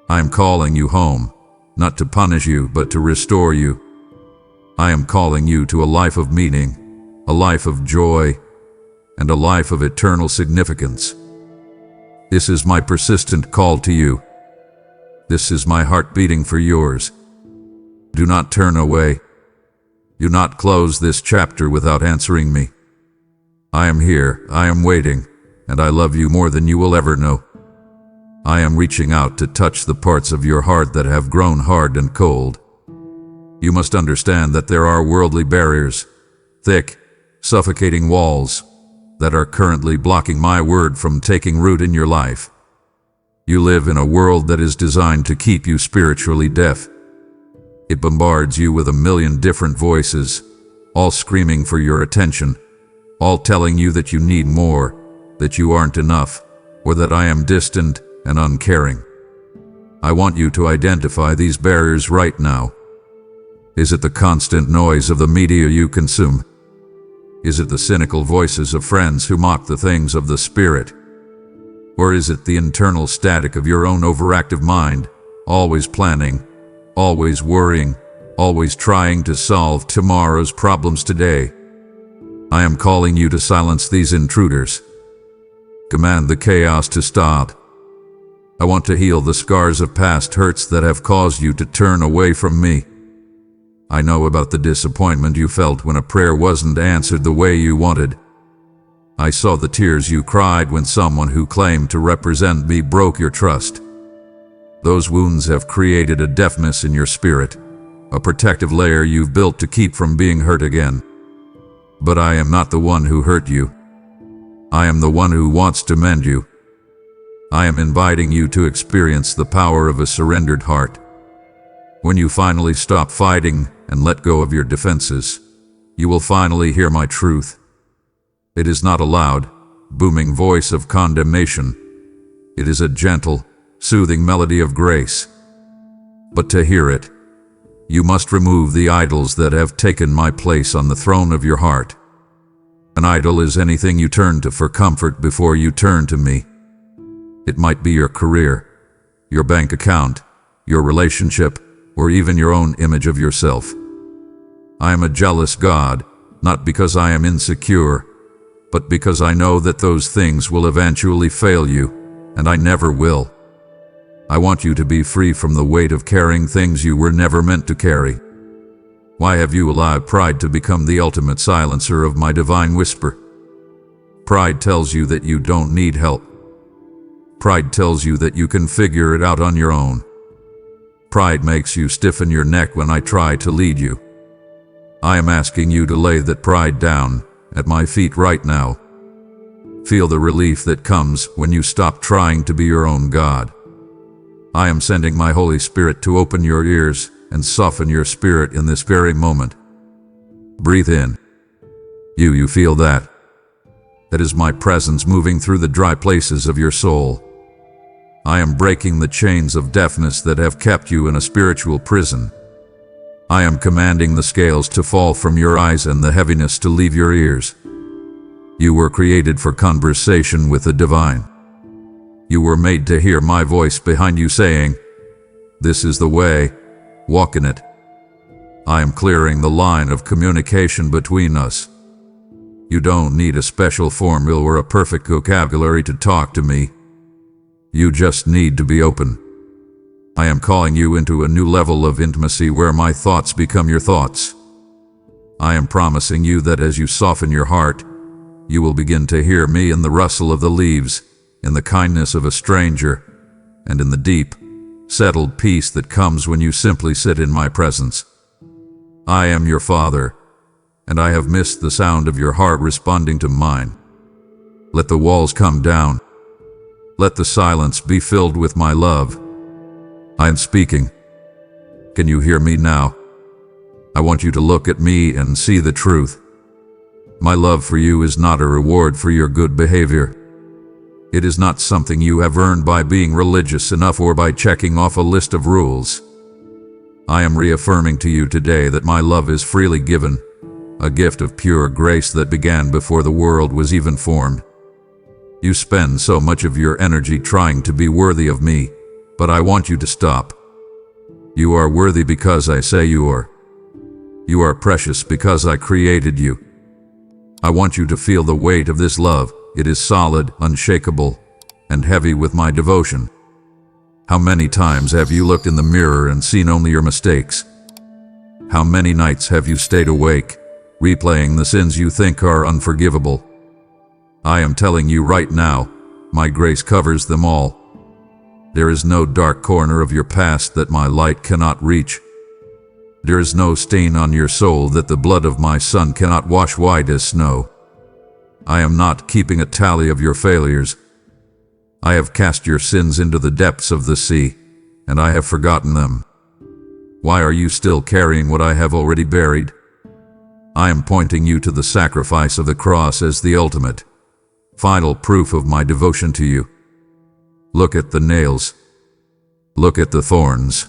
I am calling you home, not to punish you, but to restore you. I am calling you to a life of meaning, a life of joy, and a life of eternal significance. This is my persistent call to you. This is my heart beating for yours. Do not turn away. Do not close this chapter without answering me. I am here, I am waiting, and I love you more than you will ever know. I am reaching out to touch the parts of your heart that have grown hard and cold. You must understand that there are worldly barriers, thick, suffocating walls, that are currently blocking my word from taking root in your life. You live in a world that is designed to keep you spiritually deaf. It bombards you with a million different voices, all screaming for your attention, all telling you that you need more, that you aren't enough, or that I am distant and uncaring. I want you to identify these barriers right now. Is it the constant noise of the media you consume? Is it the cynical voices of friends who mock the things of the Spirit? Or is it the internal static of your own overactive mind, always planning, always worrying, always trying to solve tomorrow's problems today? I am calling you to silence these intruders. Command the chaos to stop. I want to heal the scars of past hurts that have caused you to turn away from me. I know about the disappointment you felt when a prayer wasn't answered the way you wanted. I saw the tears you cried when someone who claimed to represent me broke your trust. Those wounds have created a deafness in your spirit, a protective layer you've built to keep from being hurt again. But I am not the one who hurt you. I am the one who wants to mend you. I am inviting you to experience the power of a surrendered heart. When you finally stop fighting and let go of your defenses, you will finally hear my truth. It is not a loud, booming voice of condemnation. It is a gentle, soothing melody of grace. But to hear it, you must remove the idols that have taken my place on the throne of your heart. An idol is anything you turn to for comfort before you turn to me. It might be your career, your bank account, your relationship, or even your own image of yourself. I am a jealous God, not because I am insecure, but because I know that those things will eventually fail you, and I never will. I want you to be free from the weight of carrying things you were never meant to carry. Why have you allowed pride to become the ultimate silencer of my divine whisper? Pride tells you that you don't need help. Pride tells you that you can figure it out on your own. Pride makes you stiffen your neck when I try to lead you. I am asking you to lay that pride down at my feet right now. Feel the relief that comes when you stop trying to be your own God. I am sending my Holy Spirit to open your ears and soften your spirit in this very moment. Breathe in. You feel that? That is my presence moving through the dry places of your soul. I am breaking the chains of deafness that have kept you in a spiritual prison. I am commanding the scales to fall from your eyes and the heaviness to leave your ears. You were created for conversation with the divine. You were made to hear my voice behind you saying, "This is the way, walk in it." I am clearing the line of communication between us. You don't need a special formula or a perfect vocabulary to talk to me. You just need to be open. I am calling you into a new level of intimacy where my thoughts become your thoughts. I am promising you that as you soften your heart, you will begin to hear me in the rustle of the leaves, in the kindness of a stranger, and in the deep, settled peace that comes when you simply sit in my presence. I am your Father, and I have missed the sound of your heart responding to mine. Let the walls come down. Let the silence be filled with my love. I am speaking. Can you hear me now? I want you to look at me and see the truth. My love for you is not a reward for your good behavior. It is not something you have earned by being religious enough or by checking off a list of rules. I am reaffirming to you today that my love is freely given, a gift of pure grace that began before the world was even formed. You spend so much of your energy trying to be worthy of me, but I want you to stop. You are worthy because I say you are. You are precious because I created you. I want you to feel the weight of this love. It is solid, unshakable, and heavy with my devotion. How many times have you looked in the mirror and seen only your mistakes? How many nights have you stayed awake, replaying the sins you think are unforgivable? I am telling you right now, my grace covers them all. There is no dark corner of your past that my light cannot reach. There is no stain on your soul that the blood of my Son cannot wash white as snow. I am not keeping a tally of your failures. I have cast your sins into the depths of the sea, and I have forgotten them. Why are you still carrying what I have already buried? I am pointing you to the sacrifice of the cross as the ultimate, final proof of my devotion to you. Look at the nails. Look at the thorns.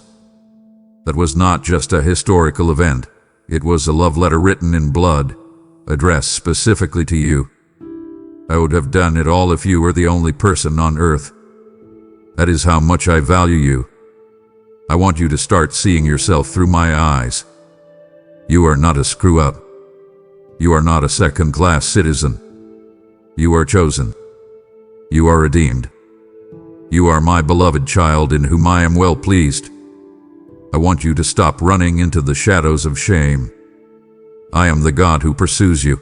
That was not just a historical event. It was a love letter written in blood, addressed specifically to you. I would have done it all if you were the only person on earth. That is how much I value you. I want you to start seeing yourself through my eyes. You are not a screw-up. You are not a second-class citizen. You are chosen. You are redeemed. You are my beloved child in whom I am well pleased. I want you to stop running into the shadows of shame. I am the God who pursues you.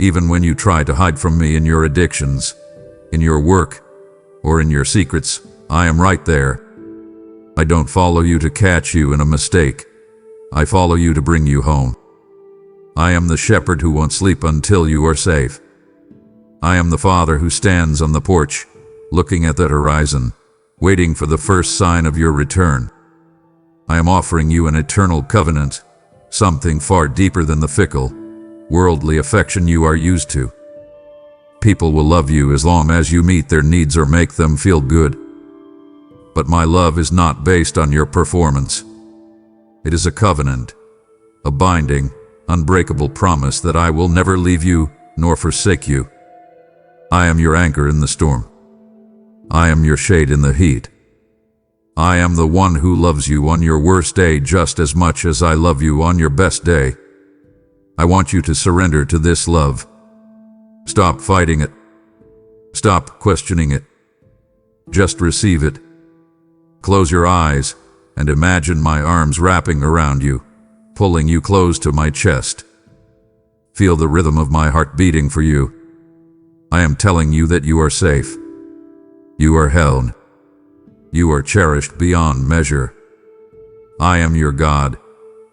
Even when you try to hide from me in your addictions, in your work, or in your secrets, I am right there. I don't follow you to catch you in a mistake. I follow you to bring you home. I am the shepherd who won't sleep until you are safe. I am the father who stands on the porch, looking at the horizon, waiting for the first sign of your return. I am offering you an eternal covenant, something far deeper than the fickle, worldly affection you are used to. People will love you as long as you meet their needs or make them feel good. But my love is not based on your performance. It is a covenant, a binding, unbreakable promise that I will never leave you nor forsake you. I am your anchor in the storm. I am your shade in the heat. I am the one who loves you on your worst day just as much as I love you on your best day. I want you to surrender to this love. Stop fighting it. Stop questioning it. Just receive it. Close your eyes and imagine my arms wrapping around you, pulling you close to my chest. Feel the rhythm of my heart beating for you. I am telling you that you are safe. You are held. You are cherished beyond measure. I am your God,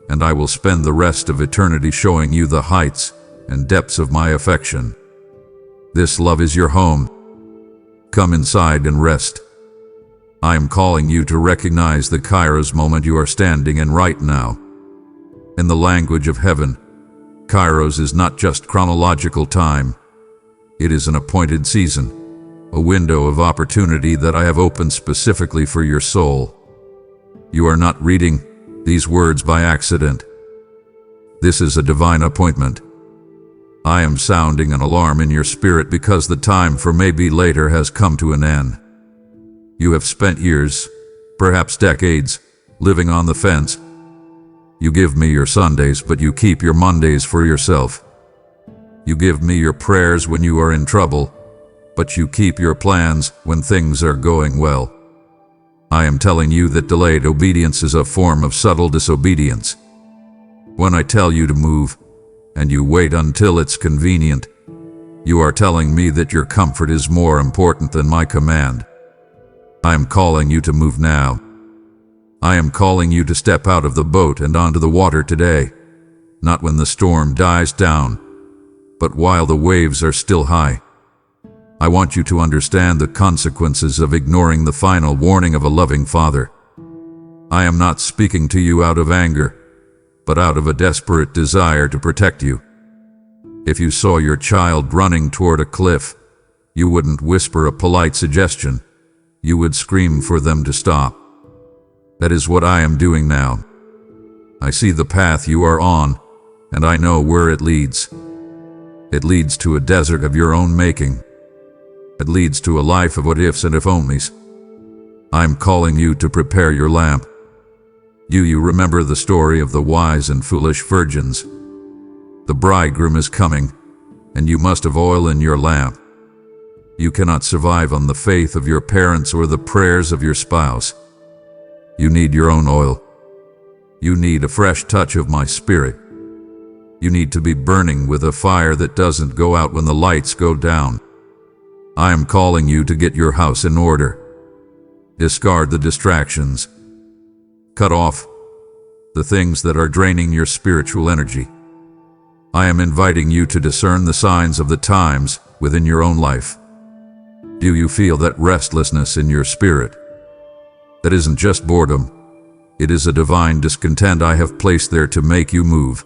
and I will spend the rest of eternity showing you the heights and depths of my affection. This love is your home. Come inside and rest. I am calling you to recognize the Kairos moment you are standing in right now. In the language of heaven, Kairos is not just chronological time. It is an appointed season, a window of opportunity that I have opened specifically for your soul. You are not reading these words by accident. This is a divine appointment. I am sounding an alarm in your spirit because the time for maybe later has come to an end. You have spent years, perhaps decades, living on the fence. You give me your Sundays, but you keep your Mondays for yourself. You give me your prayers when you are in trouble, but you keep your plans when things are going well. I am telling you that delayed obedience is a form of subtle disobedience. When I tell you to move, and you wait until it's convenient, you are telling me that your comfort is more important than my command. I am calling you to move now. I am calling you to step out of the boat and onto the water today, not when the storm dies down, but while the waves are still high. I want you to understand the consequences of ignoring the final warning of a loving Father. I am not speaking to you out of anger, but out of a desperate desire to protect you. If you saw your child running toward a cliff, You wouldn't whisper a polite suggestion. You would scream for them to stop. That is what I am doing now. I see the path you are on, and I know where it leads. It leads to a desert of your own making. It leads to a life of what ifs and if onlys. I'm calling you to prepare your lamp. You remember the story of the wise and foolish virgins. The bridegroom is coming, and you must have oil in your lamp. You cannot survive on the faith of your parents or the prayers of your spouse. You need your own oil. You need a fresh touch of my spirit. You need to be burning with a fire that doesn't go out when the lights go down. I am calling you to get your house in order. Discard the distractions. Cut off the things that are draining your spiritual energy. I am inviting you to discern the signs of the times within your own life. Do you feel that restlessness in your spirit? That isn't just boredom. It is a divine discontent I have placed there to make you move.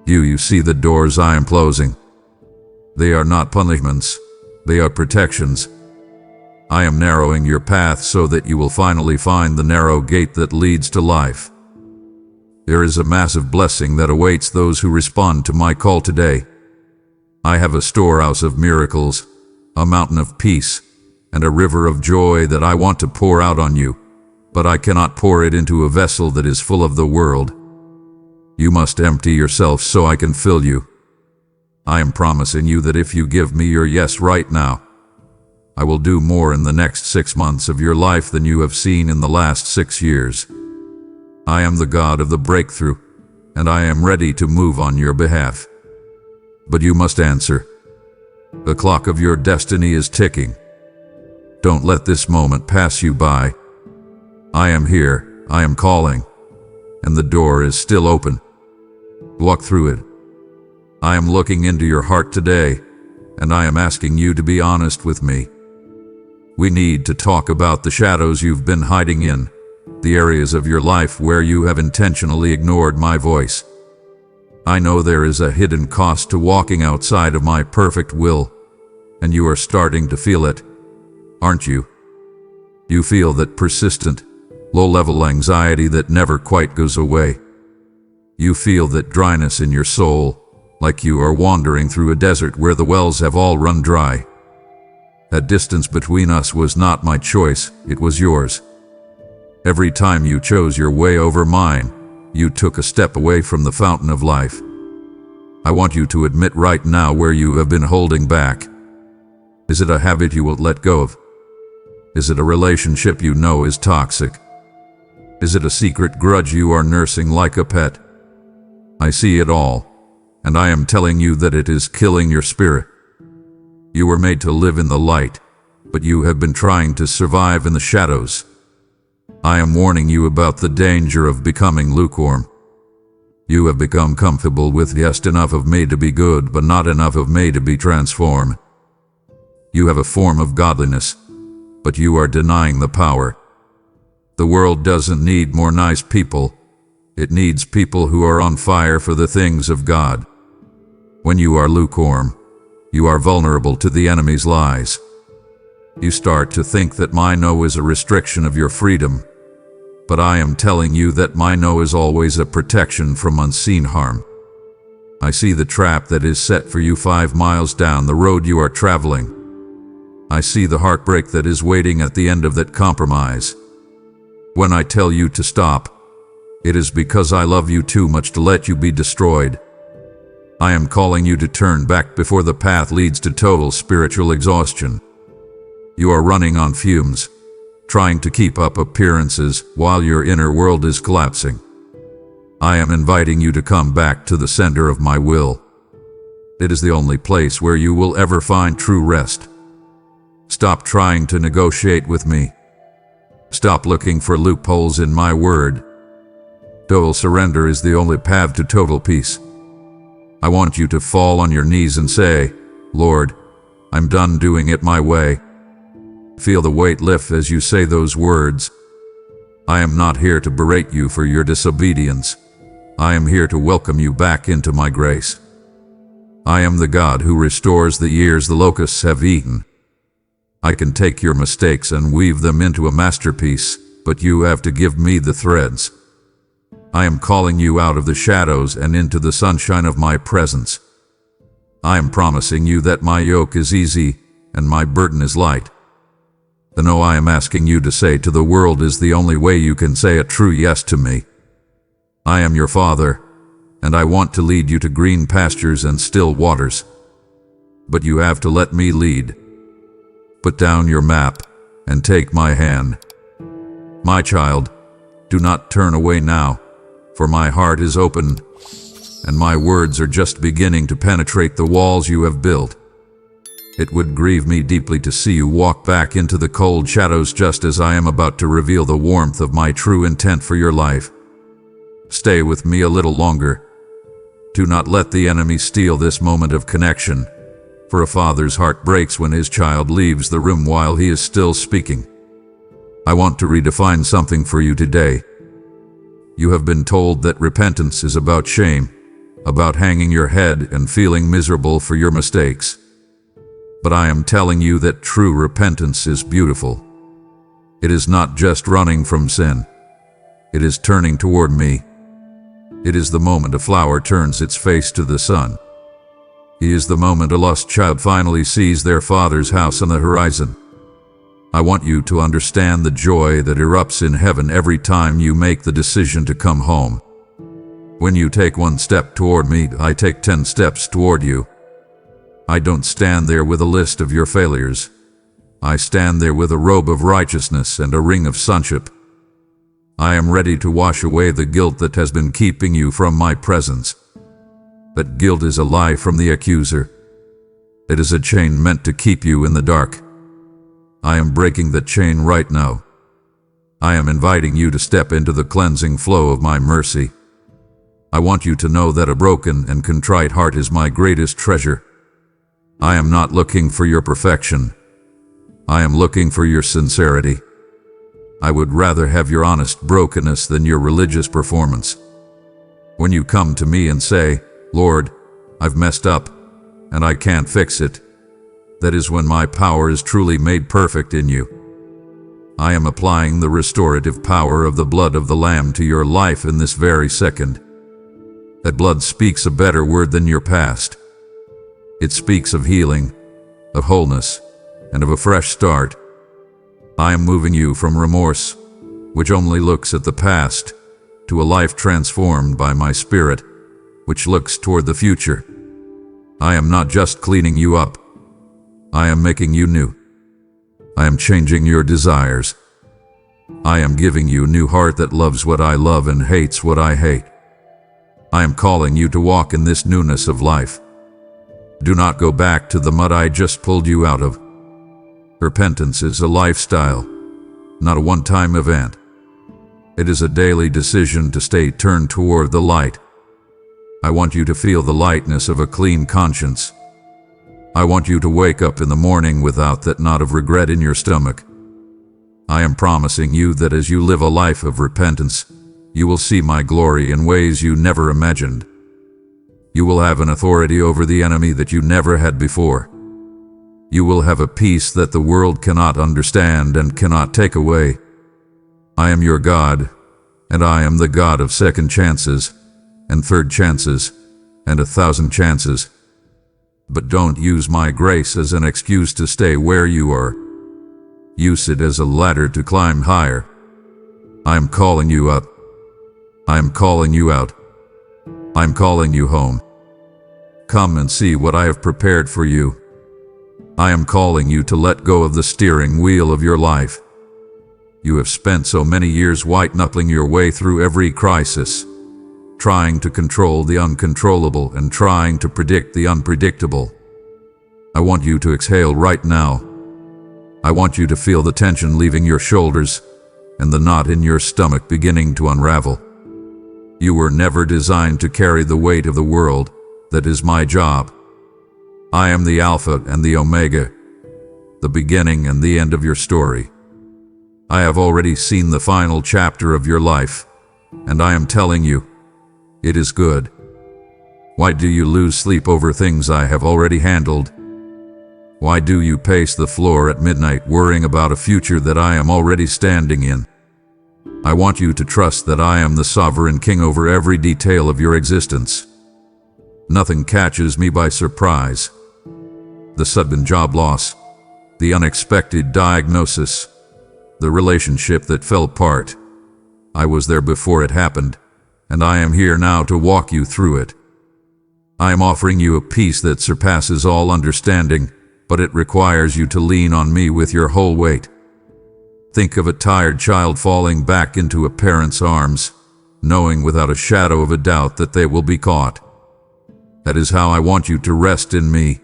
You see the doors I am closing. They are not punishments. They are protections. I am narrowing your path so that you will finally find the narrow gate that leads to life. There is a massive blessing that awaits those who respond to my call today. I have a storehouse of miracles, a mountain of peace, and a river of joy that I want to pour out on you, but I cannot pour it into a vessel that is full of the world. You must empty yourself so I can fill you. I am promising you that if you give me your yes right now, I will do more in the next 6 months of your life than you have seen in the last 6 years. I am the God of the breakthrough, and I am ready to move on your behalf. But you must answer. The clock of your destiny is ticking. Don't let this moment pass you by. I am here, I am calling, and the door is still open. Walk through it. I am looking into your heart today, and I am asking you to be honest with me. We need to talk about the shadows you've been hiding in, the areas of your life where you have intentionally ignored my voice. I know there is a hidden cost to walking outside of my perfect will, and you are starting to feel it, aren't you? You feel that persistent, low-level anxiety that never quite goes away. You feel that dryness in your soul, like you are wandering through a desert where the wells have all run dry. That distance between us was not my choice, it was yours. Every time you chose your way over mine, you took a step away from the fountain of life. I want you to admit right now where you have been holding back. Is it a habit you won't let go of? Is it a relationship you know is toxic? Is it a secret grudge you are nursing like a pet? I see it all, and I am telling you that it is killing your spirit. You were made to live in the light, but you have been trying to survive in the shadows. I am warning you about the danger of becoming lukewarm. You have become comfortable with just enough of me to be good, but not enough of me to be transformed. You have a form of godliness, but you are denying the power. The world doesn't need more nice people. It needs people who are on fire for the things of God. When you are lukewarm, you are vulnerable to the enemy's lies. You start to think that my no is a restriction of your freedom, but I am telling you that my no is always a protection from unseen harm. I see the trap that is set for you 5 miles down the road you are traveling. I see the heartbreak that is waiting at the end of that compromise. When I tell you to stop, it is because I love you too much to let you be destroyed. I am calling you to turn back before the path leads to total spiritual exhaustion. You are running on fumes, trying to keep up appearances while your inner world is collapsing. I am inviting you to come back to the center of my will. It is the only place where you will ever find true rest. Stop trying to negotiate with me. Stop looking for loopholes in my word. Total surrender is the only path to total peace. I want you to fall on your knees and say, Lord, I'm done doing it my way. Feel the weight lift as you say those words. I am not here to berate you for your disobedience. I am here to welcome you back into my grace. I am the God who restores the years the locusts have eaten, I can take your mistakes and weave them into a masterpiece, but you have to give me the threads. I am calling you out of the shadows and into the sunshine of my presence. I am promising you that my yoke is easy and my burden is light. The no I am asking you to say to the world is the only way you can say a true yes to me. I am your Father, and I want to lead you to green pastures and still waters. But you have to let me lead. Put down your map and take my hand. My child, do not turn away now, for my heart is open, and my words are just beginning to penetrate the walls you have built. It would grieve me deeply to see you walk back into the cold shadows just as I am about to reveal the warmth of my true intent for your life. Stay with me a little longer. Do not let the enemy steal this moment of connection, for a father's heart breaks when his child leaves the room while he is still speaking. I want to redefine something for you today. You have been told that repentance is about shame, about hanging your head and feeling miserable for your mistakes. But I am telling you that true repentance is beautiful. It is not just running from sin. It is turning toward me. It is the moment a flower turns its face to the sun. It is the moment a lost child finally sees their father's house on the horizon. I want you to understand the joy that erupts in heaven every time you make the decision to come home. When you take one step toward me, I take 10 steps toward you. I don't stand there with a list of your failures. I stand there with a robe of righteousness and a ring of sonship. I am ready to wash away the guilt that has been keeping you from my presence. That guilt is a lie from the accuser. It is a chain meant to keep you in the dark. I am breaking the chain right now. I am inviting you to step into the cleansing flow of my mercy. I want you to know that a broken and contrite heart is my greatest treasure. I am not looking for your perfection. I am looking for your sincerity. I would rather have your honest brokenness than your religious performance. When you come to me and say, Lord, I've messed up, and I can't fix it, that is when my power is truly made perfect in you. I am applying the restorative power of the blood of the Lamb to your life in this very second. That blood speaks a better word than your past. It speaks of healing, of wholeness, and of a fresh start. I am moving you from remorse, which only looks at the past, to a life transformed by my Spirit, which looks toward the future. I am not just cleaning you up. I am making you new. I am changing your desires. I am giving you a new heart that loves what I love and hates what I hate. I am calling you to walk in this newness of life. Do not go back to the mud I just pulled you out of. Repentance is a lifestyle, not a one-time event. It is a daily decision to stay turned toward the light. I want you to feel the lightness of a clean conscience. I want you to wake up in the morning without that knot of regret in your stomach. I am promising you that as you live a life of repentance, you will see my glory in ways you never imagined. You will have an authority over the enemy that you never had before. You will have a peace that the world cannot understand and cannot take away. I am your God, and I am the God of second chances, and third chances, and 1,000 chances. But don't use my grace as an excuse to stay where you are. Use it as a ladder to climb higher. I am calling you up. I am calling you out. I am calling you home. Come and see what I have prepared for you. I am calling you to let go of the steering wheel of your life. You have spent so many years white-knuckling your way through every crisis, trying to control the uncontrollable and trying to predict the unpredictable. I want you to exhale right now. I want you to feel the tension leaving your shoulders and the knot in your stomach beginning to unravel. You were never designed to carry the weight of the world. That is my job. I am the Alpha and the Omega, the beginning and the end of your story. I have already seen the final chapter of your life, and I am telling you, it is good. Why do you lose sleep over things I have already handled? Why do you pace the floor at midnight worrying about a future that I am already standing in? I want you to trust that I am the sovereign king over every detail of your existence. Nothing catches me by surprise. The sudden job loss, the unexpected diagnosis, the relationship that fell apart. I was there before it happened, and I am here now to walk you through it. I am offering you a peace that surpasses all understanding, but it requires you to lean on me with your whole weight. Think of a tired child falling back into a parent's arms, knowing without a shadow of a doubt that they will be caught. That is how I want you to rest in me.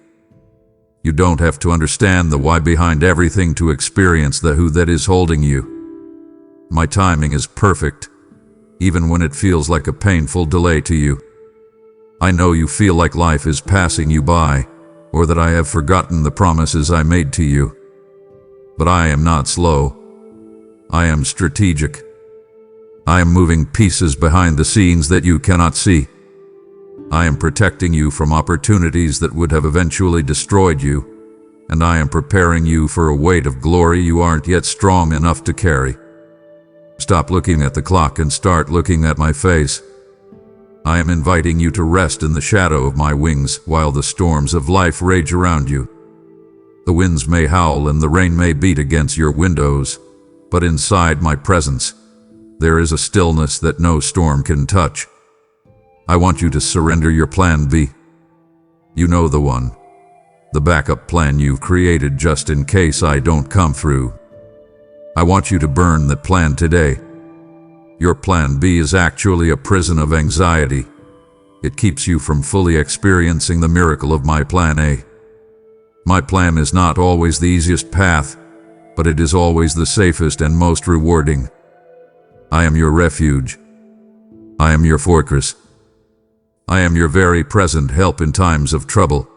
You don't have to understand the why behind everything to experience the who that is holding you. My timing is perfect, even when it feels like a painful delay to you. I know you feel like life is passing you by, or that I have forgotten the promises I made to you. But I am not slow. I am strategic. I am moving pieces behind the scenes that you cannot see. I am protecting you from opportunities that would have eventually destroyed you, and I am preparing you for a weight of glory you aren't yet strong enough to carry. Stop looking at the clock and start looking at my face. I am inviting you to rest in the shadow of my wings while the storms of life rage around you. The winds may howl and the rain may beat against your windows, but inside my presence, there is a stillness that no storm can touch. I want you to surrender your plan B. You know the one. The backup plan you've created just in case I don't come through. I want you to burn that plan today. Your plan B is actually a prison of anxiety. It keeps you from fully experiencing the miracle of my plan A. My plan is not always the easiest path, but it is always the safest and most rewarding. I am your refuge. I am your fortress. I am your very present help in times of trouble.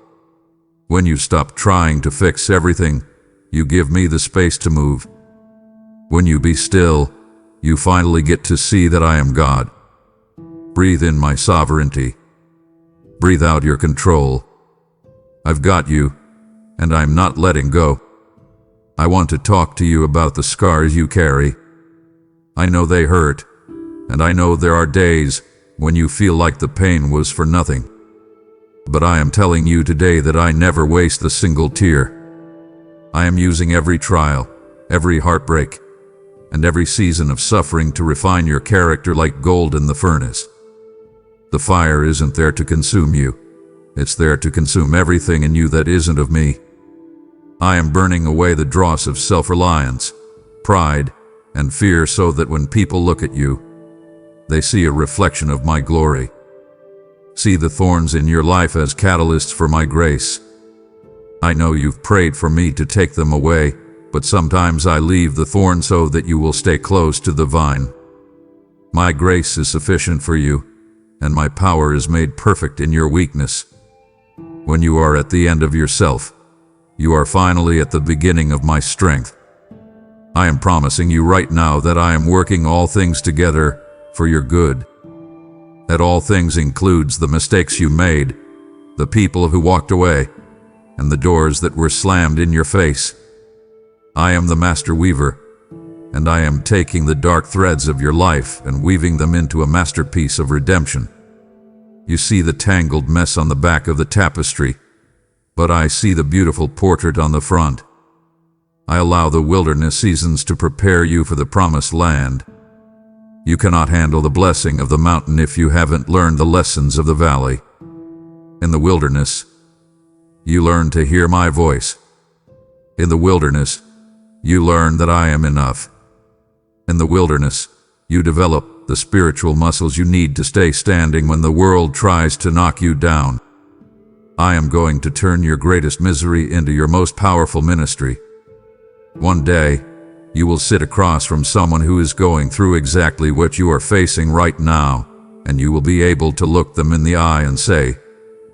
When you stop trying to fix everything, you give me the space to move. When you be still, you finally get to see that I am God. Breathe in my sovereignty. Breathe out your control. I've got you, and I'm not letting go. I want to talk to you about the scars you carry. I know they hurt, and I know there are days when you feel like the pain was for nothing. But I am telling you today that I never waste a single tear. I am using every trial, every heartbreak, and every season of suffering to refine your character like gold in the furnace. The fire isn't there to consume you. It's there to consume everything in you that isn't of me. I am burning away the dross of self-reliance, pride, and fear so that when people look at you, they see a reflection of my glory. See the thorns in your life as catalysts for my grace. I know you've prayed for me to take them away, but sometimes I leave the thorn so that you will stay close to the vine. My grace is sufficient for you, and my power is made perfect in your weakness. When you are at the end of yourself, you are finally at the beginning of my strength. I am promising you right now that I am working all things together for your good. That all things includes the mistakes you made, the people who walked away, and the doors that were slammed in your face. I am the master weaver, and I am taking the dark threads of your life and weaving them into a masterpiece of redemption. You see the tangled mess on the back of the tapestry, but I see the beautiful portrait on the front. I allow the wilderness seasons to prepare you for the promised land. You cannot handle the blessing of the mountain if you haven't learned the lessons of the valley. In the wilderness, you learn to hear my voice. In the wilderness, you learn that I am enough. In the wilderness, you develop the spiritual muscles you need to stay standing when the world tries to knock you down. I am going to turn your greatest misery into your most powerful ministry. One day, you will sit across from someone who is going through exactly what you are facing right now, and you will be able to look them in the eye and say,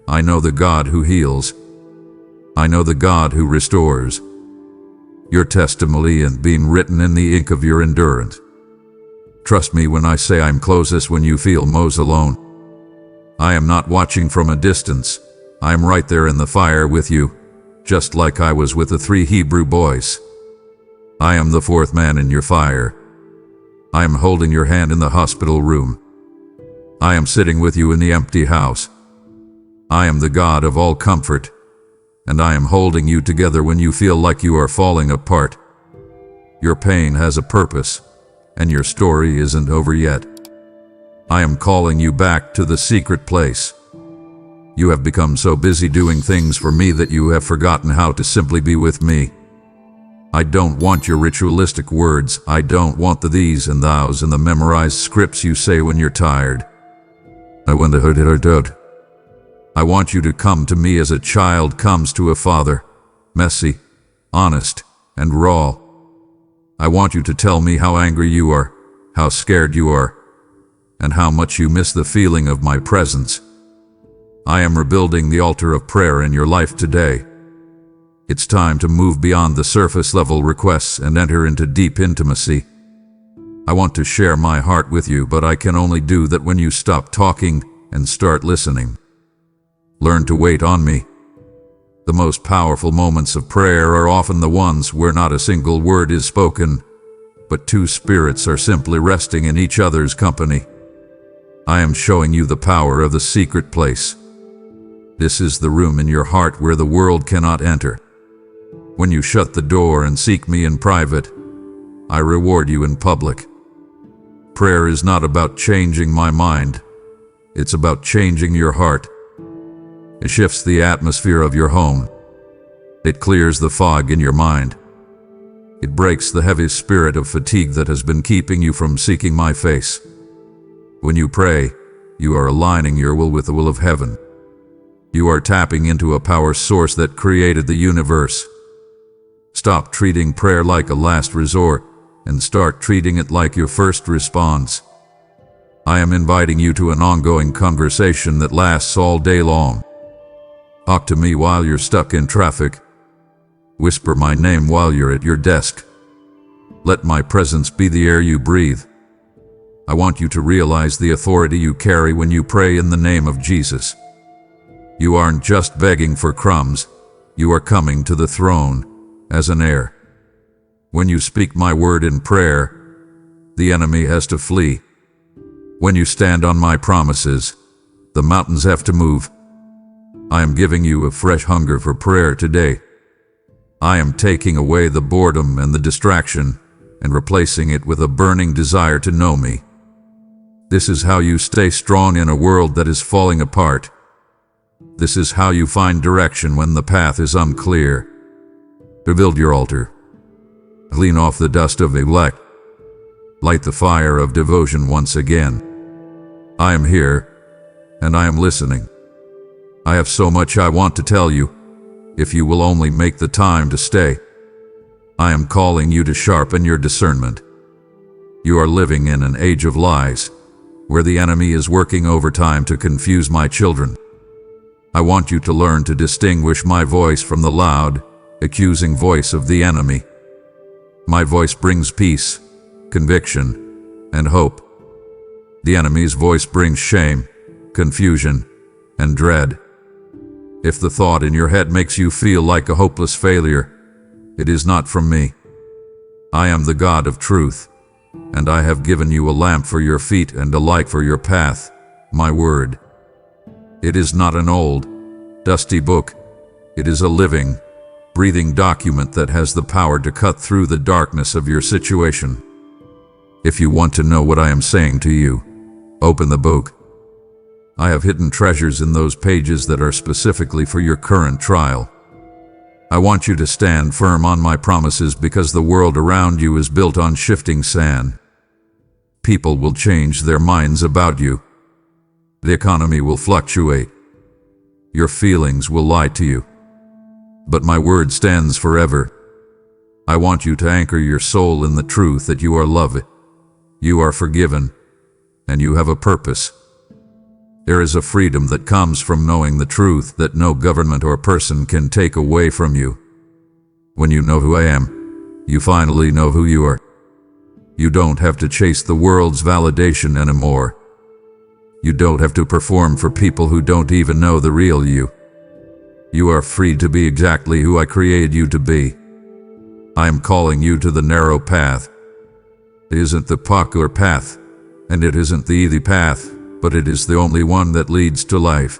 I know the God who heals. I know the God who restores. Your testimony is being written in the ink of your endurance. Trust me when I say I'm closest when you feel most alone. I am not watching from a distance. I am right there in the fire with you, just like I was with the 3 Hebrew boys. I am the 4th man in your fire. I am holding your hand in the hospital room. I am sitting with you in the empty house. I am the God of all comfort, and I am holding you together when you feel like you are falling apart. Your pain has a purpose, and your story isn't over yet. I am calling you back to the secret place. You have become so busy doing things for me that you have forgotten how to simply be with me. I don't want your ritualistic words. I don't want the these and thous and the memorized scripts you say when you're tired. I want you to come to me as a child comes to a father, messy, honest, and raw. I want you to tell me how angry you are, how scared you are, and how much you miss the feeling of my presence. I am rebuilding the altar of prayer in your life today. It's time to move beyond the surface level requests and enter into deep intimacy. I want to share my heart with you, but I can only do that when you stop talking and start listening. Learn to wait on me. The most powerful moments of prayer are often the ones where not a single word is spoken, but 2 spirits are simply resting in each other's company. I am showing you the power of the secret place. This is the room in your heart where the world cannot enter. When you shut the door and seek me in private, I reward you in public. Prayer is not about changing my mind. It's about changing your heart. It shifts the atmosphere of your home. It clears the fog in your mind. It breaks the heavy spirit of fatigue that has been keeping you from seeking my face. When you pray, you are aligning your will with the will of heaven. You are tapping into a power source that created the universe. Stop treating prayer like a last resort and start treating it like your first response. I am inviting you to an ongoing conversation that lasts all day long. Talk to me while you're stuck in traffic. Whisper my name while you're at your desk. Let my presence be the air you breathe. I want you to realize the authority you carry when you pray in the name of Jesus. You aren't just begging for crumbs. You are coming to the throne as an heir. When you speak my word in prayer, the enemy has to flee. When you stand on my promises, the mountains have to move. I am giving you a fresh hunger for prayer today. I am taking away the boredom and the distraction and replacing it with a burning desire to know me. This is how you stay strong in a world that is falling apart. This is how you find direction when the path is unclear. Rebuild your altar. Clean off the dust of neglect. Light the fire of devotion once again. I am here, and I am listening. I have so much I want to tell you, if you will only make the time to stay. I am calling you to sharpen your discernment. You are living in an age of lies, where the enemy is working overtime to confuse my children. I want you to learn to distinguish my voice from the loud, accusing voice of the enemy. My voice brings peace, conviction, and hope. The enemy's voice brings shame, confusion, and dread. If the thought in your head makes you feel like a hopeless failure, it is not from me. I am the God of truth, and I have given you a lamp for your feet and a light for your path, my word. It is not an old, dusty book. It is a living, breathing document that has the power to cut through the darkness of your situation. If you want to know what I am saying to you, open the book. I have hidden treasures in those pages that are specifically for your current trial. I want you to stand firm on my promises because the world around you is built on shifting sand. People will change their minds about you. The economy will fluctuate. Your feelings will lie to you. But my word stands forever. I want you to anchor your soul in the truth that you are loved, you are forgiven, and you have a purpose. There is a freedom that comes from knowing the truth that no government or person can take away from you. When you know who I am, you finally know who you are. You don't have to chase the world's validation anymore. You don't have to perform for people who don't even know the real you. You are free to be exactly who I created you to be. I am calling you to the narrow path. It isn't the popular path, and it isn't the easy path, but it is the only one that leads to life.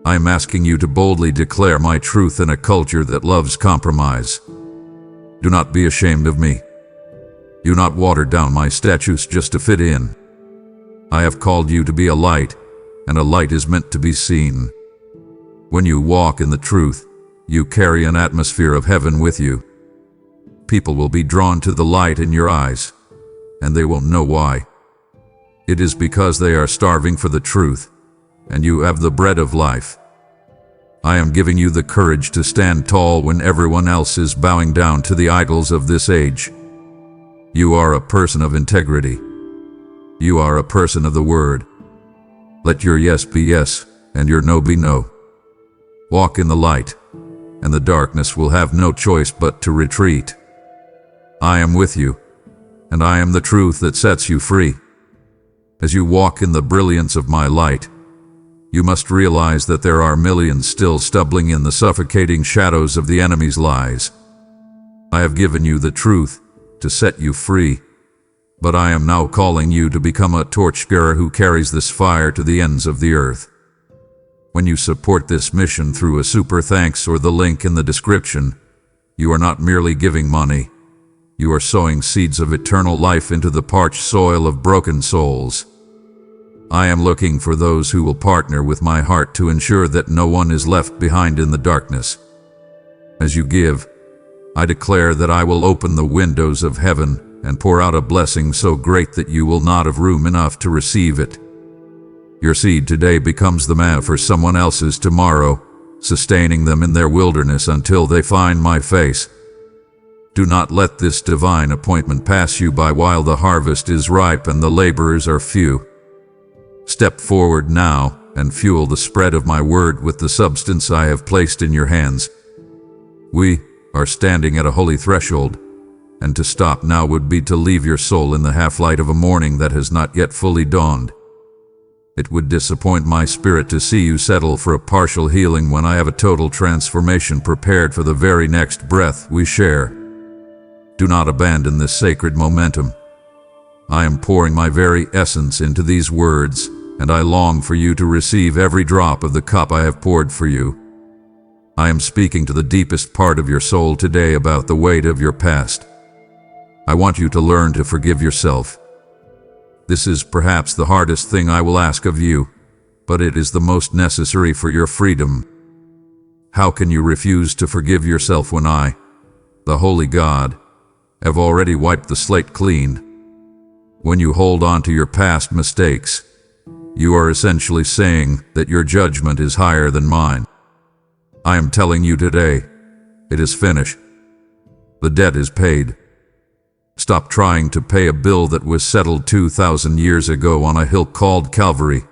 I am asking you to boldly declare my truth in a culture that loves compromise. Do not be ashamed of me. Do not water down my statutes just to fit in. I have called you to be a light, and a light is meant to be seen. When you walk in the truth, you carry an atmosphere of heaven with you. People will be drawn to the light in your eyes, and they won't know why. It is because they are starving for the truth, and you have the bread of life. I am giving you the courage to stand tall when everyone else is bowing down to the idols of this age. You are a person of integrity. You are a person of the word. Let your yes be yes, and your no be no. Walk in the light, and the darkness will have no choice but to retreat. I am with you, and I am the truth that sets you free. As you walk in the brilliance of my light, you must realize that there are millions still stumbling in the suffocating shadows of the enemy's lies. I have given you the truth to set you free, but I am now calling you to become a torchbearer who carries this fire to the ends of the earth. When you support this mission through a super thanks or the link in the description, you are not merely giving money. You are sowing seeds of eternal life into the parched soil of broken souls. I am looking for those who will partner with my heart to ensure that no one is left behind in the darkness. As you give, I declare that I will open the windows of heaven and pour out a blessing so great that you will not have room enough to receive it. Your seed today becomes the manna for someone else's tomorrow, sustaining them in their wilderness until they find my face. Do not let this divine appointment pass you by while the harvest is ripe and the laborers are few. Step forward now and fuel the spread of my word with the substance I have placed in your hands. We are standing at a holy threshold, and to stop now would be to leave your soul in the half-light of a morning that has not yet fully dawned. It would disappoint my spirit to see you settle for a partial healing when I have a total transformation prepared for the very next breath we share. Do not abandon this sacred momentum. I am pouring my very essence into these words, and I long for you to receive every drop of the cup I have poured for you. I am speaking to the deepest part of your soul today about the weight of your past. I want you to learn to forgive yourself. This is perhaps the hardest thing I will ask of you, but it is the most necessary for your freedom. How can you refuse to forgive yourself when I, the Holy God, have already wiped the slate clean? When you hold on to your past mistakes, you are essentially saying that your judgment is higher than mine. I am telling you today, it is finished. The debt is paid. Stop trying to pay a bill that was settled 2,000 years ago on a hill called Calvary.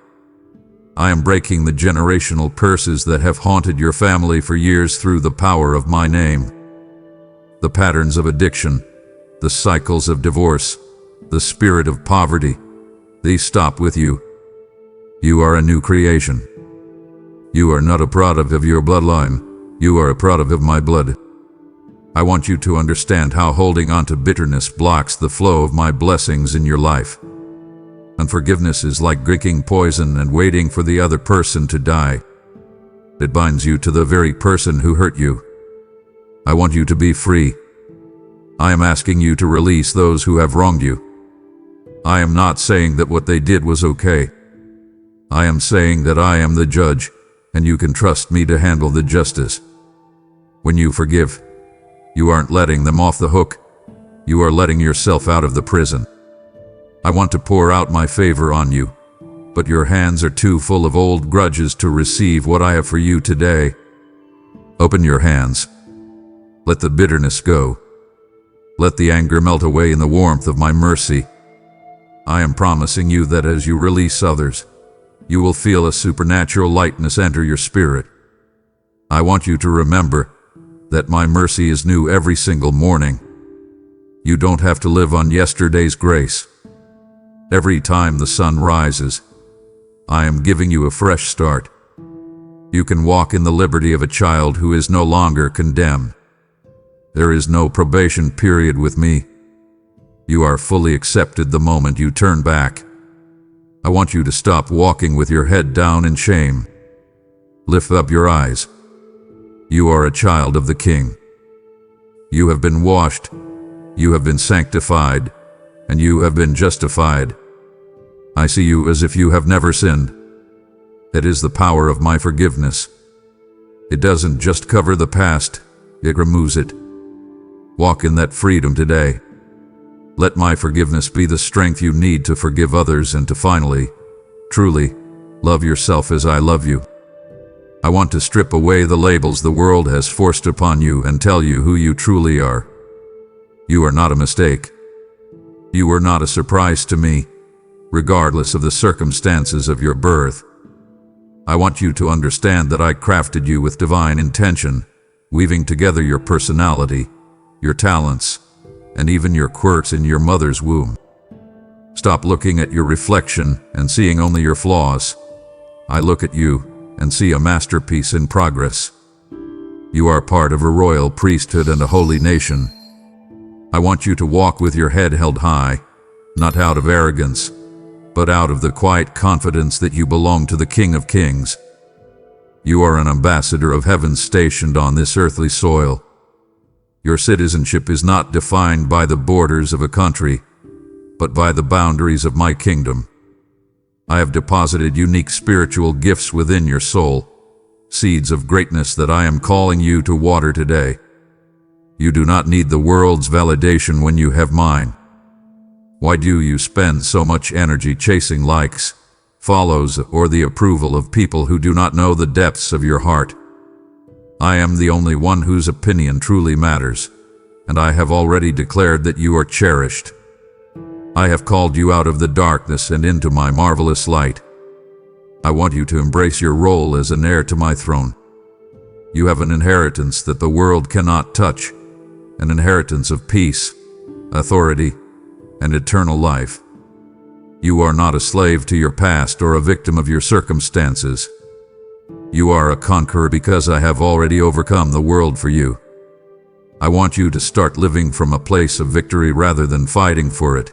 I am breaking the generational curses that have haunted your family for years through the power of my name. The patterns of addiction, the cycles of divorce, the spirit of poverty, these stop with you. You are a new creation. You are not a product of your bloodline. You are a product of my blood. I want you to understand how holding on to bitterness blocks the flow of my blessings in your life. Unforgiveness is like drinking poison and waiting for the other person to die. It binds you to the very person who hurt you. I want you to be free. I am asking you to release those who have wronged you. I am not saying that what they did was okay. I am saying that I am the judge, and you can trust me to handle the justice. When you forgive, you aren't letting them off the hook. You are letting yourself out of the prison. I want to pour out my favor on you, but your hands are too full of old grudges to receive what I have for you today. Open your hands. Let the bitterness go. Let the anger melt away in the warmth of my mercy. I am promising you that as you release others, you will feel a supernatural lightness enter your spirit. I want you to remember that my mercy is new every single morning. You don't have to live on yesterday's grace. Every time the sun rises, I am giving you a fresh start. You can walk in the liberty of a child who is no longer condemned. There is no probation period with me. You are fully accepted the moment you turn back. I want you to stop walking with your head down in shame. Lift up your eyes. You are a child of the King. You have been washed, you have been sanctified, and you have been justified. I see you as if you have never sinned. It is the power of my forgiveness. It doesn't just cover the past, it removes it. Walk in that freedom today. Let my forgiveness be the strength you need to forgive others and to finally, truly, love yourself as I love you. I want to strip away the labels the world has forced upon you and tell you who you truly are. You are not a mistake. You are not a surprise to me, regardless of the circumstances of your birth. I want you to understand that I crafted you with divine intention, weaving together your personality, your talents, and even your quirks in your mother's womb. Stop looking at your reflection and seeing only your flaws. I look at you and see a masterpiece in progress. You are part of a royal priesthood and a holy nation. I want you to walk with your head held high, not out of arrogance, but out of the quiet confidence that you belong to the King of Kings. You are an ambassador of heaven stationed on this earthly soil. Your citizenship is not defined by the borders of a country, but by the boundaries of my kingdom. I have deposited unique spiritual gifts within your soul, seeds of greatness that I am calling you to water today. You do not need the world's validation when you have mine. Why do you spend so much energy chasing likes, follows, or the approval of people who do not know the depths of your heart? I am the only one whose opinion truly matters, and I have already declared that you are cherished. I have called you out of the darkness and into my marvelous light. I want you to embrace your role as an heir to my throne. You have an inheritance that the world cannot touch, an inheritance of peace, authority, and eternal life. You are not a slave to your past or a victim of your circumstances. You are a conqueror because I have already overcome the world for you. I want you to start living from a place of victory rather than fighting for it.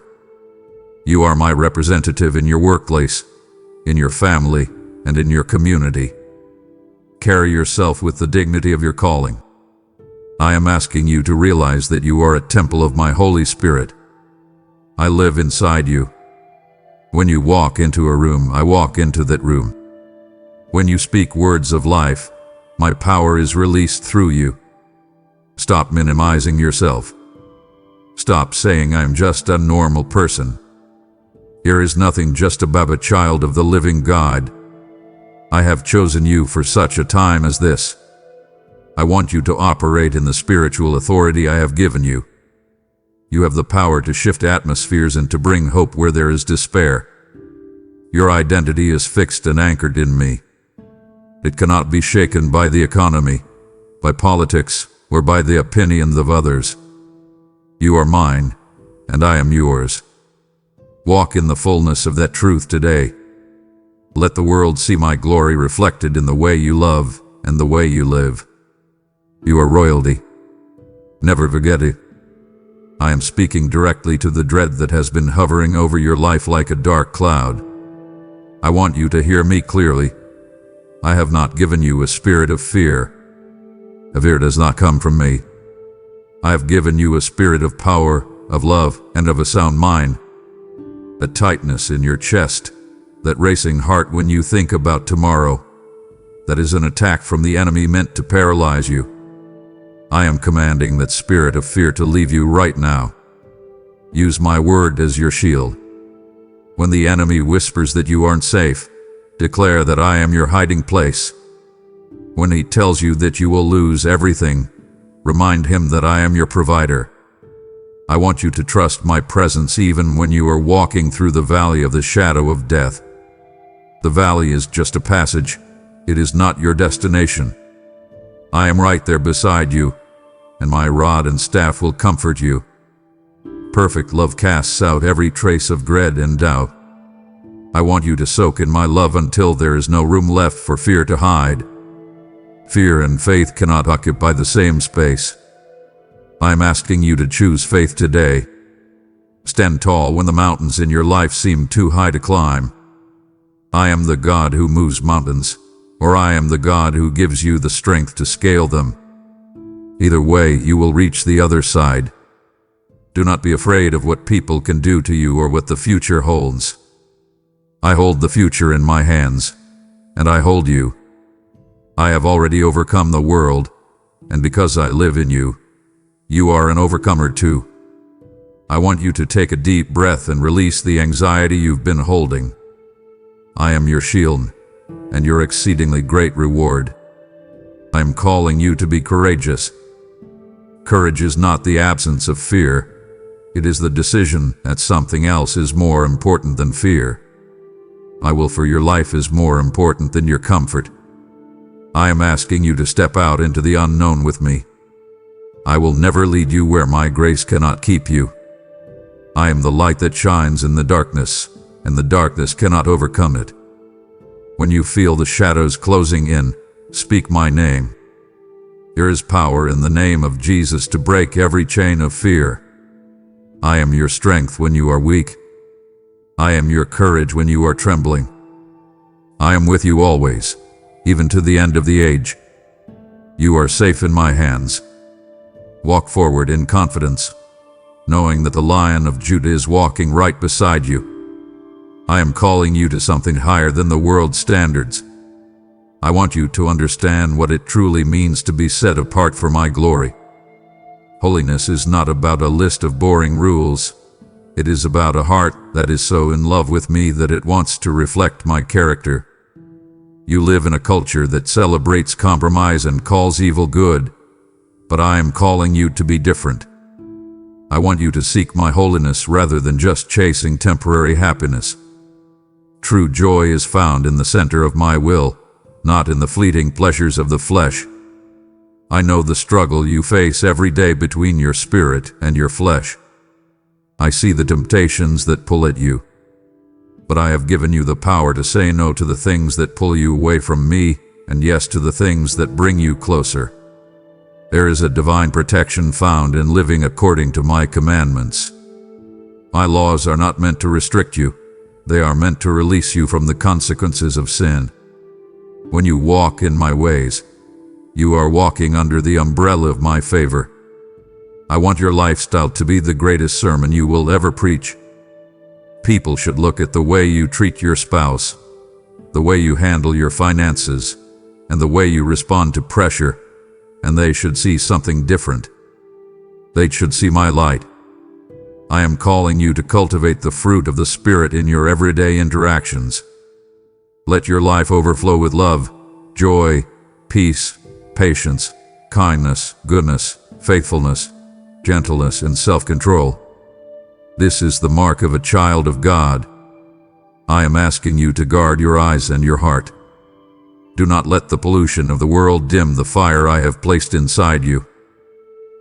You are my representative in your workplace, in your family, and in your community. Carry yourself with the dignity of your calling. I am asking you to realize that you are a temple of my Holy Spirit. I live inside you. When you walk into a room, I walk into that room. When you speak words of life, my power is released through you. Stop minimizing yourself. Stop saying I am just a normal person. Here is nothing just about a child of the living God. I have chosen you for such a time as this. I want you to operate in the spiritual authority I have given you. You have the power to shift atmospheres and to bring hope where there is despair. Your identity is fixed and anchored in me. It cannot be shaken by the economy, by politics, or by the opinions of others. You are mine, and I am yours. Walk in the fullness of that truth today. Let the world see my glory reflected in the way you love and the way you live. You are royalty. Never forget it. I am speaking directly to the dread that has been hovering over your life like a dark cloud. I want you to hear me clearly. I have not given you a spirit of fear. Fear does not come from me. I have given you a spirit of power, of love, and of a sound mind. A tightness in your chest, that racing heart when you think about tomorrow. That is an attack from the enemy meant to paralyze you. I am commanding that spirit of fear to leave you right now. Use my word as your shield. When the enemy whispers that you aren't safe, declare that I am your hiding place. When he tells you that you will lose everything, remind him that I am your provider. I want you to trust my presence even when you are walking through the valley of the shadow of death. The valley is just a passage. It is not your destination. I am right there beside you, and my rod and staff will comfort you. Perfect love casts out every trace of dread and doubt. I want you to soak in my love until there is no room left for fear to hide. Fear and faith cannot occupy the same space. I'm asking you to choose faith today. Stand tall when the mountains in your life seem too high to climb. I am the God who moves mountains, or I am the God who gives you the strength to scale them. Either way, you will reach the other side. Do not be afraid of what people can do to you or what the future holds. I hold the future in my hands, and I hold you. I have already overcome the world, and because I live in you, you are an overcomer too. I want you to take a deep breath and release the anxiety you've been holding. I am your shield, and your exceedingly great reward. I am calling you to be courageous. Courage is not the absence of fear. It is the decision that something else is more important than fear. My will for your life is more important than your comfort. I am asking you to step out into the unknown with me. I will never lead you where my grace cannot keep you. I am the light that shines in the darkness, and the darkness cannot overcome it. When you feel the shadows closing in, speak my name. There is power in the name of Jesus to break every chain of fear. I am your strength when you are weak. I am your courage when you are trembling. I am with you always, even to the end of the age. You are safe in my hands. Walk forward in confidence, knowing that the Lion of Judah is walking right beside you. I am calling you to something higher than the world's standards. I want you to understand what it truly means to be set apart for my glory. Holiness is not about a list of boring rules. It is about a heart that is so in love with me that it wants to reflect my character. You live in a culture that celebrates compromise and calls evil good, but I am calling you to be different. I want you to seek my holiness rather than just chasing temporary happiness. True joy is found in the center of my will, not in the fleeting pleasures of the flesh. I know the struggle you face every day between your spirit and your flesh. I see the temptations that pull at you, but I have given you the power to say no to the things that pull you away from me and yes to the things that bring you closer. There is a divine protection found in living according to my commandments. My laws are not meant to restrict you. They are meant to release you from the consequences of sin. When you walk in my ways, you are walking under the umbrella of my favor. I want your lifestyle to be the greatest sermon you will ever preach. People should look at the way you treat your spouse, the way you handle your finances, and the way you respond to pressure, and they should see something different. They should see my light. I am calling you to cultivate the fruit of the Spirit in your everyday interactions. Let your life overflow with love, joy, peace, patience, kindness, goodness, faithfulness, gentleness, and self-control. This is the mark of a child of God. I am asking you to guard your eyes and your heart. Do not let the pollution of the world dim the fire I have placed inside you.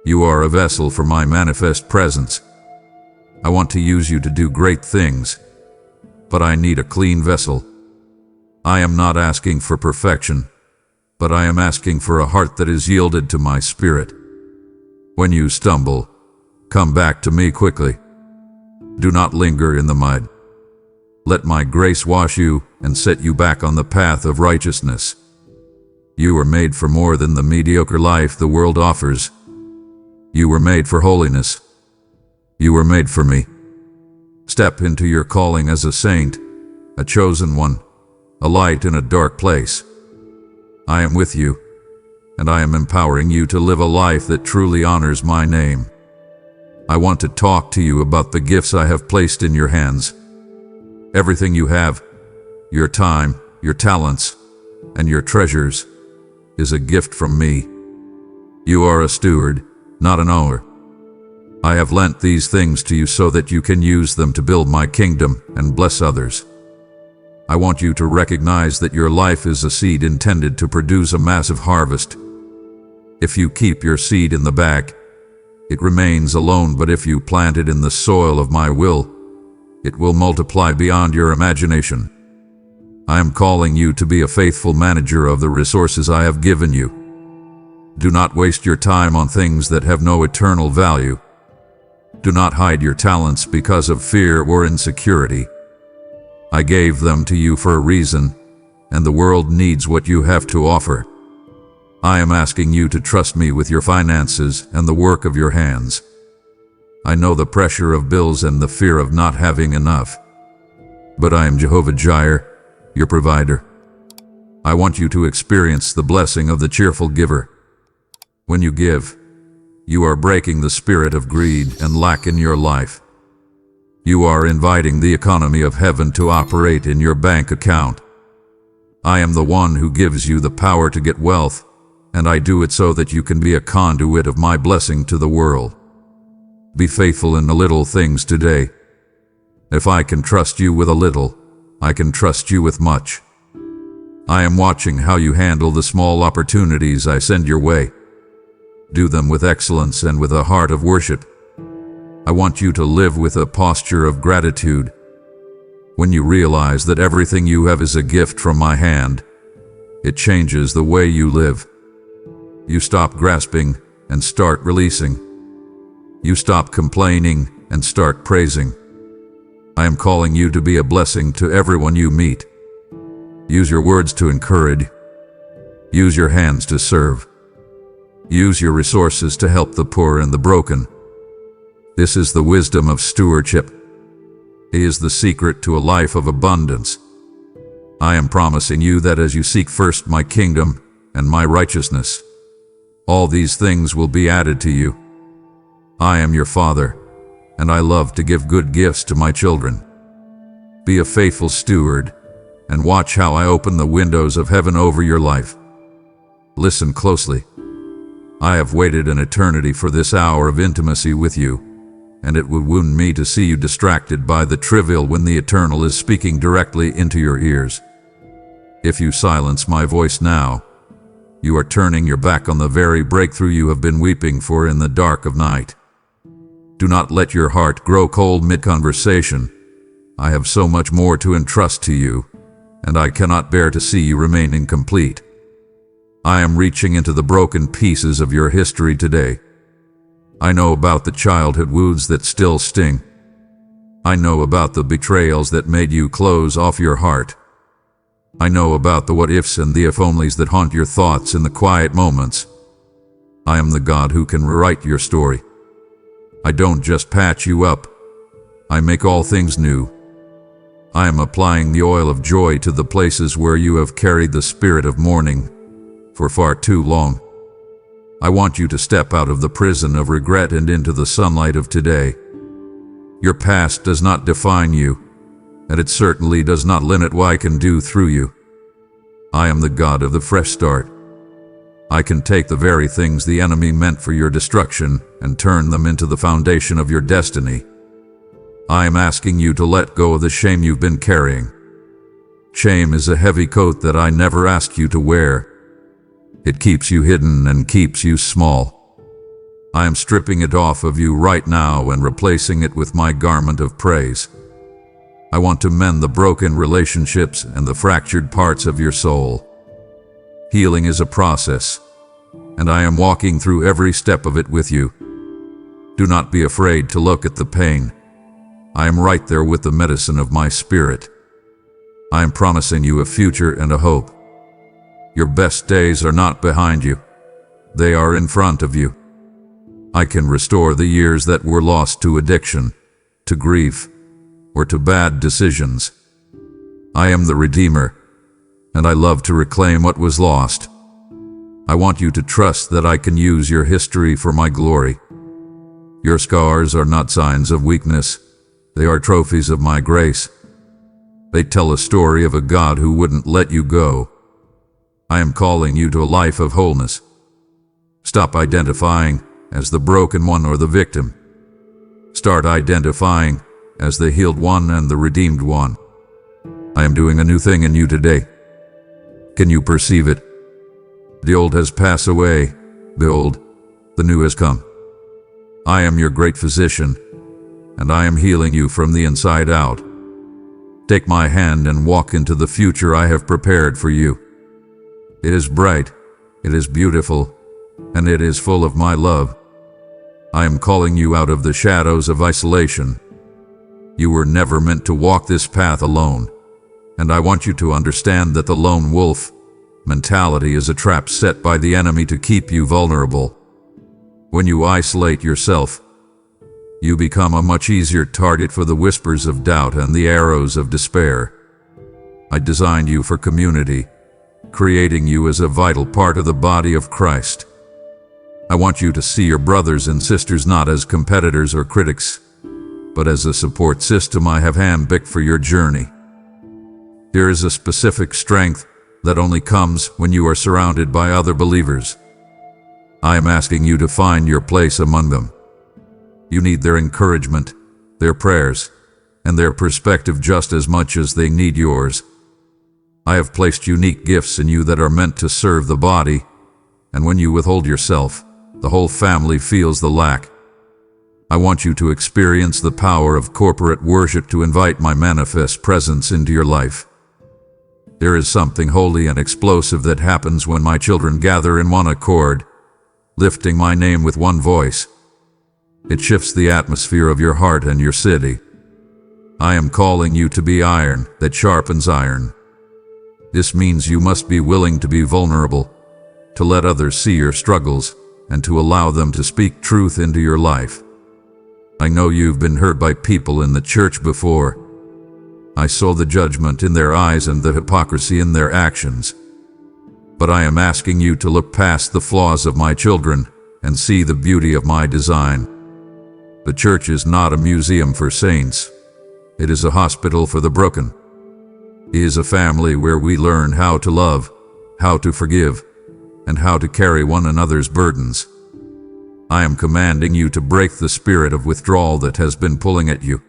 You are a vessel for my manifest presence. I want to use you to do great things, but I need a clean vessel. I am not asking for perfection, but I am asking for a heart that is yielded to my spirit. When you stumble, come back to me quickly. Do not linger in the mud. Let my grace wash you and set you back on the path of righteousness. You were made for more than the mediocre life the world offers. You were made for holiness. You were made for me. Step into your calling as a saint, a chosen one, a light in a dark place. I am with you, and I am empowering you to live a life that truly honors my name. I want to talk to you about the gifts I have placed in your hands. Everything you have, your time, your talents, and your treasures, is a gift from me. You are a steward, not an owner. I have lent these things to you so that you can use them to build my kingdom and bless others. I want you to recognize that your life is a seed intended to produce a massive harvest. If you keep your seed in the bag, it remains alone, but if you plant it in the soil of my will, it will multiply beyond your imagination. I am calling you to be a faithful manager of the resources I have given you. Do not waste your time on things that have no eternal value. Do not hide your talents because of fear or insecurity. I gave them to you for a reason, and the world needs what you have to offer. I am asking you to trust me with your finances and the work of your hands. I know the pressure of bills and the fear of not having enough. But I am Jehovah Jireh, your provider. I want you to experience the blessing of the cheerful giver. When you give, you are breaking the spirit of greed and lack in your life. You are inviting the economy of heaven to operate in your bank account. I am the one who gives you the power to get wealth, and I do it so that you can be a conduit of my blessing to the world. Be faithful in the little things today. If I can trust you with a little, I can trust you with much. I am watching how you handle the small opportunities I send your way. Do them with excellence and with a heart of worship. I want you to live with a posture of gratitude. When you realize that everything you have is a gift from my hand, it changes the way you live. You stop grasping and start releasing. You stop complaining and start praising. I am calling you to be a blessing to everyone you meet. Use your words to encourage. Use your hands to serve. Use your resources to help the poor and the broken. This is the wisdom of stewardship. It is the secret to a life of abundance. I am promising you that as you seek first my kingdom and my righteousness, all these things will be added to you. I am your Father, and I love to give good gifts to my children. Be a faithful steward, and watch how I open the windows of heaven over your life. Listen closely. I have waited an eternity for this hour of intimacy with you, and it would wound me to see you distracted by the trivial when the eternal is speaking directly into your ears. If you silence my voice now, you are turning your back on the very breakthrough you have been weeping for in the dark of night. Do not let your heart grow cold mid-conversation. I have so much more to entrust to you, and I cannot bear to see you remain incomplete. I am reaching into the broken pieces of your history today. I know about the childhood wounds that still sting. I know about the betrayals that made you close off your heart. I know about the what-ifs and the if-onlys that haunt your thoughts in the quiet moments. I am the God who can rewrite your story. I don't just patch you up. I make all things new. I am applying the oil of joy to the places where you have carried the spirit of mourning for far too long. I want you to step out of the prison of regret and into the sunlight of today. Your past does not define you, and it certainly does not limit what I can do through you. I am the God of the fresh start. I can take the very things the enemy meant for your destruction and turn them into the foundation of your destiny. I am asking you to let go of the shame you've been carrying. Shame is a heavy coat that I never asked you to wear. It keeps you hidden and keeps you small. I am stripping it off of you right now and replacing it with my garment of praise. I want to mend the broken relationships and the fractured parts of your soul. Healing is a process, and I am walking through every step of it with you. Do not be afraid to look at the pain. I am right there with the medicine of my spirit. I am promising you a future and a hope. Your best days are not behind you. They are in front of you. I can restore the years that were lost to addiction, to grief, or to bad decisions. I am the Redeemer, and I love to reclaim what was lost. I want you to trust that I can use your history for my glory. Your scars are not signs of weakness. They are trophies of my grace. They tell a story of a God who wouldn't let you go. I am calling you to a life of wholeness. Stop identifying as the broken one or the victim. Start identifying as the healed one and the redeemed one. I am doing a new thing in you today. Can you perceive it? The old has passed away. Behold, the new has come. I am your great physician, and I am healing you from the inside out. Take my hand and walk into the future I have prepared for you. It is bright, it is beautiful, and it is full of my love. I am calling you out of the shadows of isolation. You were never meant to walk this path alone, and I want you to understand that the lone wolf mentality is a trap set by the enemy to keep you vulnerable. When you isolate yourself, you become a much easier target for the whispers of doubt and the arrows of despair. I designed you for community, creating you as a vital part of the body of Christ. I want you to see your brothers and sisters not as competitors or critics, but as a support system I have handpicked for your journey. There is a specific strength that only comes when you are surrounded by other believers. I am asking you to find your place among them. You need their encouragement, their prayers, and their perspective just as much as they need yours. I have placed unique gifts in you that are meant to serve the body, and when you withhold yourself, the whole family feels the lack. I want you to experience the power of corporate worship to invite my manifest presence into your life. There is something holy and explosive that happens when my children gather in one accord, lifting my name with one voice. It shifts the atmosphere of your heart and your city. I am calling you to be iron that sharpens iron. This means you must be willing to be vulnerable, to let others see your struggles, and to allow them to speak truth into your life. I know you've been hurt by people in the church before. I saw the judgment in their eyes and the hypocrisy in their actions. But I am asking you to look past the flaws of my children and see the beauty of my design. The church is not a museum for saints. It is a hospital for the broken. It is a family where we learn how to love, how to forgive, and how to carry one another's burdens. I am commanding you to break the spirit of withdrawal that has been pulling at you.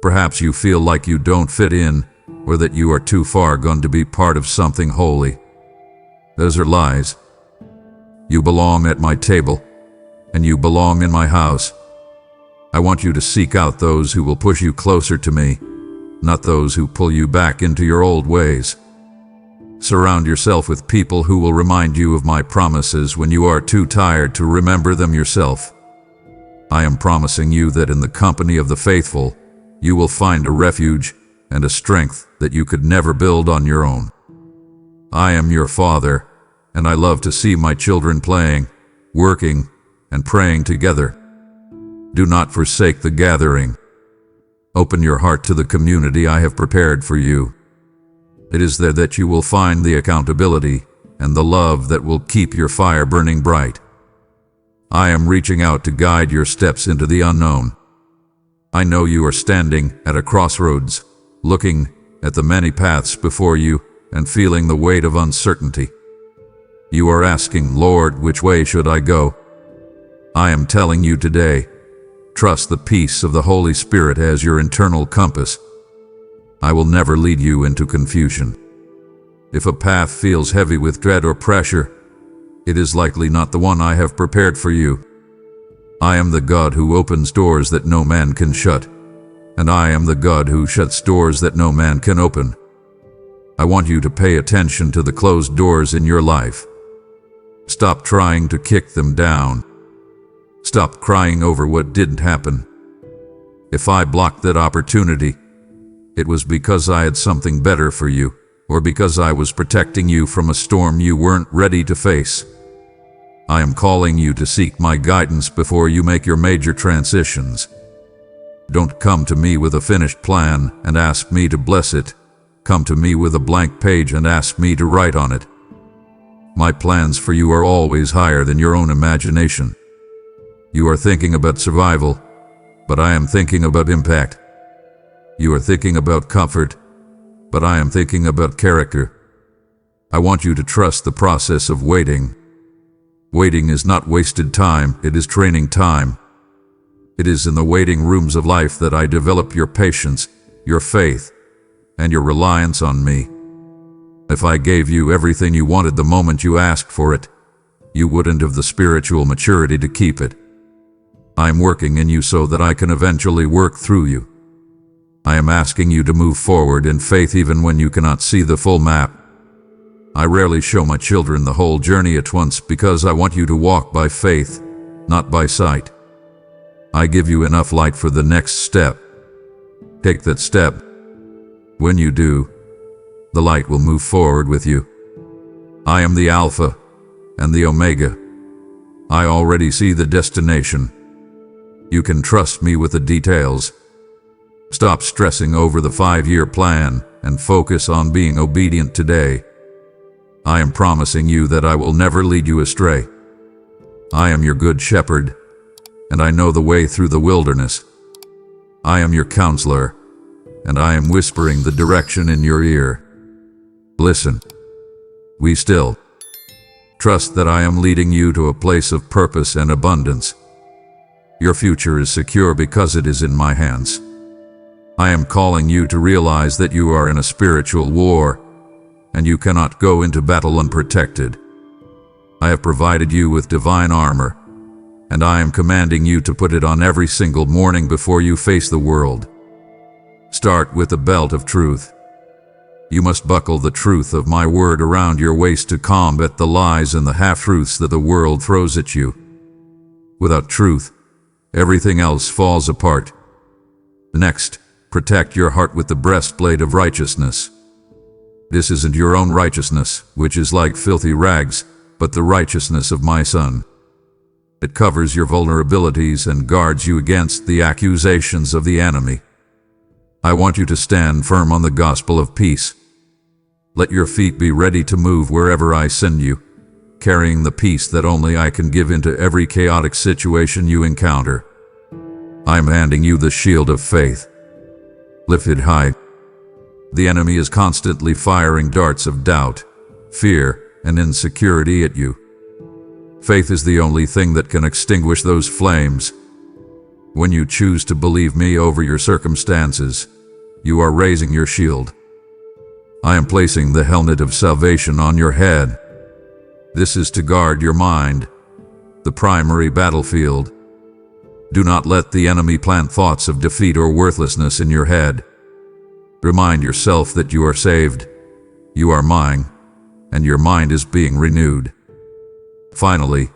Perhaps you feel like you don't fit in, or that you are too far gone to be part of something holy. Those are lies. You belong at my table, and you belong in my house. I want you to seek out those who will push you closer to me, not those who pull you back into your old ways. Surround yourself with people who will remind you of my promises when you are too tired to remember them yourself. I am promising you that in the company of the faithful, you will find a refuge and a strength that you could never build on your own. I am your father, and I love to see my children playing, working, and praying together. Do not forsake the gathering. Open your heart to the community I have prepared for you. It is there that you will find the accountability and the love that will keep your fire burning bright. I am reaching out to guide your steps into the unknown. I know you are standing at a crossroads, looking at the many paths before you and feeling the weight of uncertainty. You are asking, Lord, which way should I go? I am telling you today, trust the peace of the Holy Spirit as your internal compass. I will never lead you into confusion. If a path feels heavy with dread or pressure, it is likely not the one I have prepared for you. I am the God who opens doors that no man can shut, and I am the God who shuts doors that no man can open. I want you to pay attention to the closed doors in your life. Stop trying to kick them down. Stop crying over what didn't happen. If I blocked that opportunity, it was because I had something better for you, or because I was protecting you from a storm you weren't ready to face. I am calling you to seek my guidance before you make your major transitions. Don't come to me with a finished plan and ask me to bless it. Come to me with a blank page and ask me to write on it. My plans for you are always higher than your own imagination. You are thinking about survival, but I am thinking about impact. You are thinking about comfort, but I am thinking about character. I want you to trust the process of waiting. Waiting is not wasted time, it is training time. It is in the waiting rooms of life that I develop your patience, your faith, and your reliance on me. If I gave you everything you wanted the moment you asked for it, you wouldn't have the spiritual maturity to keep it. I'm working in you so that I can eventually work through you. I am asking you to move forward in faith even when you cannot see the full map. I rarely show my children the whole journey at once because I want you to walk by faith, not by sight. I give you enough light for the next step. Take that step. When you do, the light will move forward with you. I am the Alpha and the Omega. I already see the destination. You can trust me with the details. Stop stressing over the 5-year plan and focus on being obedient today. I am promising you that I will never lead you astray. I am your good shepherd, and I know the way through the wilderness. I am your counselor, and I am whispering the direction in your ear. Listen. Be still. Trust that I am leading you to a place of purpose and abundance. Your future is secure because it is in my hands. I am calling you to realize that you are in a spiritual war, and you cannot go into battle unprotected. I have provided you with divine armor, and I am commanding you to put it on every single morning before you face the world. Start with the belt of truth. You must buckle the truth of my word around your waist to combat the lies and the half-truths that the world throws at you. Without truth, everything else falls apart. Next, protect your heart with the breastplate of righteousness. This isn't your own righteousness, which is like filthy rags, but the righteousness of my Son. It covers your vulnerabilities and guards you against the accusations of the enemy. I want you to stand firm on the gospel of peace. Let your feet be ready to move wherever I send you, carrying the peace that only I can give into every chaotic situation you encounter. I am handing you the shield of faith. Lift it high. The enemy is constantly firing darts of doubt, fear, and insecurity at you. Faith is the only thing that can extinguish those flames. When you choose to believe me over your circumstances, you are raising your shield. I am placing the helmet of salvation on your head. This is to guard your mind, the primary battlefield. Do not let the enemy plant thoughts of defeat or worthlessness in your head. Remind yourself that you are saved, you are mine, and your mind is being renewed. Finally,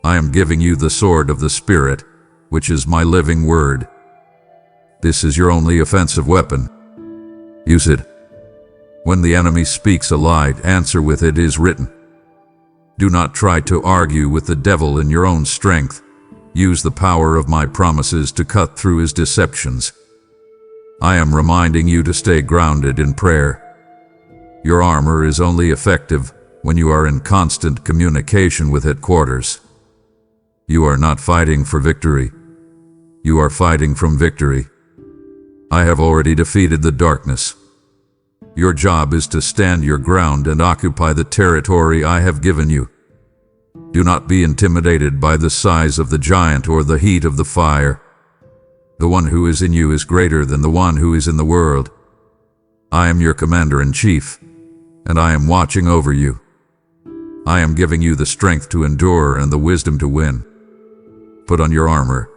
I am giving you the sword of the Spirit, which is my living word. This is your only offensive weapon. Use it. When the enemy speaks a lie, answer with "It is written." Do not try to argue with the devil in your own strength. Use the power of my promises to cut through his deceptions. I am reminding you to stay grounded in prayer. Your armor is only effective when you are in constant communication with headquarters. You are not fighting for victory. You are fighting from victory. I have already defeated the darkness. Your job is to stand your ground and occupy the territory I have given you. Do not be intimidated by the size of the giant or the heat of the fire. The one who is in you is greater than the one who is in the world. I am your commander-in-chief, and I am watching over you. I am giving you the strength to endure and the wisdom to win. Put on your armor,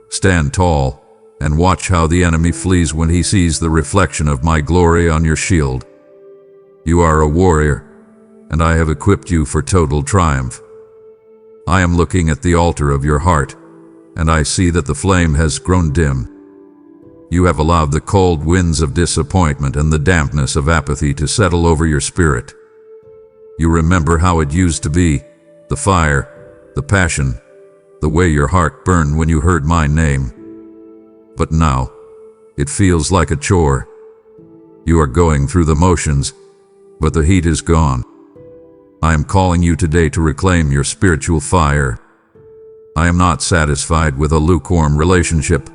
stand tall, and watch how the enemy flees when he sees the reflection of my glory on your shield. You are a warrior, and I have equipped you for total triumph. I am looking at the altar of your heart, and I see that the flame has grown dim. You have allowed the cold winds of disappointment and the dampness of apathy to settle over your spirit. You remember how it used to be, the fire, the passion, the way your heart burned when you heard my name. But now, it feels like a chore. You are going through the motions, but the heat is gone. I am calling you today to reclaim your spiritual fire. I am not satisfied with a lukewarm relationship,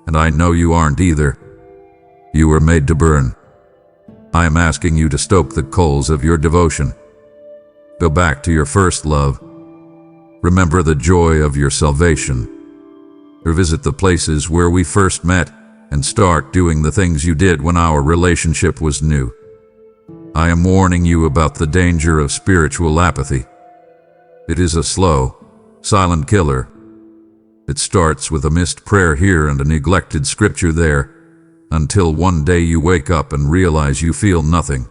and I know you aren't either. You were made to burn. I am asking you to stoke the coals of your devotion. Go back to your first love. Remember the joy of your salvation. Revisit the places where we first met and start doing the things you did when our relationship was new. I am warning you about the danger of spiritual apathy. It is a slow, silent killer. It starts with a missed prayer here and a neglected scripture there, until one day you wake up and realize you feel nothing.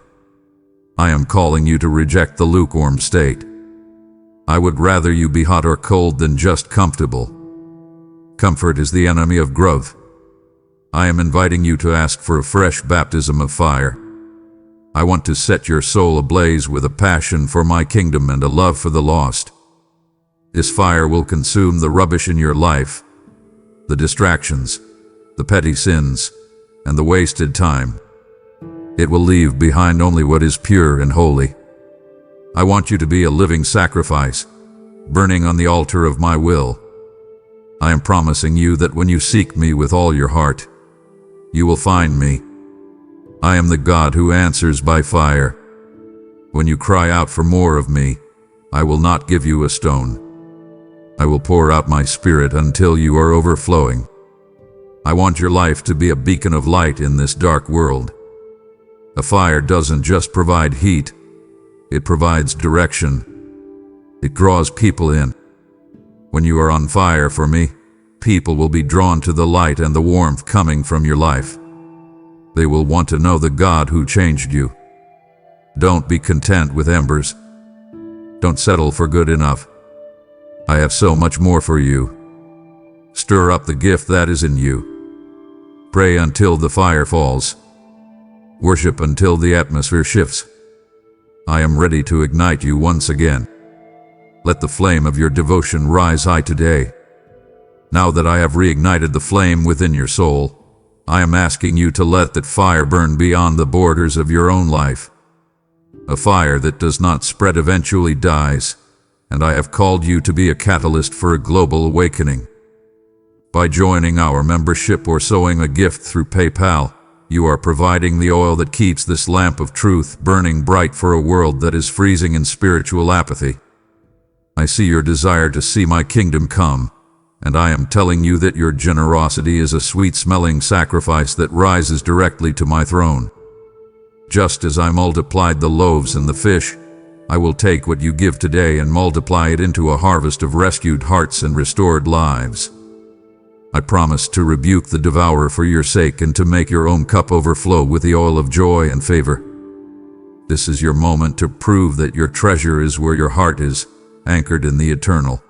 I am calling you to reject the lukewarm state. I would rather you be hot or cold than just comfortable. Comfort is the enemy of growth. I am inviting you to ask for a fresh baptism of fire. I want to set your soul ablaze with a passion for my kingdom and a love for the lost. This fire will consume the rubbish in your life, the distractions, the petty sins, and the wasted time. It will leave behind only what is pure and holy. I want you to be a living sacrifice, burning on the altar of my will. I am promising you that when you seek me with all your heart, you will find me. I am the God who answers by fire. When you cry out for more of me, I will not give you a stone. I will pour out my spirit until you are overflowing. I want your life to be a beacon of light in this dark world. A fire doesn't just provide heat, it provides direction. It draws people in. When you are on fire for me, people will be drawn to the light and the warmth coming from your life. They will want to know the God who changed you. Don't be content with embers. Don't settle for good enough. I have so much more for you. Stir up the gift that is in you. Pray until the fire falls. Worship until the atmosphere shifts. I am ready to ignite you once again. Let the flame of your devotion rise high today. Now that I have reignited the flame within your soul, I am asking you to let that fire burn beyond the borders of your own life. A fire that does not spread eventually dies, and I have called you to be a catalyst for a global awakening. By joining our membership or sowing a gift through PayPal, you are providing the oil that keeps this lamp of truth burning bright for a world that is freezing in spiritual apathy. I see your desire to see my kingdom come, and I am telling you that your generosity is a sweet-smelling sacrifice that rises directly to my throne. Just as I multiplied the loaves and the fish, I will take what you give today and multiply it into a harvest of rescued hearts and restored lives. I promise to rebuke the devourer for your sake and to make your own cup overflow with the oil of joy and favor. This is your moment to prove that your treasure is where your heart is, anchored in the eternal.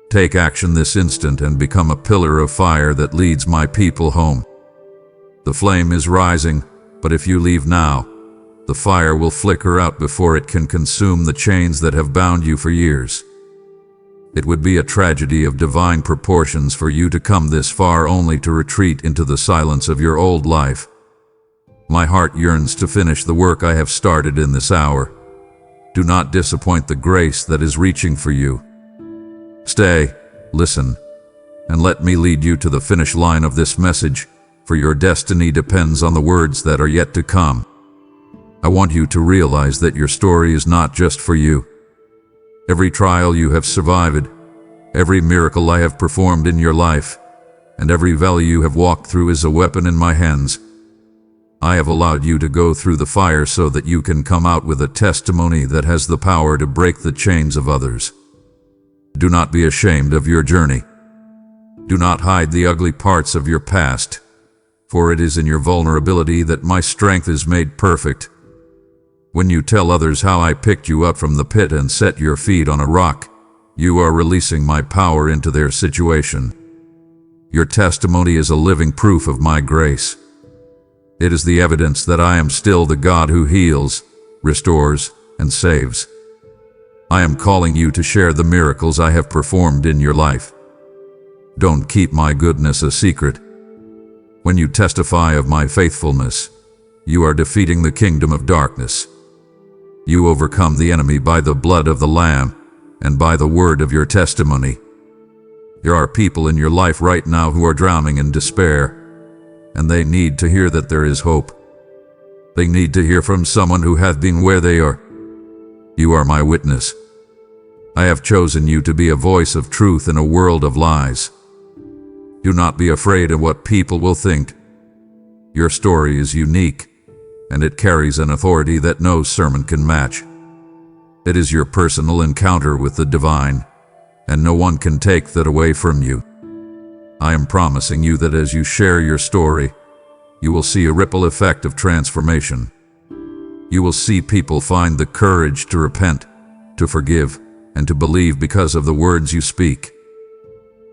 Take action this instant and become a pillar of fire that leads my people home. The flame is rising, but if you leave now, the fire will flicker out before it can consume the chains that have bound you for years. It would be a tragedy of divine proportions for you to come this far only to retreat into the silence of your old life. My heart yearns to finish the work I have started in this hour. Do not disappoint the grace that is reaching for you. Stay, listen, and let me lead you to the finish line of this message, for your destiny depends on the words that are yet to come. I want you to realize that your story is not just for you. Every trial you have survived, every miracle I have performed in your life, and every valley you have walked through is a weapon in my hands. I have allowed you to go through the fire so that you can come out with a testimony that has the power to break the chains of others. Do not be ashamed of your journey. Do not hide the ugly parts of your past, for it is in your vulnerability that my strength is made perfect. When you tell others how I picked you up from the pit and set your feet on a rock, you are releasing my power into their situation. Your testimony is a living proof of my grace. It is the evidence that I am still the God who heals, restores, and saves. I am calling you to share the miracles I have performed in your life. Don't keep my goodness a secret. When you testify of my faithfulness, you are defeating the kingdom of darkness. You overcome the enemy by the blood of the Lamb and by the word of your testimony. There are people in your life right now who are drowning in despair, and they need to hear that there is hope. They need to hear from someone who hath been where they are. You are my witness. I have chosen you to be a voice of truth in a world of lies. Do not be afraid of what people will think. Your story is unique, and it carries an authority that no sermon can match. It is your personal encounter with the divine, and no one can take that away from you. I am promising you that as you share your story, you will see a ripple effect of transformation. You will see people find the courage to repent, to forgive, and to believe because of the words you speak.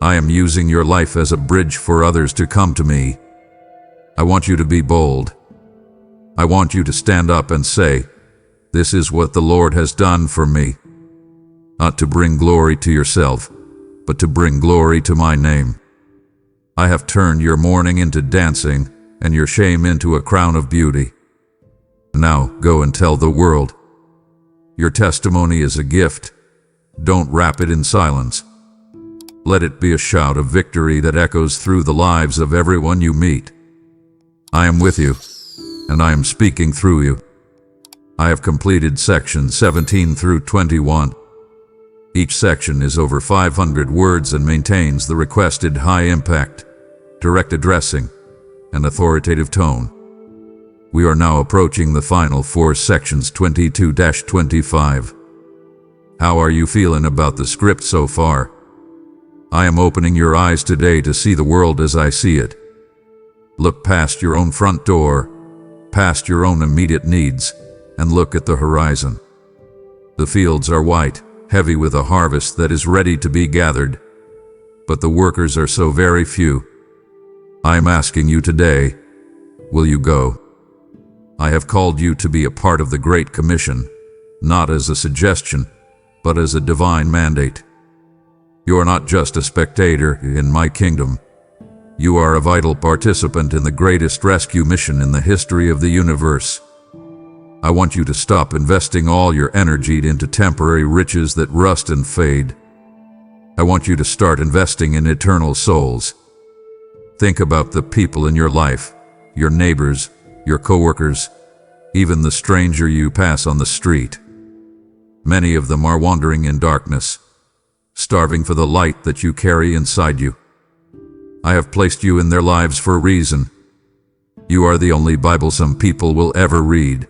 I am using your life as a bridge for others to come to me. I want you to be bold. I want you to stand up and say, "This is what the Lord has done for me." Not to bring glory to yourself, but to bring glory to my name. I have turned your mourning into dancing and your shame into a crown of beauty. Now go and tell the world. Your testimony is a gift. Don't wrap it in silence. Let it be a shout of victory that echoes through the lives of everyone you meet. I am with you, and I am speaking through you. I have completed sections 17 through 21. Each section is over 500 words and maintains the requested high impact, direct addressing, and authoritative tone. We are now approaching the final 4 sections 22-25. How are you feeling about the script so far? I am opening your eyes today to see the world as I see it. Look past your own front door, past your own immediate needs, and look at the horizon. The fields are white, heavy with a harvest that is ready to be gathered, but the workers are so very few. I am asking you today, will you go? I have called you to be a part of the Great Commission, not as a suggestion, but as a divine mandate. You are not just a spectator in my kingdom. You are a vital participant in the greatest rescue mission in the history of the universe. I want you to stop investing all your energy into temporary riches that rust and fade. I want you to start investing in eternal souls. Think about the people in your life, your neighbors, your coworkers, even the stranger you pass on the street. Many of them are wandering in darkness, starving for the light that you carry inside you. I have placed you in their lives for a reason. You are the only Bible some people will ever read.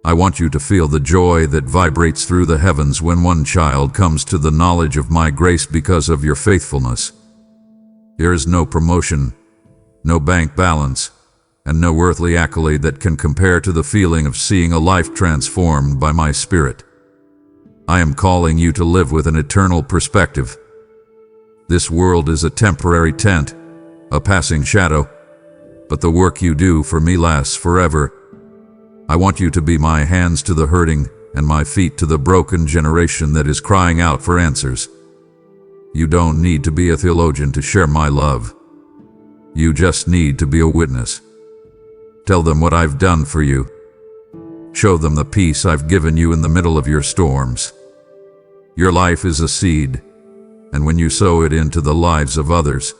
I want you to feel the joy that vibrates through the heavens when one child comes to the knowledge of my grace because of your faithfulness. There is no promotion, no bank balance, and no earthly accolade that can compare to the feeling of seeing a life transformed by my Spirit. I am calling you to live with an eternal perspective. This world is a temporary tent, a passing shadow, but the work you do for me lasts forever. I want you to be my hands to the hurting and my feet to the broken generation that is crying out for answers. You don't need to be a theologian to share my love. You just need to be a witness. Tell them what I've done for you. Show them the peace I've given you in the middle of your storms. Your life is a seed, and when you sow it into the lives of others,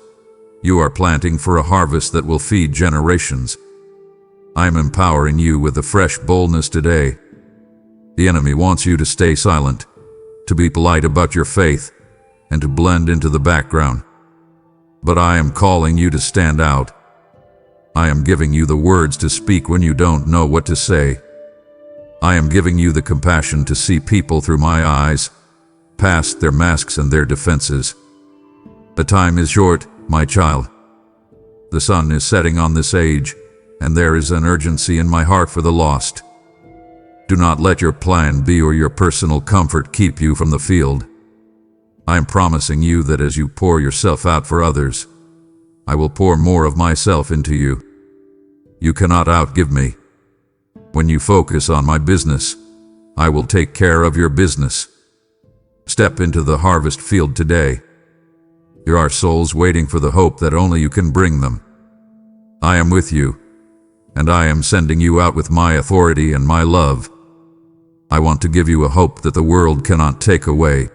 you are planting for a harvest that will feed generations. I am empowering you with a fresh boldness today. The enemy wants you to stay silent, to be polite about your faith, and to blend into the background. But I am calling you to stand out. I am giving you the words to speak when you don't know what to say. I am giving you the compassion to see people through my eyes, past their masks and their defenses. The time is short, my child. The sun is setting on this age, and there is an urgency in my heart for the lost. Do not let your plan B or your personal comfort keep you from the field. I am promising you that as you pour yourself out for others, I will pour more of myself into you. You cannot outgive me. When you focus on my business, I will take care of your business. Step into the harvest field today. There are souls waiting for the hope that only you can bring them. I am with you, and I am sending you out with my authority and my love. I want to give you a hope that the world cannot take away.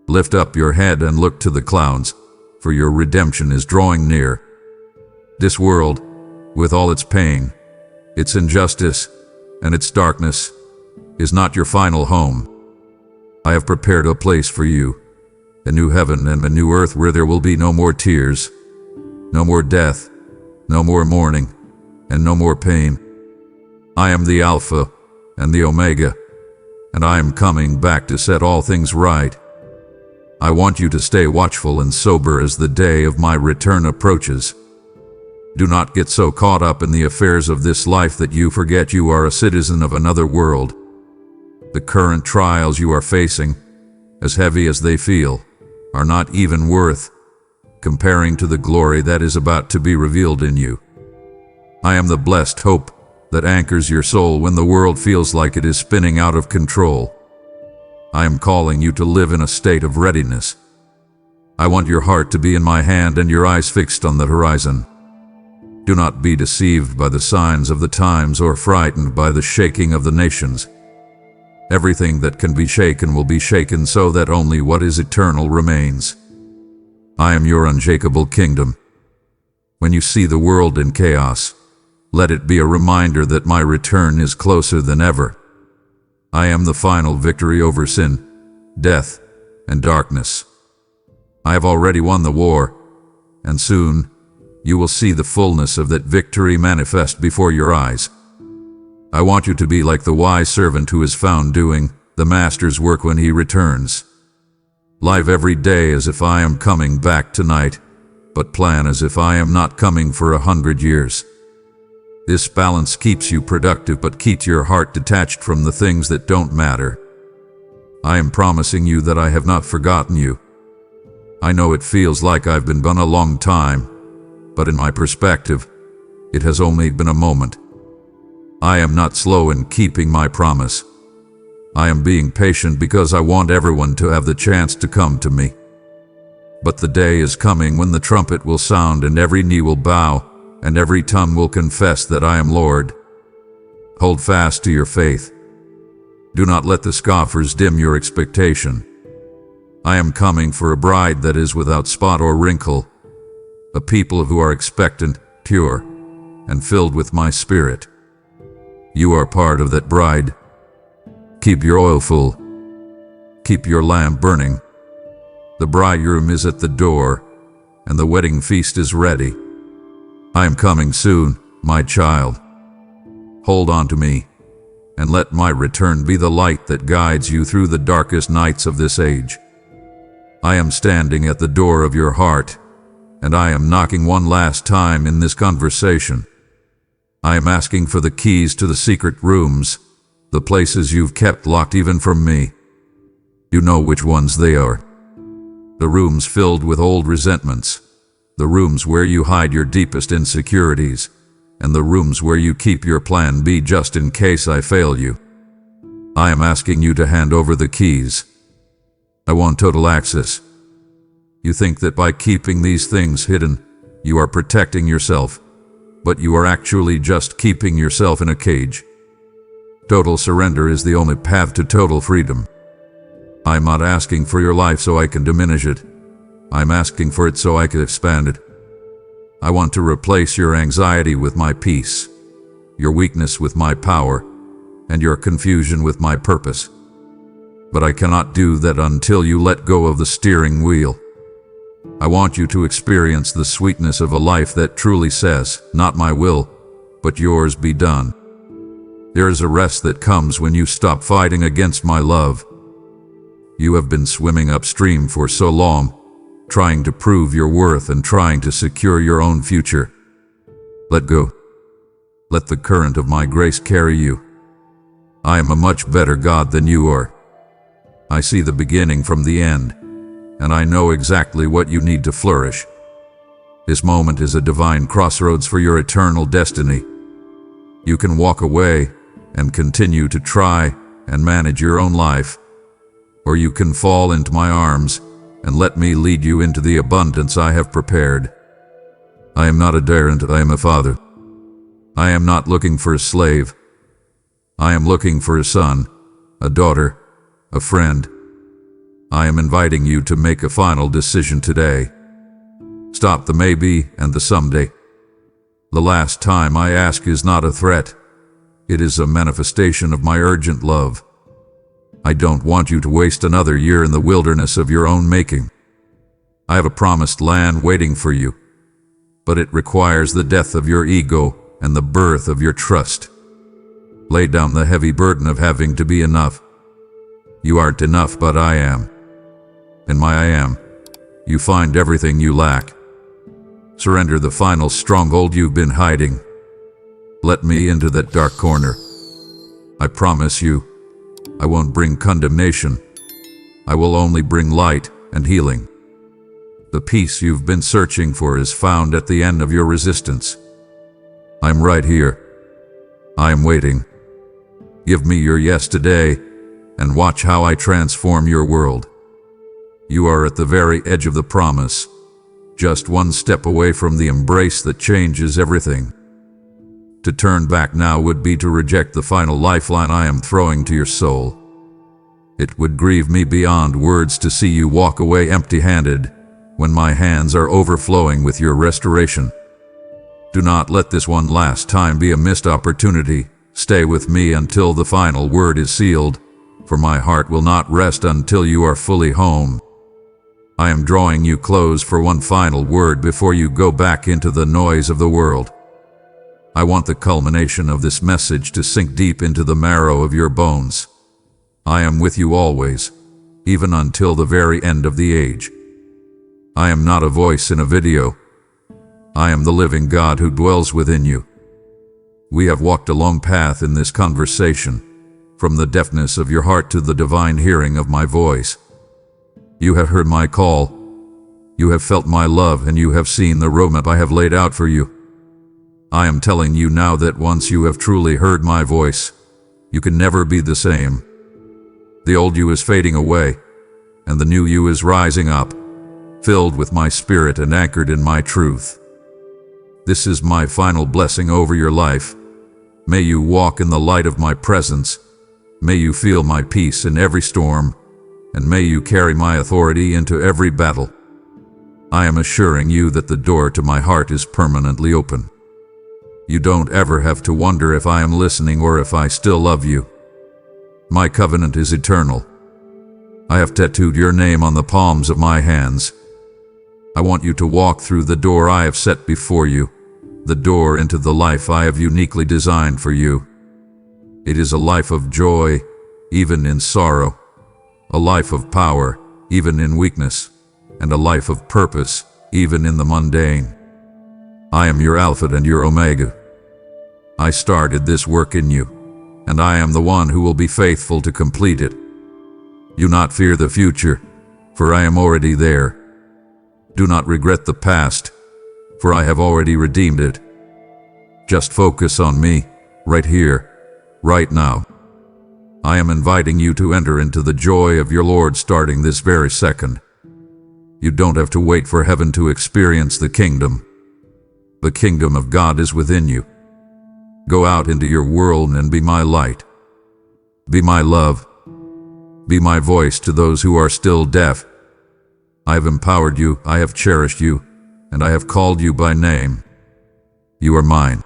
Lift up your head and look to the clouds, for your redemption is drawing near. This world, with all its pain, its injustice, and its darkness, is not your final home. I have prepared a place for you, a new heaven and a new earth where there will be no more tears, no more death, no more mourning, and no more pain. I am the Alpha and the Omega, and I am coming back to set all things right. I want you to stay watchful and sober as the day of my return approaches. Do not get so caught up in the affairs of this life that you forget you are a citizen of another world. The current trials you are facing, as heavy as they feel, are not even worth comparing to the glory that is about to be revealed in you. I am the blessed hope that anchors your soul when the world feels like it is spinning out of control. I am calling you to live in a state of readiness. I want your heart to be in my hand and your eyes fixed on the horizon. Do not be deceived by the signs of the times or frightened by the shaking of the nations. Everything that can be shaken will be shaken so that only what is eternal remains. I am your unshakable kingdom. When you see the world in chaos, let it be a reminder that my return is closer than ever. I am the final victory over sin, death, and darkness. I have already won the war, and soon you will see the fullness of that victory manifest before your eyes. I want you to be like the wise servant who is found doing the master's work when he returns. Live every day as if I am coming back tonight, but plan as if I am not coming for 100 years. This balance keeps you productive but keeps your heart detached from the things that don't matter. I am promising you that I have not forgotten you. I know it feels like I've been gone a long time, but in my perspective, it has only been a moment. I am not slow in keeping my promise. I am being patient because I want everyone to have the chance to come to me. But the day is coming when the trumpet will sound and every knee will bow, and every tongue will confess that I am Lord. Hold fast to your faith. Do not let the scoffers dim your expectation. I am coming for a bride that is without spot or wrinkle, a people who are expectant, pure, and filled with my spirit. You are part of that bride. Keep your oil full. Keep your lamp burning. The bridegroom is at the door, and the wedding feast is ready. I am coming soon, my child. Hold on to me, and let my return be the light that guides you through the darkest nights of this age. I am standing at the door of your heart, and I am knocking one last time in this conversation. I am asking for the keys to the secret rooms, the places you've kept locked even from me. You know which ones they are. The rooms filled with old resentments, the rooms where you hide your deepest insecurities, and the rooms where you keep your plan B just in case I fail you. I am asking you to hand over the keys. I want total access. You think that by keeping these things hidden, you are protecting yourself, but you are actually just keeping yourself in a cage. Total surrender is the only path to total freedom. I'm not asking for your life so I can diminish it. I'm asking for it so I can expand it. I want to replace your anxiety with my peace, your weakness with my power, and your confusion with my purpose. But I cannot do that until you let go of the steering wheel. I want you to experience the sweetness of a life that truly says, not my will, but yours be done. There is a rest that comes when you stop fighting against my love. You have been swimming upstream for so long, trying to prove your worth and trying to secure your own future. Let go. Let the current of my grace carry you. I am a much better God than you are. I see the beginning from the end, and I know exactly what you need to flourish. This moment is a divine crossroads for your eternal destiny. You can walk away and continue to try and manage your own life, or you can fall into my arms and let me lead you into the abundance I have prepared. I am not a tyrant, I am a father. I am not looking for a slave. I am looking for a son, a daughter, a friend. I am inviting you to make a final decision today. Stop the maybe and the someday. The last time I ask is not a threat. It is a manifestation of my urgent love. I don't want you to waste another year in the wilderness of your own making. I have a promised land waiting for you, but it requires the death of your ego and the birth of your trust. Lay down the heavy burden of having to be enough. You aren't enough, but I am. In my I am, you find everything you lack. Surrender the final stronghold you've been hiding. Let me into that dark corner. I promise you, I won't bring condemnation. I will only bring light and healing. The peace you've been searching for is found at the end of your resistance. I'm right here. I am waiting. Give me your yes today, and watch how I transform your world. You are at the very edge of the promise, just one step away from the embrace that changes everything. To turn back now would be to reject the final lifeline I am throwing to your soul. It would grieve me beyond words to see you walk away empty-handed when my hands are overflowing with your restoration. Do not let this one last time be a missed opportunity. Stay with me until the final word is sealed, for my heart will not rest until you are fully home. I am drawing you close for one final word before you go back into the noise of the world. I want the culmination of this message to sink deep into the marrow of your bones. I am with you always, even until the very end of the age. I am not a voice in a video. I am the living God who dwells within you. We have walked a long path in this conversation, from the deafness of your heart to the divine hearing of my voice. You have heard my call. You have felt my love, and you have seen the roadmap I have laid out for you. I am telling you now that once you have truly heard my voice, you can never be the same. The old you is fading away, and the new you is rising up, filled with my spirit and anchored in my truth. This is my final blessing over your life. May you walk in the light of my presence. May you feel my peace in every storm, and may you carry my authority into every battle. I am assuring you that the door to my heart is permanently open. You don't ever have to wonder if I am listening or if I still love you. My covenant is eternal. I have tattooed your name on the palms of my hands. I want you to walk through the door I have set before you, the door into the life I have uniquely designed for you. It is a life of joy, even in sorrow, a life of power, even in weakness, and a life of purpose, even in the mundane. I am your Alpha and your Omega. I started this work in you, and I am the one who will be faithful to complete it. Do not fear the future, for I am already there. Do not regret the past, for I have already redeemed it. Just focus on me, right here, right now. I am inviting you to enter into the joy of your Lord starting this very second. You don't have to wait for heaven to experience the kingdom. The kingdom of God is within you. Go out into your world and be my light. Be my love. Be my voice to those who are still deaf. I have empowered you, I have cherished you, and I have called you by name. You are mine.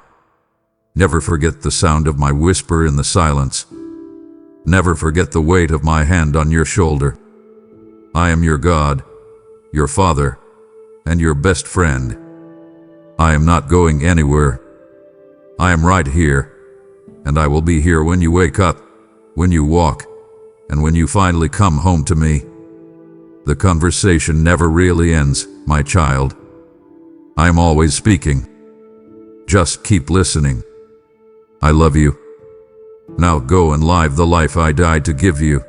Never forget the sound of my whisper in the silence. Never forget the weight of my hand on your shoulder. I am your God, your Father, and your best friend. I am not going anywhere. I am right here, and I will be here when you wake up, when you walk, and when you finally come home to me. The conversation never really ends, my child. I am always speaking. Just keep listening. I love you. Now go and live the life I died to give you.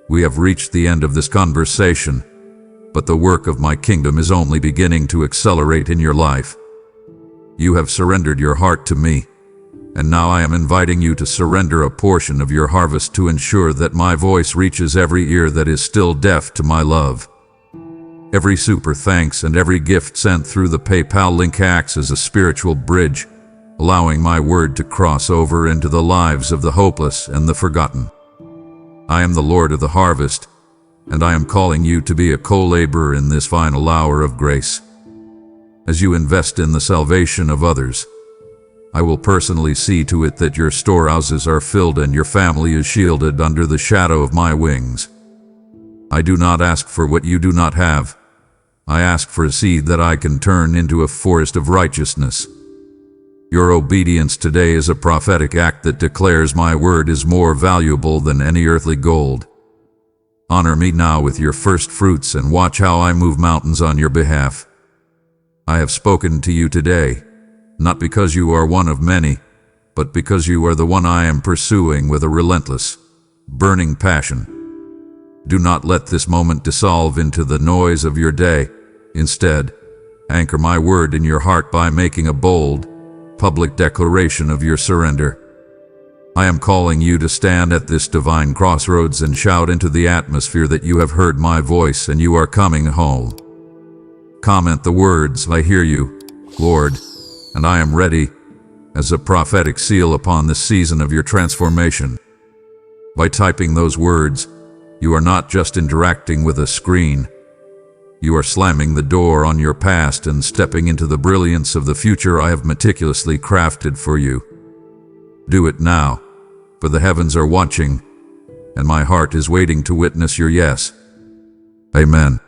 We have reached the end of this conversation, but the work of my kingdom is only beginning to accelerate in your life. You have surrendered your heart to me, and now I am inviting you to surrender a portion of your harvest to ensure that my voice reaches every ear that is still deaf to my love. Every super thanks and every gift sent through the PayPal link acts as a spiritual bridge, allowing my word to cross over into the lives of the hopeless and the forgotten. I am the Lord of the harvest, and I am calling you to be a co-laborer in this final hour of grace. As you invest in the salvation of others, I will personally see to it that your storehouses are filled and your family is shielded under the shadow of my wings. I do not ask for what you do not have. I ask for a seed that I can turn into a forest of righteousness. Your obedience today is a prophetic act that declares my word is more valuable than any earthly gold. Honor me now with your first fruits and watch how I move mountains on your behalf. I have spoken to you today, not because you are one of many, but because you are the one I am pursuing with a relentless, burning passion. Do not let this moment dissolve into the noise of your day. Instead, anchor my word in your heart by making a bold, public declaration of your surrender. I am calling you to stand at this divine crossroads and shout into the atmosphere that you have heard my voice and you are coming home. Comment the words, "I hear you, Lord, and I am ready," as a prophetic seal upon this season of your transformation. By typing those words, you are not just interacting with a screen. You are slamming the door on your past and stepping into the brilliance of the future I have meticulously crafted for you. Do it now, for the heavens are watching, and my heart is waiting to witness your yes. Amen.